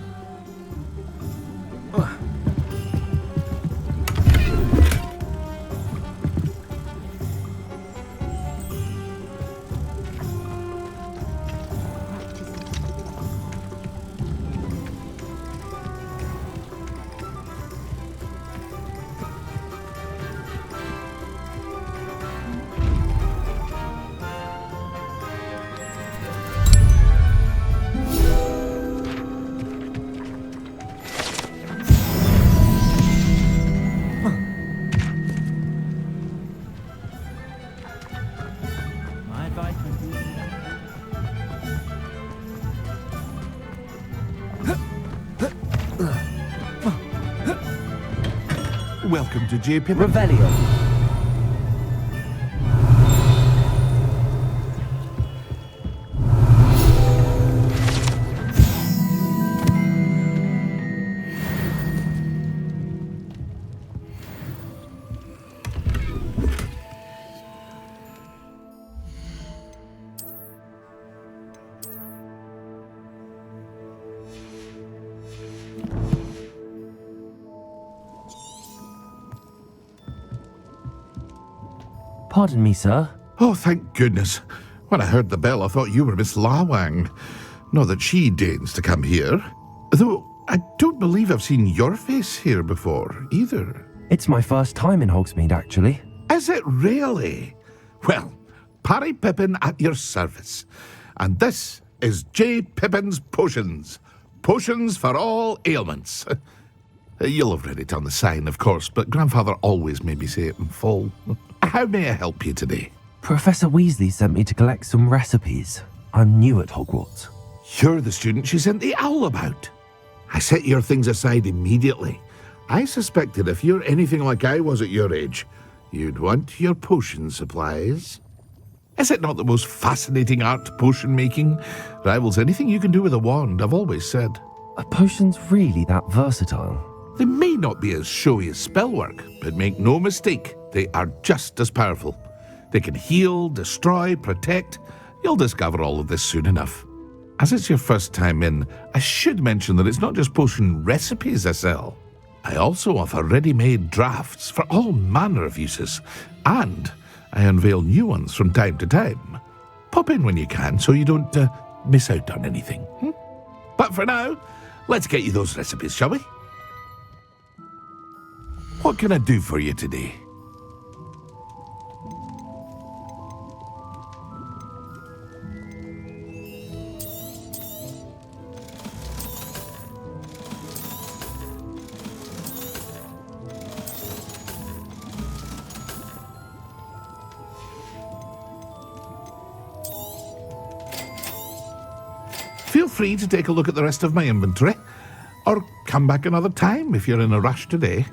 Welcome to J. Pippin. Revelio. Pardon me, sir. Oh, thank goodness. When I heard the bell, I thought you were Miss Lawang. Not that she deigns to come here. Though I don't believe I've seen your face here before, either. It's my first time in Hogsmeade, actually. Is it really? Well, Parry Pippin at your service. And this is J. Pippin's Potions. Potions for all ailments. You'll have read it on the sign, of course, but Grandfather always made me say it in full. How may I help you today? Professor Weasley sent me to collect some recipes. I'm new at Hogwarts. You're the student she sent the owl about. I set your things aside immediately. I suspected if you're anything like I was at your age, you'd want your potion supplies. Is it not the most fascinating art, potion making? Rivals anything you can do with a wand, I've always said. Are potions really that versatile? They may not be as showy as spellwork, but make no mistake, they are just as powerful. They can heal, destroy, protect. You'll discover all of this soon enough. As it's your first time in, I should mention that it's not just potion recipes I sell. I also offer ready-made drafts for all manner of uses, and I unveil new ones from time to time. Pop in when you can so you don't miss out on anything. But for now, let's get you those recipes, shall we? What can I do for you today? feel free to take a look at the rest of my inventory, or come back another time if you're in a rush today.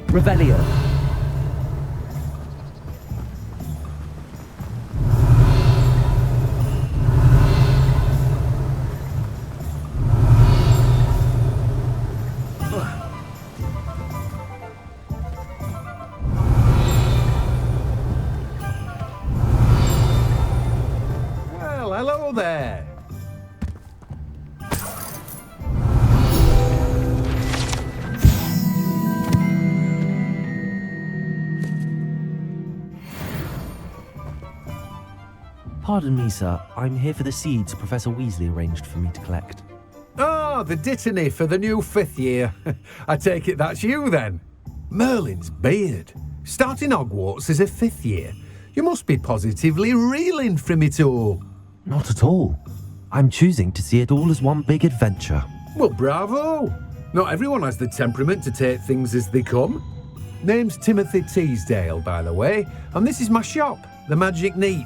Revelio. Well, hello there. Pardon me, sir. I'm here for the seeds Professor Weasley arranged for me to collect. Ah, the dittany for the new 5th year. I take it that's you then. Merlin's beard. Starting Hogwarts as a 5th year. You must be positively reeling from it all. Not at all. I'm choosing to see it all as one big adventure. Well, bravo. Not everyone has the temperament to take things as they come. Name's Timothy Teasdale, by the way, and this is my shop, the Magic Neep.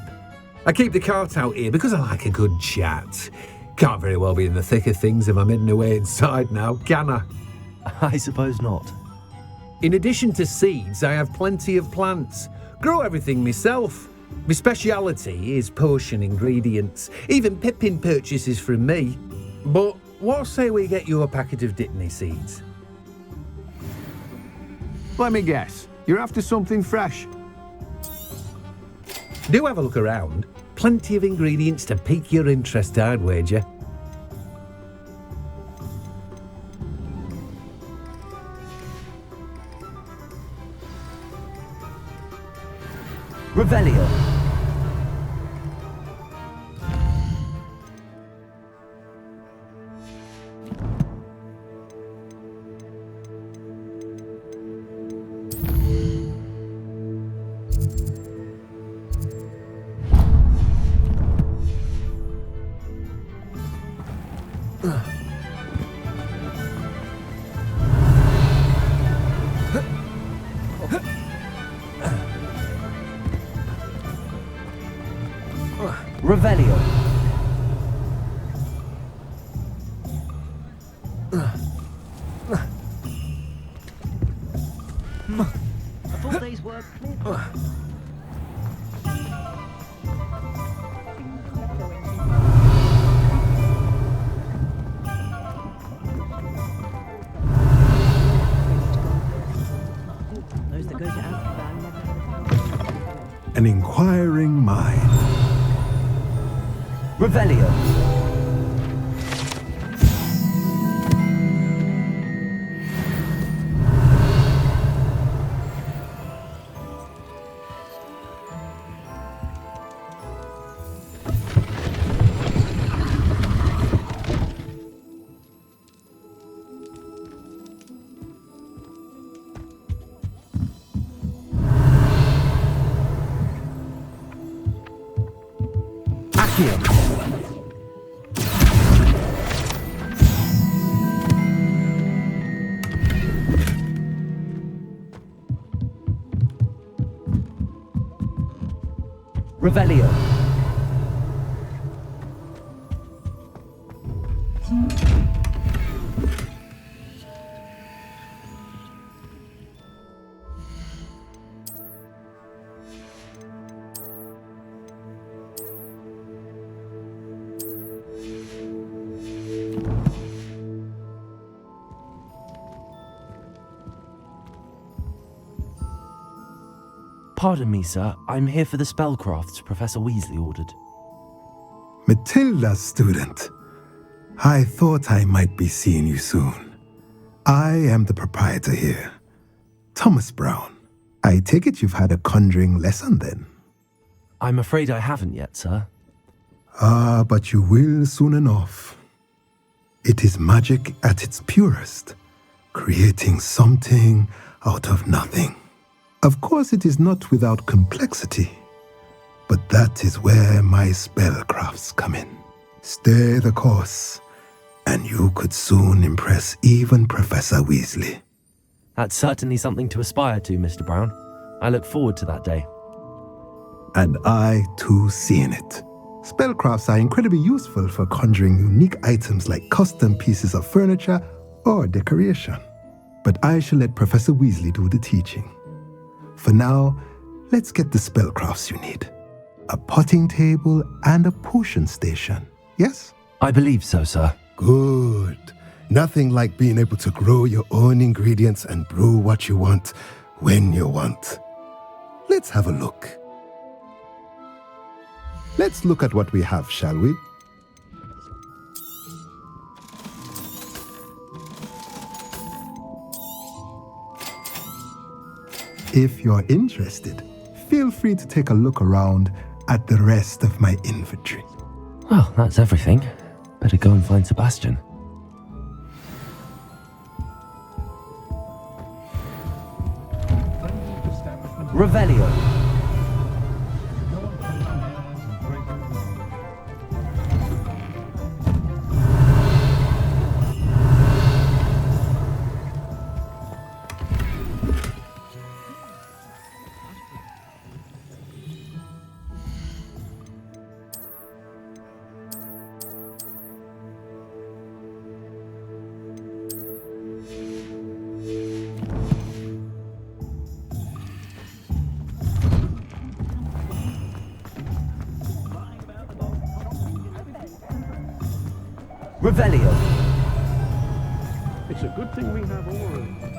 I keep the cart out here because I like a good chat. Can't very well be in the thick of things if I'm hidden away inside now, can I? I suppose not. In addition to seeds, I have plenty of plants. Grow everything myself. My speciality is potion ingredients. Even Pippin purchases from me. But what say we get you a packet of Dittany seeds? Let me guess. You're after something fresh. Do have a look around. Plenty of ingredients to pique your interest, I'd wager. Revelio. Revelio. A full day's work. Those that go to Amsterdam never have An inquiring mind. Revelio. Accio. Revelio. Pardon me, sir. I'm here for the spellcrafts Professor Weasley ordered. Matilda, student. I thought I might be seeing you soon. I am the proprietor here, Thomas Brown. I take it you've had a conjuring lesson then? I'm afraid I haven't yet, sir. Ah, but you will soon enough. It is magic at its purest, creating something out of nothing. Of course, it is not without complexity, but that is where my spellcrafts come in. Stay the course, and you could soon impress even Professor Weasley. That's certainly something to aspire to, Mr. Brown. I look forward to that day. And I, too, seeing it. Spellcrafts are incredibly useful for conjuring unique items like custom pieces of furniture or decoration. But I shall let Professor Weasley do the teaching. For now, let's get the spellcrafts you need. A potting table and a potion station, yes? I believe so, sir. Good. Nothing like being able to grow your own ingredients and brew what you want when you want. Let's have a look. Let's look at what we have, shall we? If you're interested, feel free to take a look around at the rest of my inventory. Well, that's everything. Better go and find Sebastian. Revelio. Revelio. It's a good thing we have all.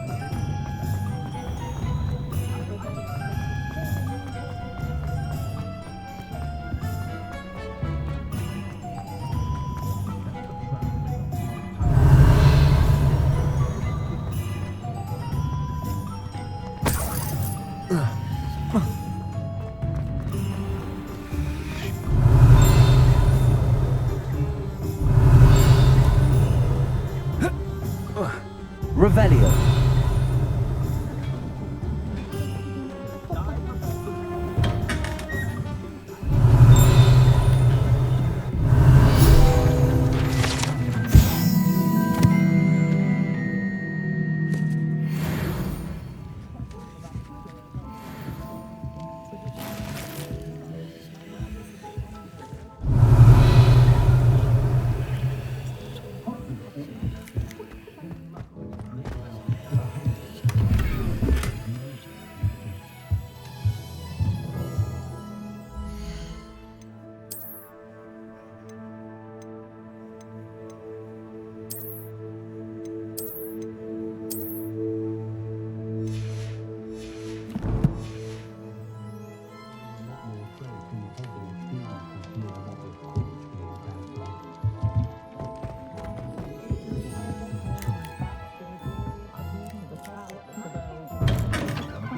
Revelio.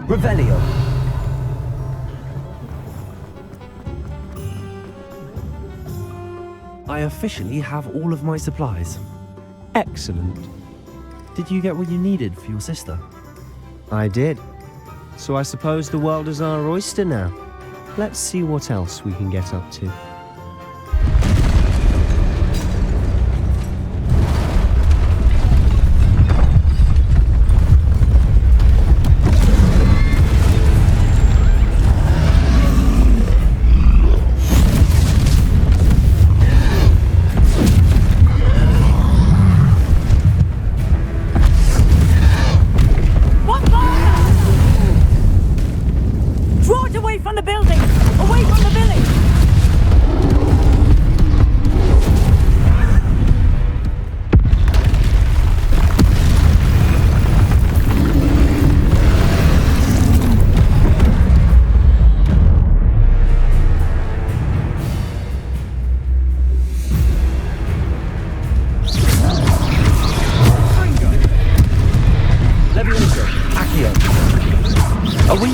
Revelio. I officially have all of my supplies. Excellent. Did you get what you needed for your sister? I did. So I suppose the world is our oyster now. Let's see what else we can get up to. Draw it away from the building! Away from the village!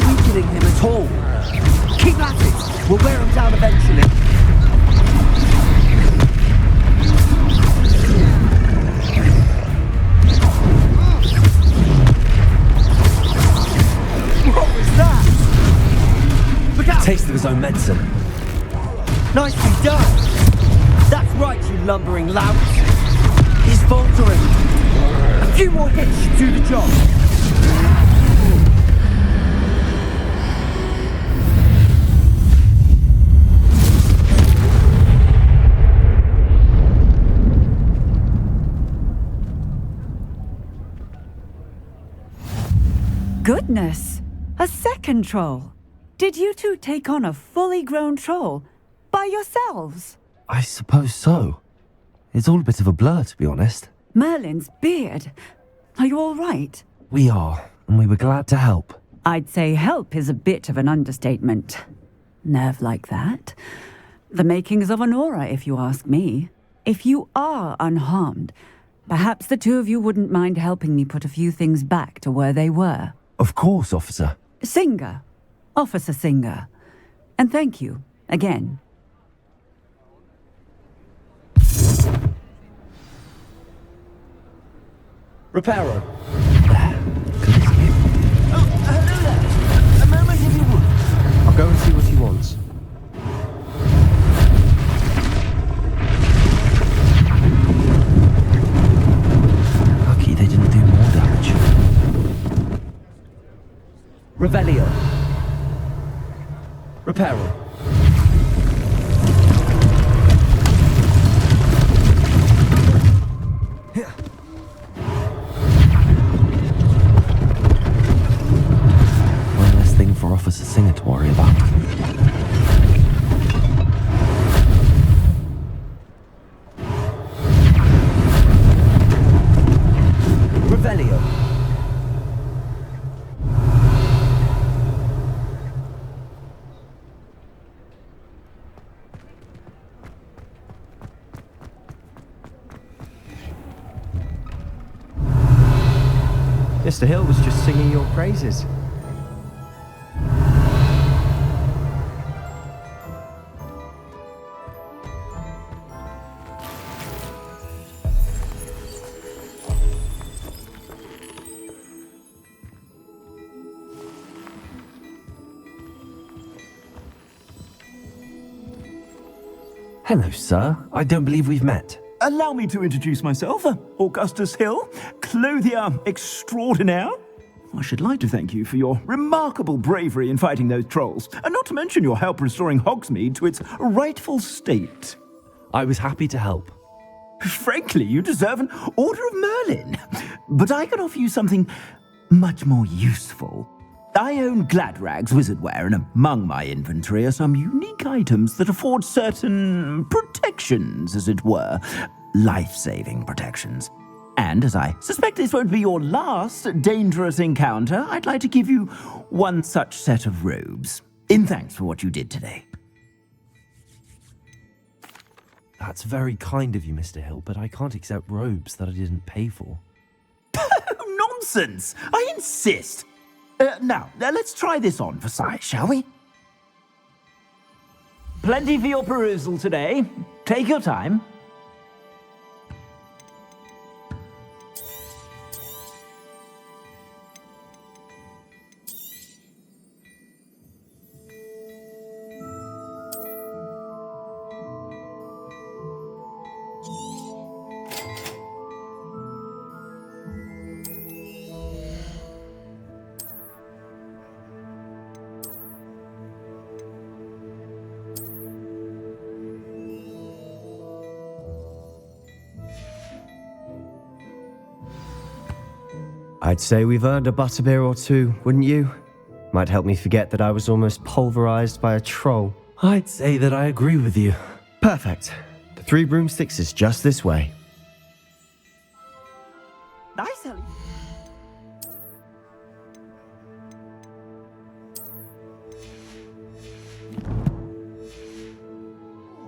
weakening him at all. Keep at it. We'll wear him down eventually. What was that? Look out! Taste of his own medicine. Nicely done. That's right, you lumbering lout. He's faltering. A few more hits should do the job. Goodness! A second troll. Did you two take on a fully grown troll by yourselves? I suppose so. It's all a bit of a blur, to be honest. Merlin's beard. Are you all right? We are, and we were glad to help. I'd say help is a bit of an understatement. Nerve like that. The makings of an aura, if you ask me. If you are unharmed, perhaps the two of you wouldn't mind helping me put a few things back to where they were. Of course, officer. Singer. Officer Singer. And thank you, again. Reparo. Oh, hello there. A moment if you would. I'll go and see what he wants. Lucky they didn't do more damage. Revelio. Reparo. One less thing for Officer Singer to worry about. Revelio. Mr. Hill was just singing your praises. Hello, sir. I don't believe we've met. Allow me to introduce myself, Augustus Hill, clothier extraordinaire. I should like to thank you for your remarkable bravery in fighting those trolls, and not to mention your help restoring Hogsmeade to its rightful state. I was happy to help. Frankly, you deserve an Order of Merlin, but I can offer you something much more useful. I own Gladrag's wizardware, and among my inventory are some unique items that afford certain protections, as it were. Life-saving protections. And as I suspect this won't be your last dangerous encounter, I'd like to give you one such set of robes, in thanks for what you did today. That's very kind of you, Mr. Hill, but I can't accept robes that I didn't pay for. Nonsense! I insist! Now, let's try this on for size, shall we? Plenty for your perusal today. Take your time. I'd say we've earned a butterbeer or two, wouldn't you? Might help me forget that I was almost pulverized by a troll. I'd say that I agree with you. Perfect. The 3 broomsticks is just this way. Nice, Ellie.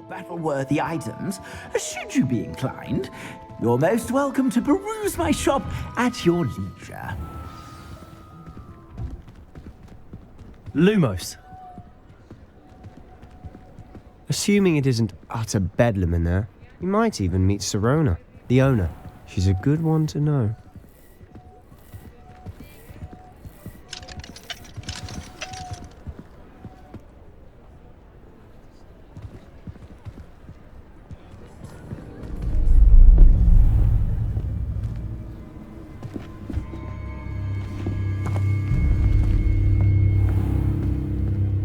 Battle-worthy items, should you be inclined. You're most welcome to peruse my shop at your leisure. Lumos. Assuming it isn't utter bedlam in there, you might even meet Sirona, the owner. She's a good one to know.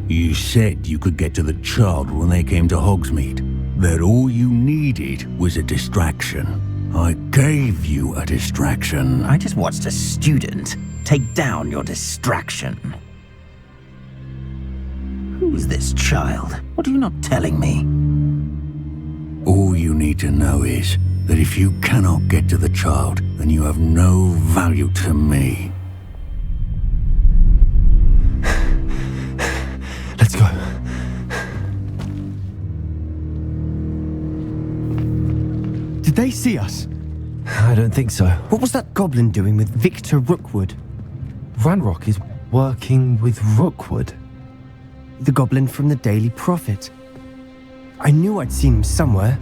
You said you could get to the child when they came to Hogsmeade. That all you needed was a distraction. I gave you a distraction. I just watched a student take down your distraction. Who's this child? What are you not telling me? All you need to know is that if you cannot get to the child, then you have no value to me. Let's go. Did they see us? I don't think so. What was that goblin doing with Victor Rookwood? Ranrock is working with Rookwood. The goblin from the Daily Prophet. I knew I'd seen him somewhere.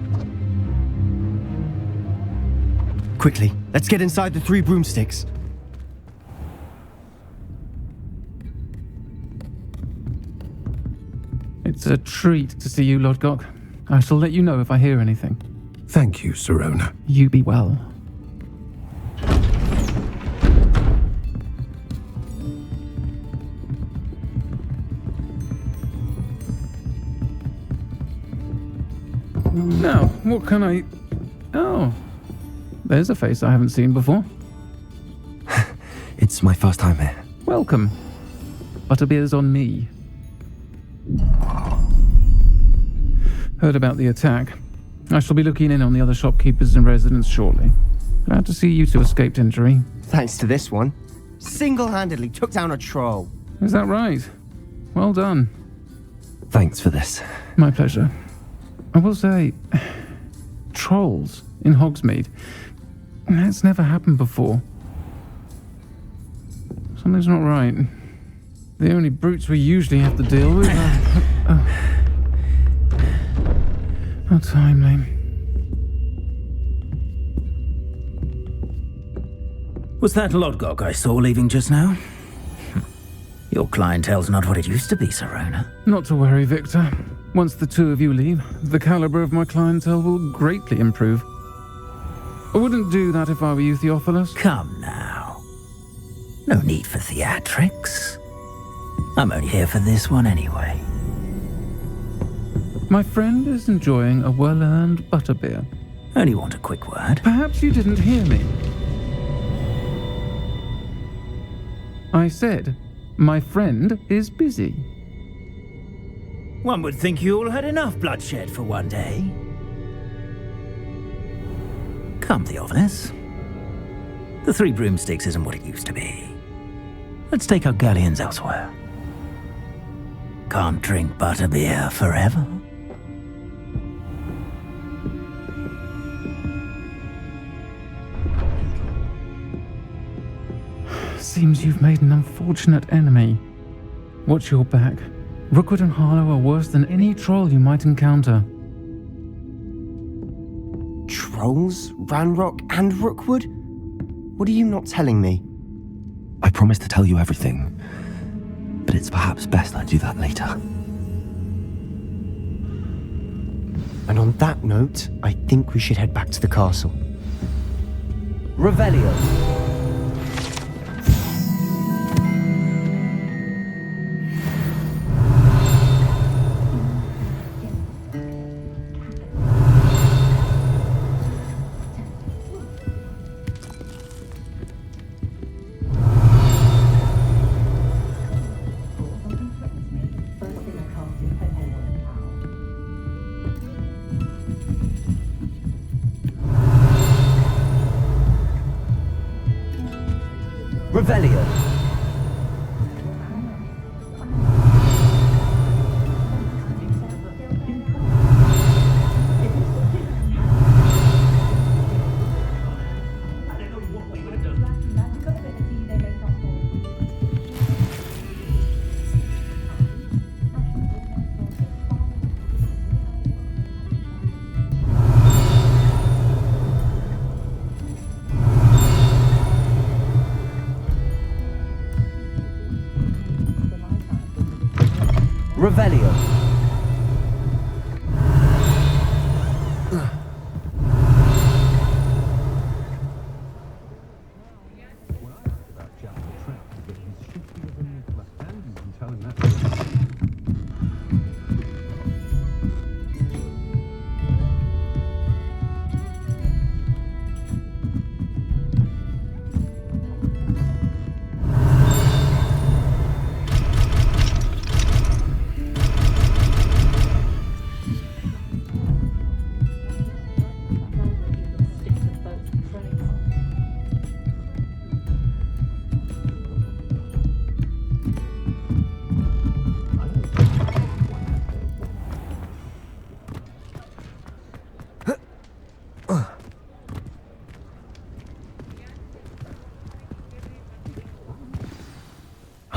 Quickly, let's get inside the Three Broomsticks. It's a treat to see you, Lodgok. I shall let you know if I hear anything. Thank you, Sirona. You be well. Now, what can I... Oh, there's a face I haven't seen before. It's my first time here. Welcome. Butterbeer's on me. Heard about the attack. I shall be looking in on the other shopkeepers and residents shortly. Glad to see you two escaped injury. Thanks to this one. Single-handedly took down a troll. Is that right? Well done. Thanks for this. My pleasure. I will say, trolls in Hogsmeade. That's never happened before. Something's not right. The only brutes we usually have to deal with are... How timely. Was that Lodgok I saw leaving just now? Your clientele's not what it used to be, Sirona. Not to worry, Victor. Once the two of you leave, the caliber of my clientele will greatly improve. I wouldn't do that if I were you, Theophilus. Come now. No need for theatrics. I'm only here for this one anyway. My friend is enjoying a well-earned butterbeer. Only want a quick word. Perhaps you didn't hear me. I said, my friend is busy. One would think you all had enough bloodshed for one day. Come, Theophilus. The Three Broomsticks isn't what it used to be. Let's take our galleons elsewhere. Can't drink butterbeer forever. Seems you've made an unfortunate enemy. Watch your back. Rookwood and Harlow are worse than any troll you might encounter. Trolls? Ranrock and Rookwood? What are you not telling me? I promised to tell you everything, but it's perhaps best I do that later. And on that note, I think we should head back to the castle. Revelio. Revelio. Revelio.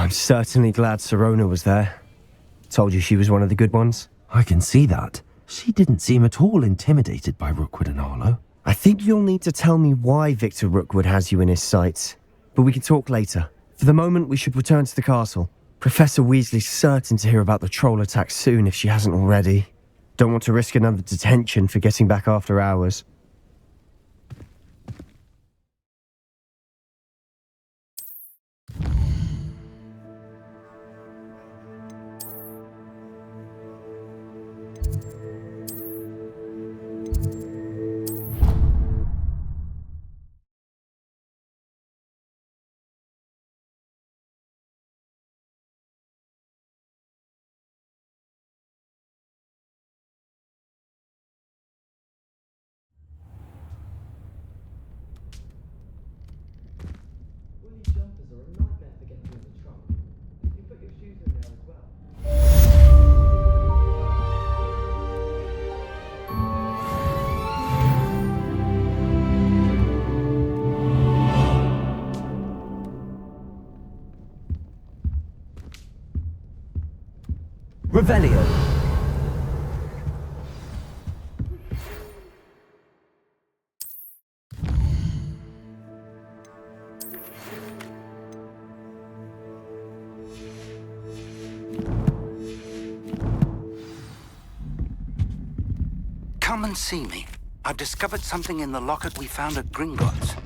I'm certainly glad Sirona was there. Told you she was one of the good ones. I can see that. She didn't seem at all intimidated by Rookwood and Arlo. I think you'll need to tell me why Victor Rookwood has you in his sights. But we can talk later. For the moment, we should return to the castle. Professor Weasley's certain to hear about the troll attack soon if she hasn't already. Don't want to risk another detention for getting back after hours. Revelio. Come and see me. I've discovered something in the locket we found at Gringotts.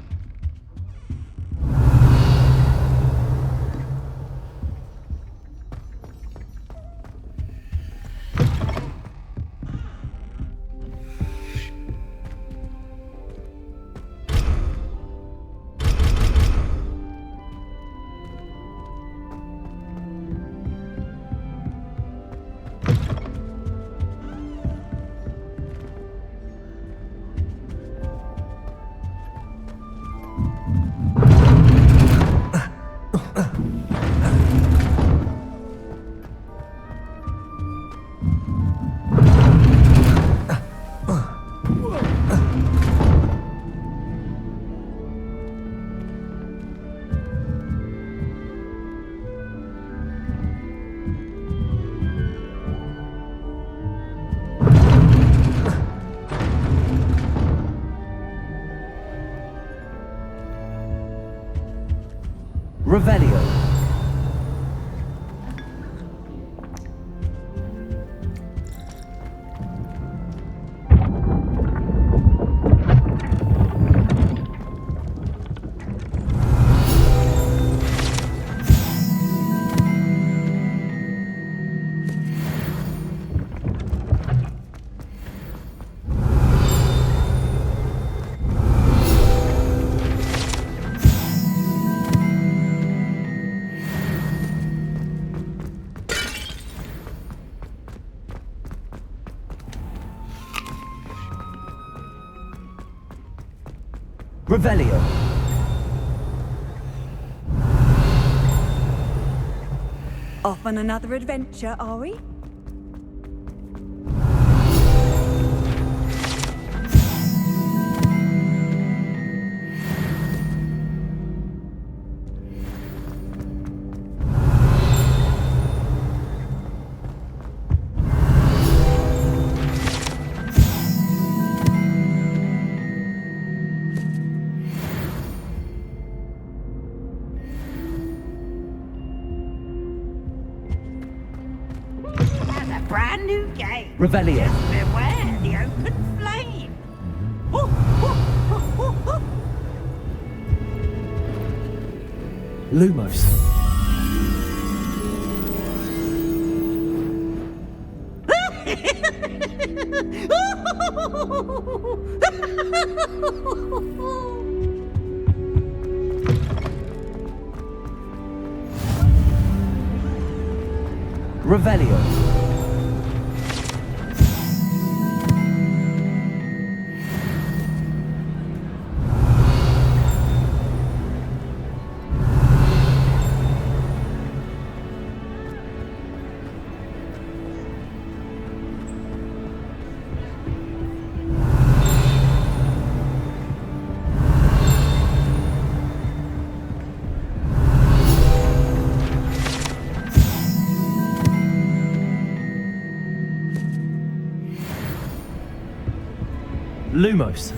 Revelio. Revelio. Off on another adventure, are we? brand new game. Revelio. Just beware the open flame. Lumos. Revelio. Lumos.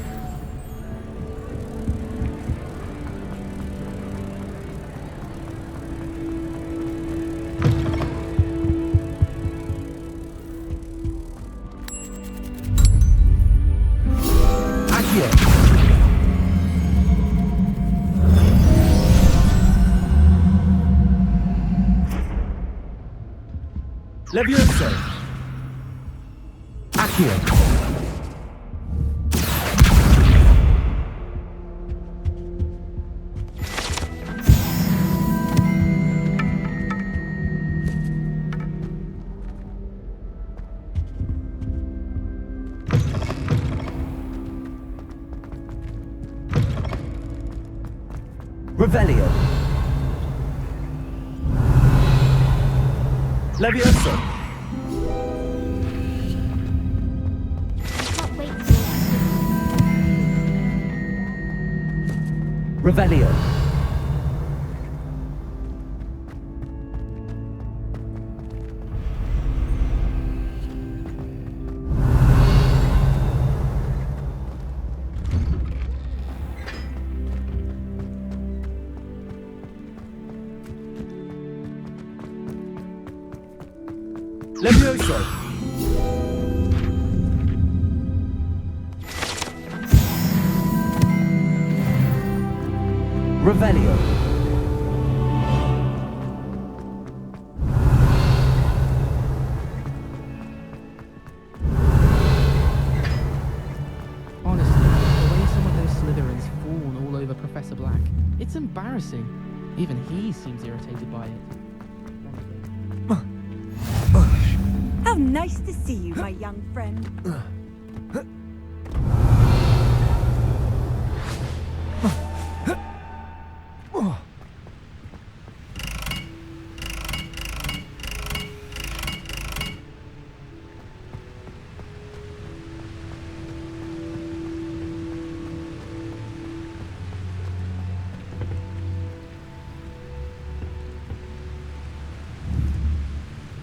Accio. Levioso. Accio. Revelio. Levioso. Revelio. Levioso. Revelio. Honestly, the way some of those Slytherins fawn all over Professor Black, it's embarrassing. Even he seems irritated by it. How nice to see you, my young friend.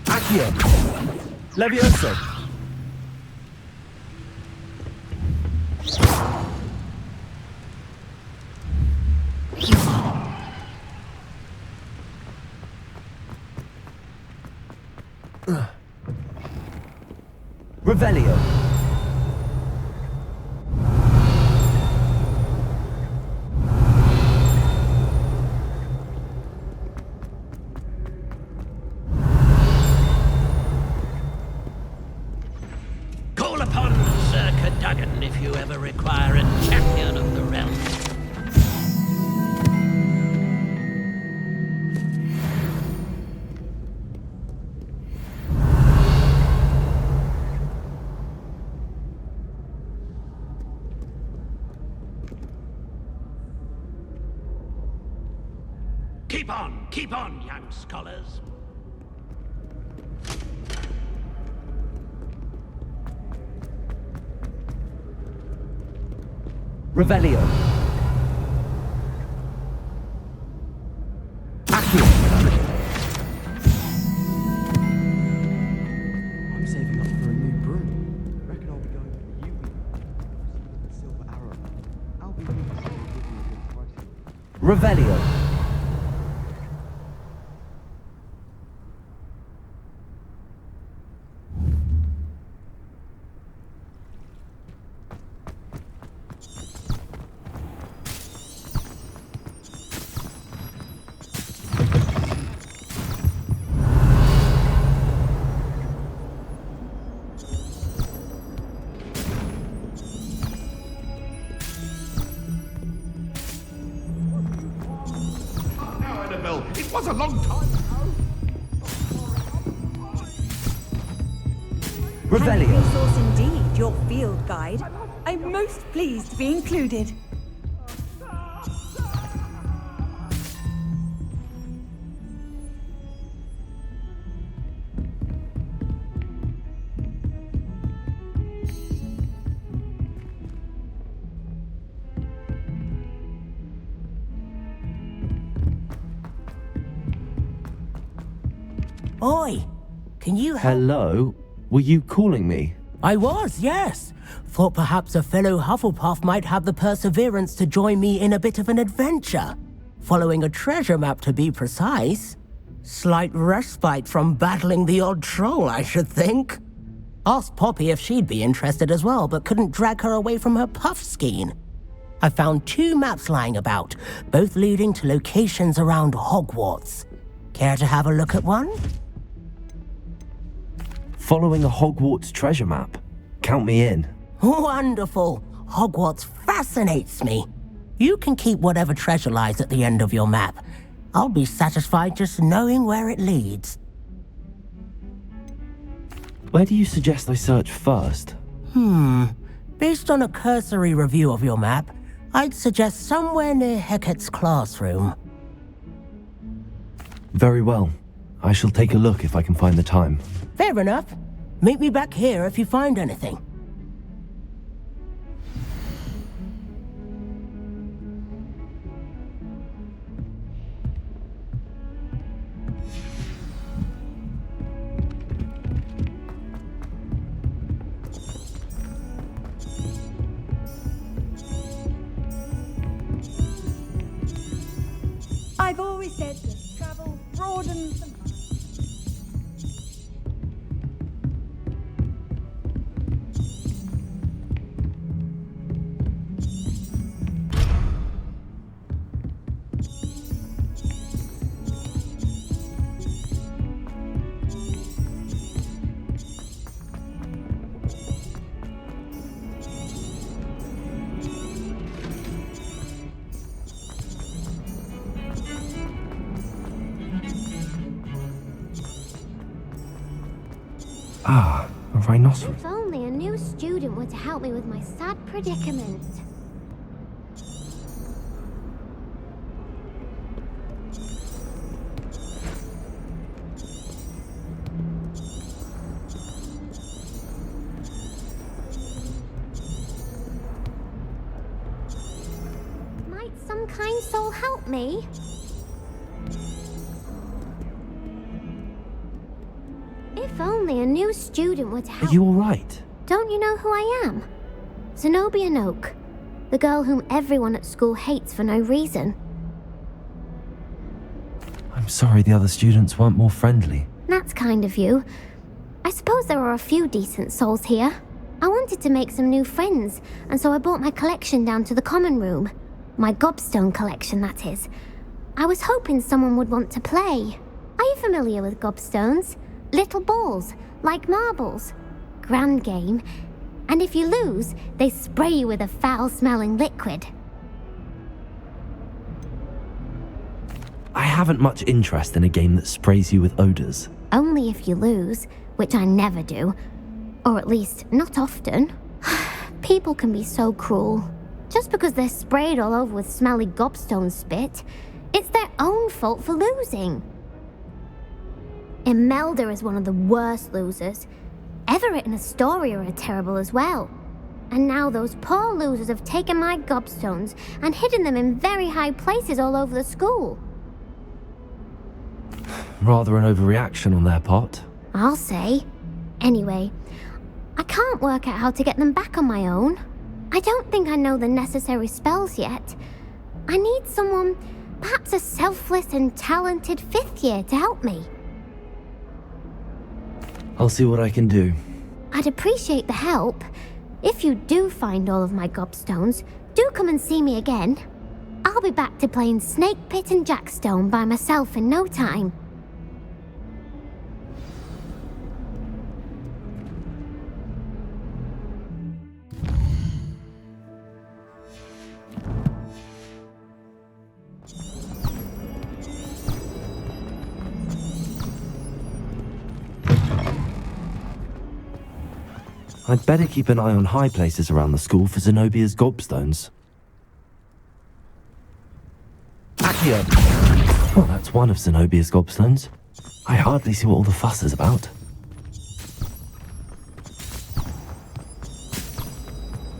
Accio. Levioso. Revelio. Call upon Sir Cadogan if you ever require a champion of the realm. Keep on, young scholars. Revelio. Accio. I'm saving up for a new broom. Reckon I'll be going for you with silver arrow. I'll be using it to give you a good price. Revelio. a long time ago. Revelio. Resource indeed, your field guide. I'm most pleased to be included. Oi, can you help? Hello? Were you calling me? I was, yes. Thought perhaps a fellow Hufflepuff might have the perseverance to join me in a bit of an adventure. Following a treasure map, to be precise. Slight respite from battling the odd troll, I should think. Asked Poppy if she'd be interested as well, but couldn't drag her away from her puff skein. I found 2 maps lying about, both leading to locations around Hogwarts. Care to have a look at one? Following a Hogwarts treasure map. Count me in. Wonderful. Hogwarts fascinates me. You can keep whatever treasure lies at the end of your map. I'll be satisfied just knowing where it leads. Where do you suggest I search first? Based on a cursory review of your map, I'd suggest somewhere near Hecat's classroom. Very well. I shall take a look if I can find the time. Fair enough. Meet me back here if you find anything. I've always said that travel broadens the... Ah, a rhinoceros. If only a new student were to help me with my sad predicament. Might some kind soul help me? If only a new student were to help. Are you alright? Don't you know who I am? Zenobia Noak, the girl whom everyone at school hates for no reason. I'm sorry the other students weren't more friendly. That's kind of you. I suppose there are a few decent souls here. I wanted to make some new friends, and so I brought my collection down to the common room. My gobstone collection, that is. I was hoping someone would want to play. Are you familiar with gobstones? Little balls, like marbles. Grand game. And if you lose, they spray you with a foul-smelling liquid. I haven't much interest in a game that sprays you with odors. Only if you lose, which I never do. Or at least, not often. People can be so cruel. Just because they're sprayed all over with smelly gobstone spit, it's their own fault for losing. Imelda is one of the worst losers. Everett and Astoria are terrible as well. And now those poor losers have taken my gobstones and hidden them in very high places all over the school. Rather an overreaction on their part. I'll say. Anyway, I can't work out how to get them back on my own. I don't think I know the necessary spells yet. I need someone, perhaps a selfless and talented 5th year to help me. I'll see what I can do. I'd appreciate the help. If you do find all of my gobstones, do come and see me again. I'll be back to playing Snake Pit and Jackstone by myself in no time. I'd better keep an eye on high places around the school for Zenobia's gobstones. Accio! Well, that's one of Zenobia's gobstones. I hardly see what all the fuss is about.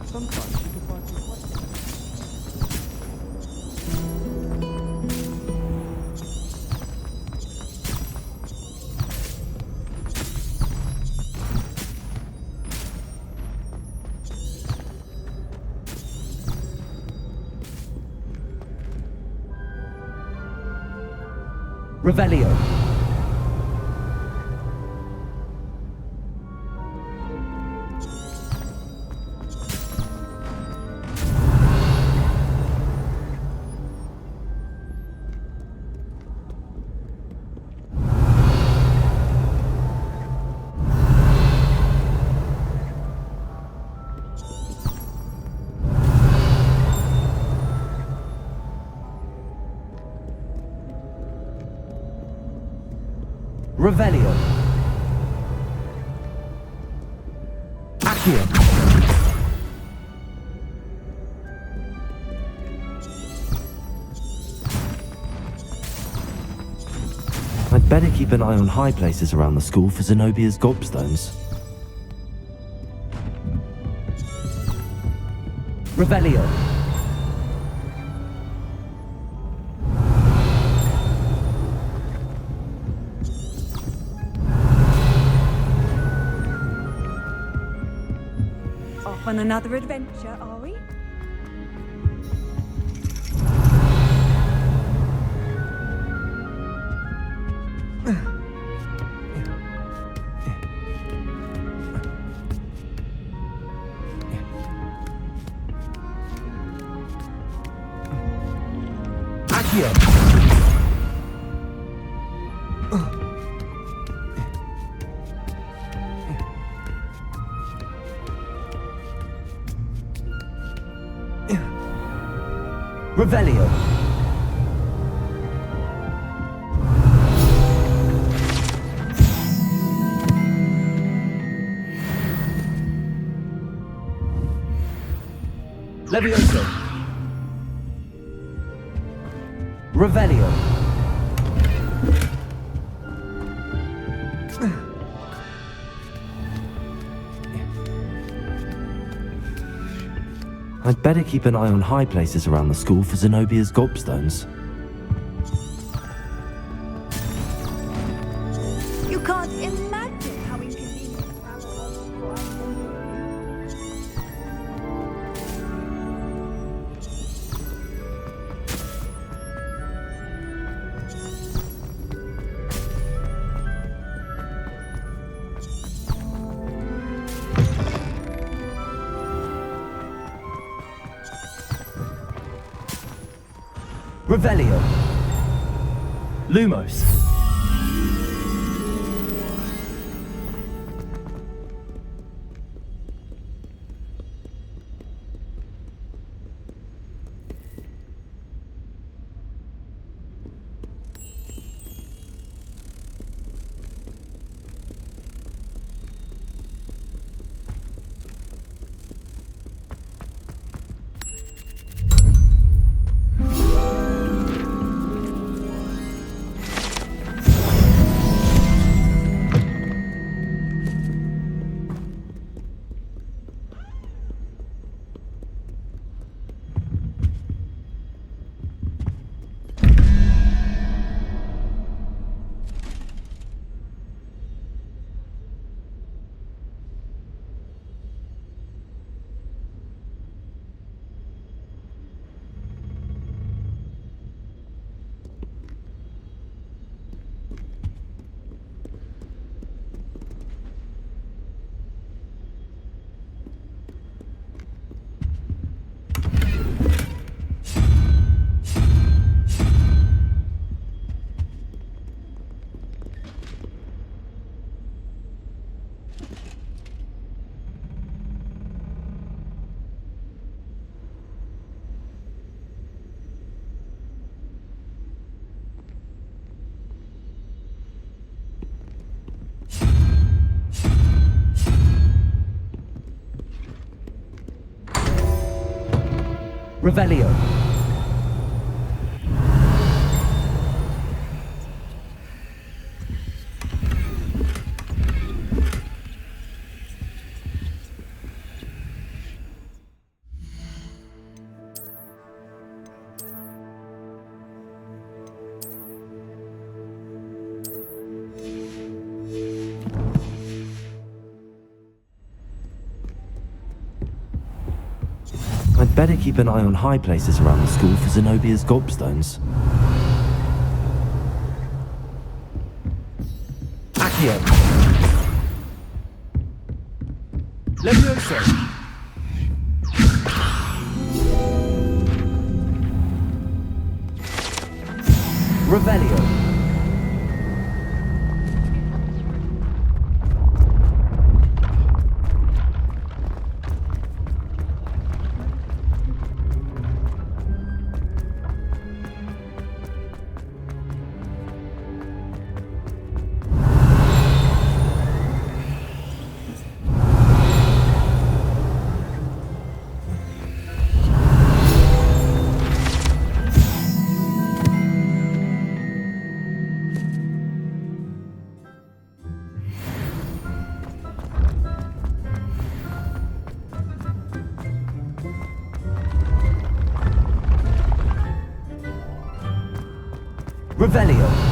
Sometimes you can find some Revelio. Revelio. Accio. I'd better keep an eye on high places around the school for Zenobia's gobstones. Revelio. Off on another adventure, are we? Accio. Revelio. Levioso. Revelio. I'd better keep an eye on high places around the school for Zenobia's gobstones. You can't imagine how inconvenient. Revelio. Lumos. Revelio. I'd better keep an eye on high places around the school for Zenobia's gobstones. Accio! Levioso! Revelio. Revelio.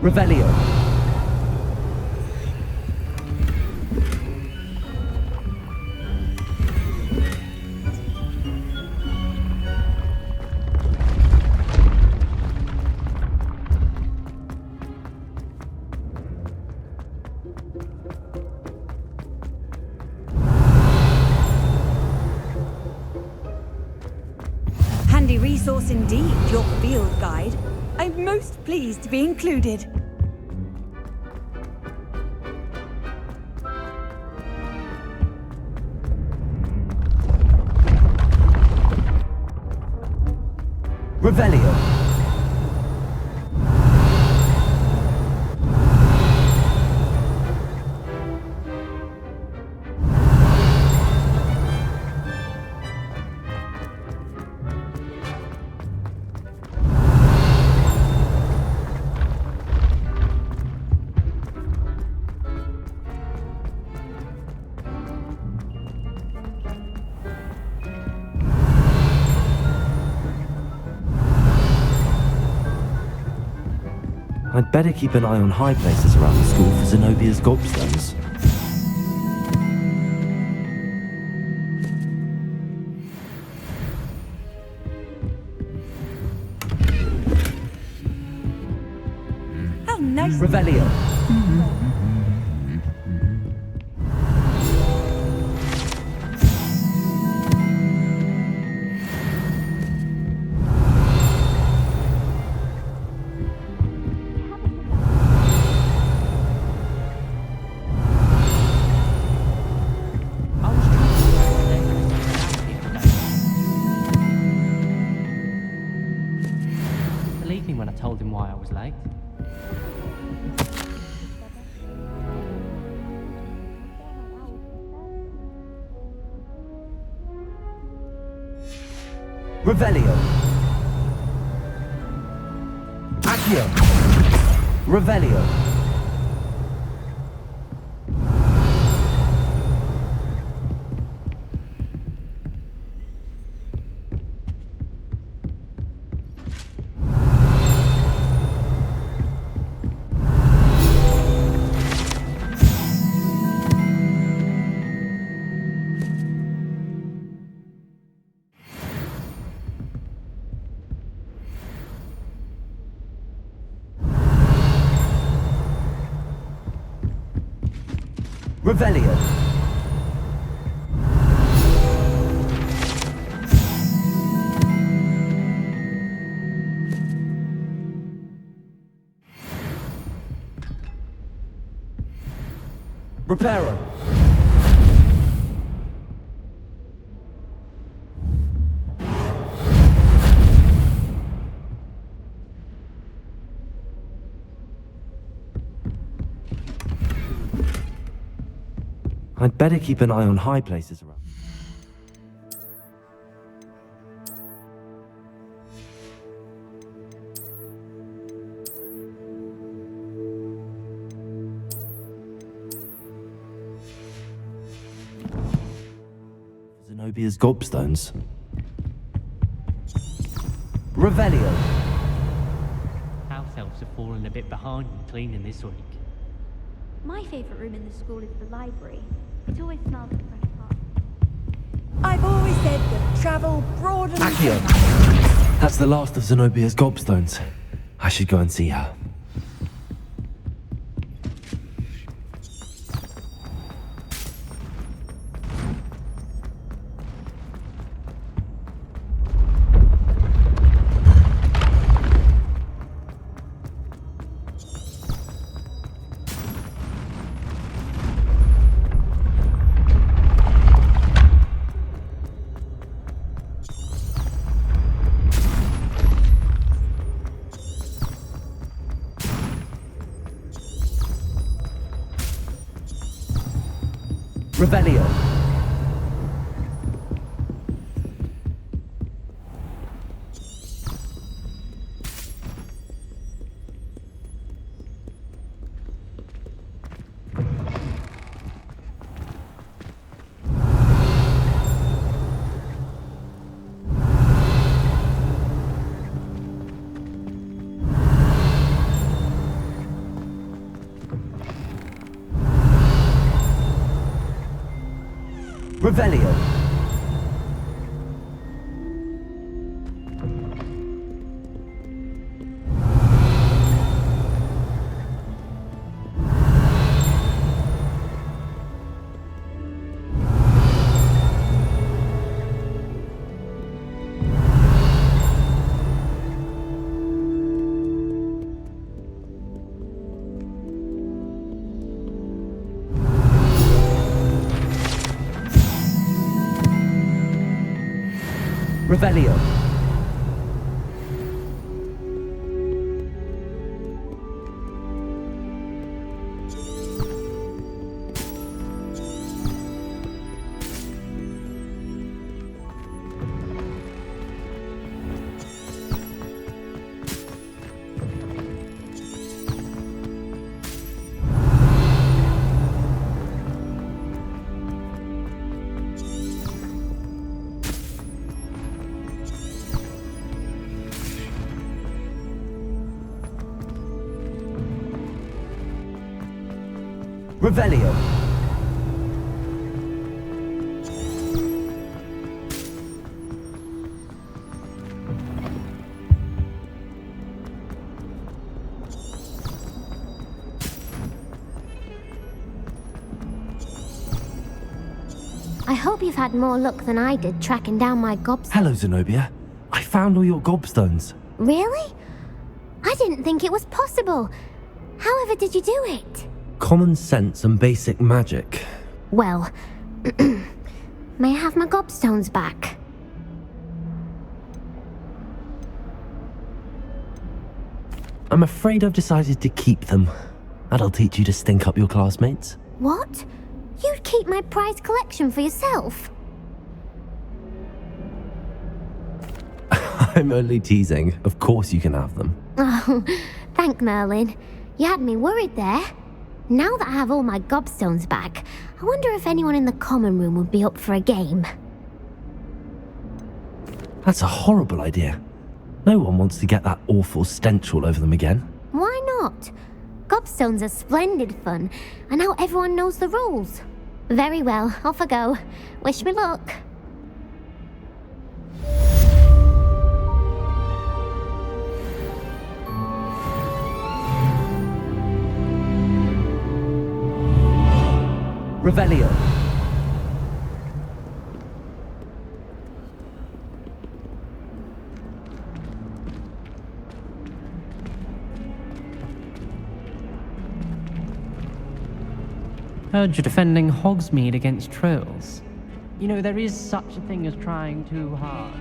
Revelio. Handy resource indeed, your field guide. I'm most pleased to be included. Revelio. I'd better keep an eye on high places around the school for Zenobia's gobstones. How nice. Revelio. Believe me when I told him why I was late. Revelio. Accio. Revelio. Revelio. Reparo. I'd better keep an eye on high places around. Zenobia's gobstones. Revelio. House elves have fallen a bit behind in cleaning this week. My favourite room in the school is the library. It always smells of fresh art. I've always said that travel broadens. Accio. That's the last of Zenobia's gobstones. I should go and see her. Revelio. Revelio. Revelio. Revelio. I hope you've had more luck than I did tracking down my gobstones. Hello, Zenobia. I found all your gobstones. Really? I didn't think it was possible. However did you do it? Common sense and basic magic. Well, may I have my gobstones back? I'm afraid I've decided to keep them. That'll teach you to stink up your classmates. What? You'd keep my prized collection for yourself? I'm only teasing. Of course you can have them. Oh, thank Merlin. You had me worried there. Now that I have all my gobstones back, I wonder if anyone in the common room would be up for a game. That's a horrible idea. No one wants to get that awful stench all over them again. Why not? Gobstones are splendid fun, and now everyone knows the rules. Very well, off I go. Wish me luck. Revelio. Heard you're defending Hogsmeade against trolls. You know, there is such a thing as trying too hard.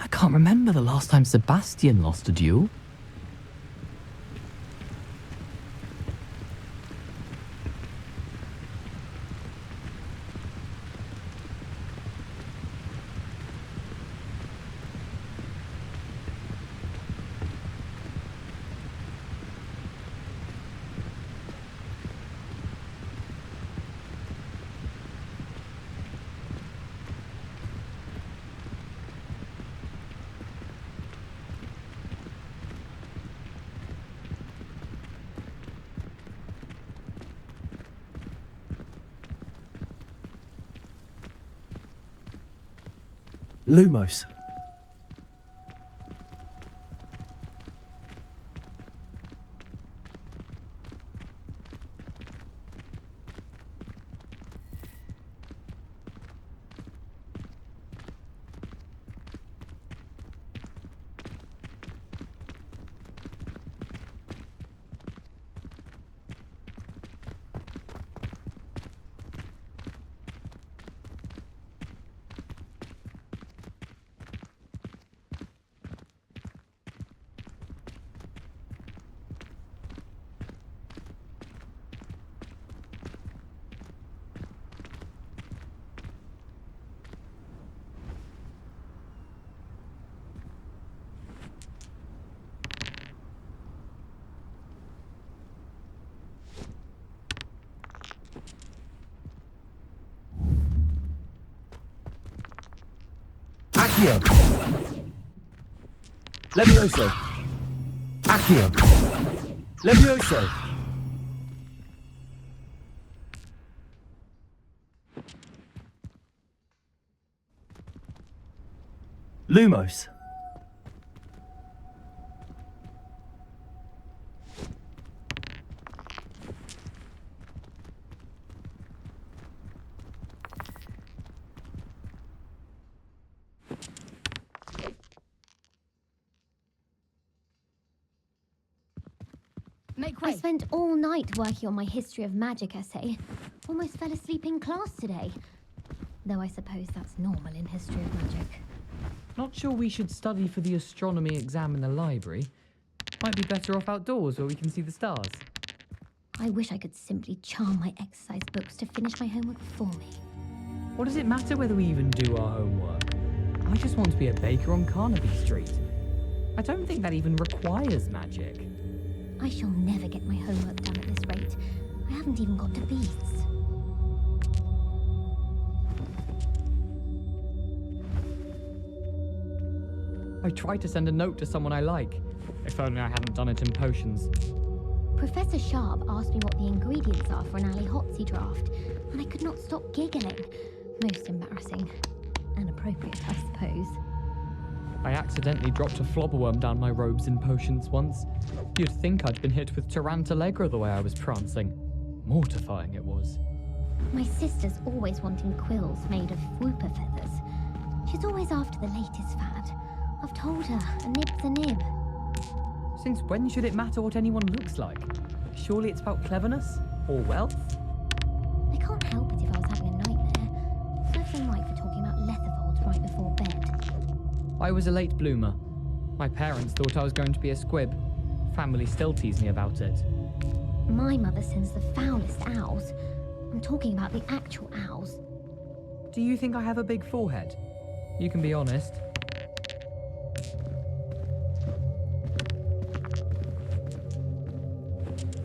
I can't remember the last time Sebastian lost a duel. Lumos. Accio. Levioso. Accio. Levioso. Lumos. I spent all night working on my history of magic essay. Almost fell asleep in class today. Though I suppose that's normal in history of magic. Not sure we should study for the astronomy exam in the library. Might be better off outdoors where we can see the stars. I wish I could simply charm my exercise books to finish my homework for me. What does it matter whether we even do our homework? I just want to be a baker on Carnaby Street. I don't think that even requires magic. I shall never get my homework done at this rate. I haven't even got to beads. I tried to send a note to someone I like. If only I hadn't done it in potions. Professor Sharp asked me what the ingredients are for an Ali Hotzi draft, and I could not stop giggling. Most embarrassing. And appropriate, I suppose. I accidentally dropped a flobberworm down my robes and potions once. You'd think I'd been hit with Tarantallegra the way I was prancing. Mortifying it was. My sister's always wanting quills made of whooper feathers. She's always after the latest fad. I've told her, a nib's a nib. Since when should it matter what anyone looks like? Surely it's about cleverness? Or wealth? I can't help it if I was having a nightmare. Serves them right for talking about Lethervold right before bed. I was a late bloomer. My parents thought I was going to be a squib. Family still tease me about it. My mother sends the foulest owls. I'm talking about the actual owls. Do you think I have a big forehead? You can be honest.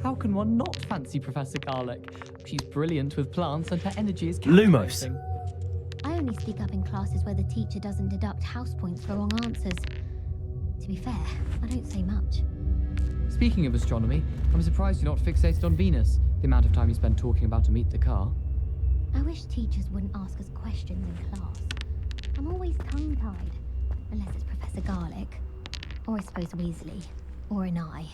How can one not fancy Professor Garlick? She's brilliant with plants and her energy is Lumos. captivating. I only speak up in classes where the teacher doesn't deduct house points for wrong answers. To be fair, I don't say much. Speaking of astronomy, I'm surprised you're not fixated on Venus. The amount of time you spend talking about Meet the Car. I wish teachers wouldn't ask us questions in class. I'm always tongue-tied. Unless it's Professor Garlick. Or I suppose Weasley. Or an eye.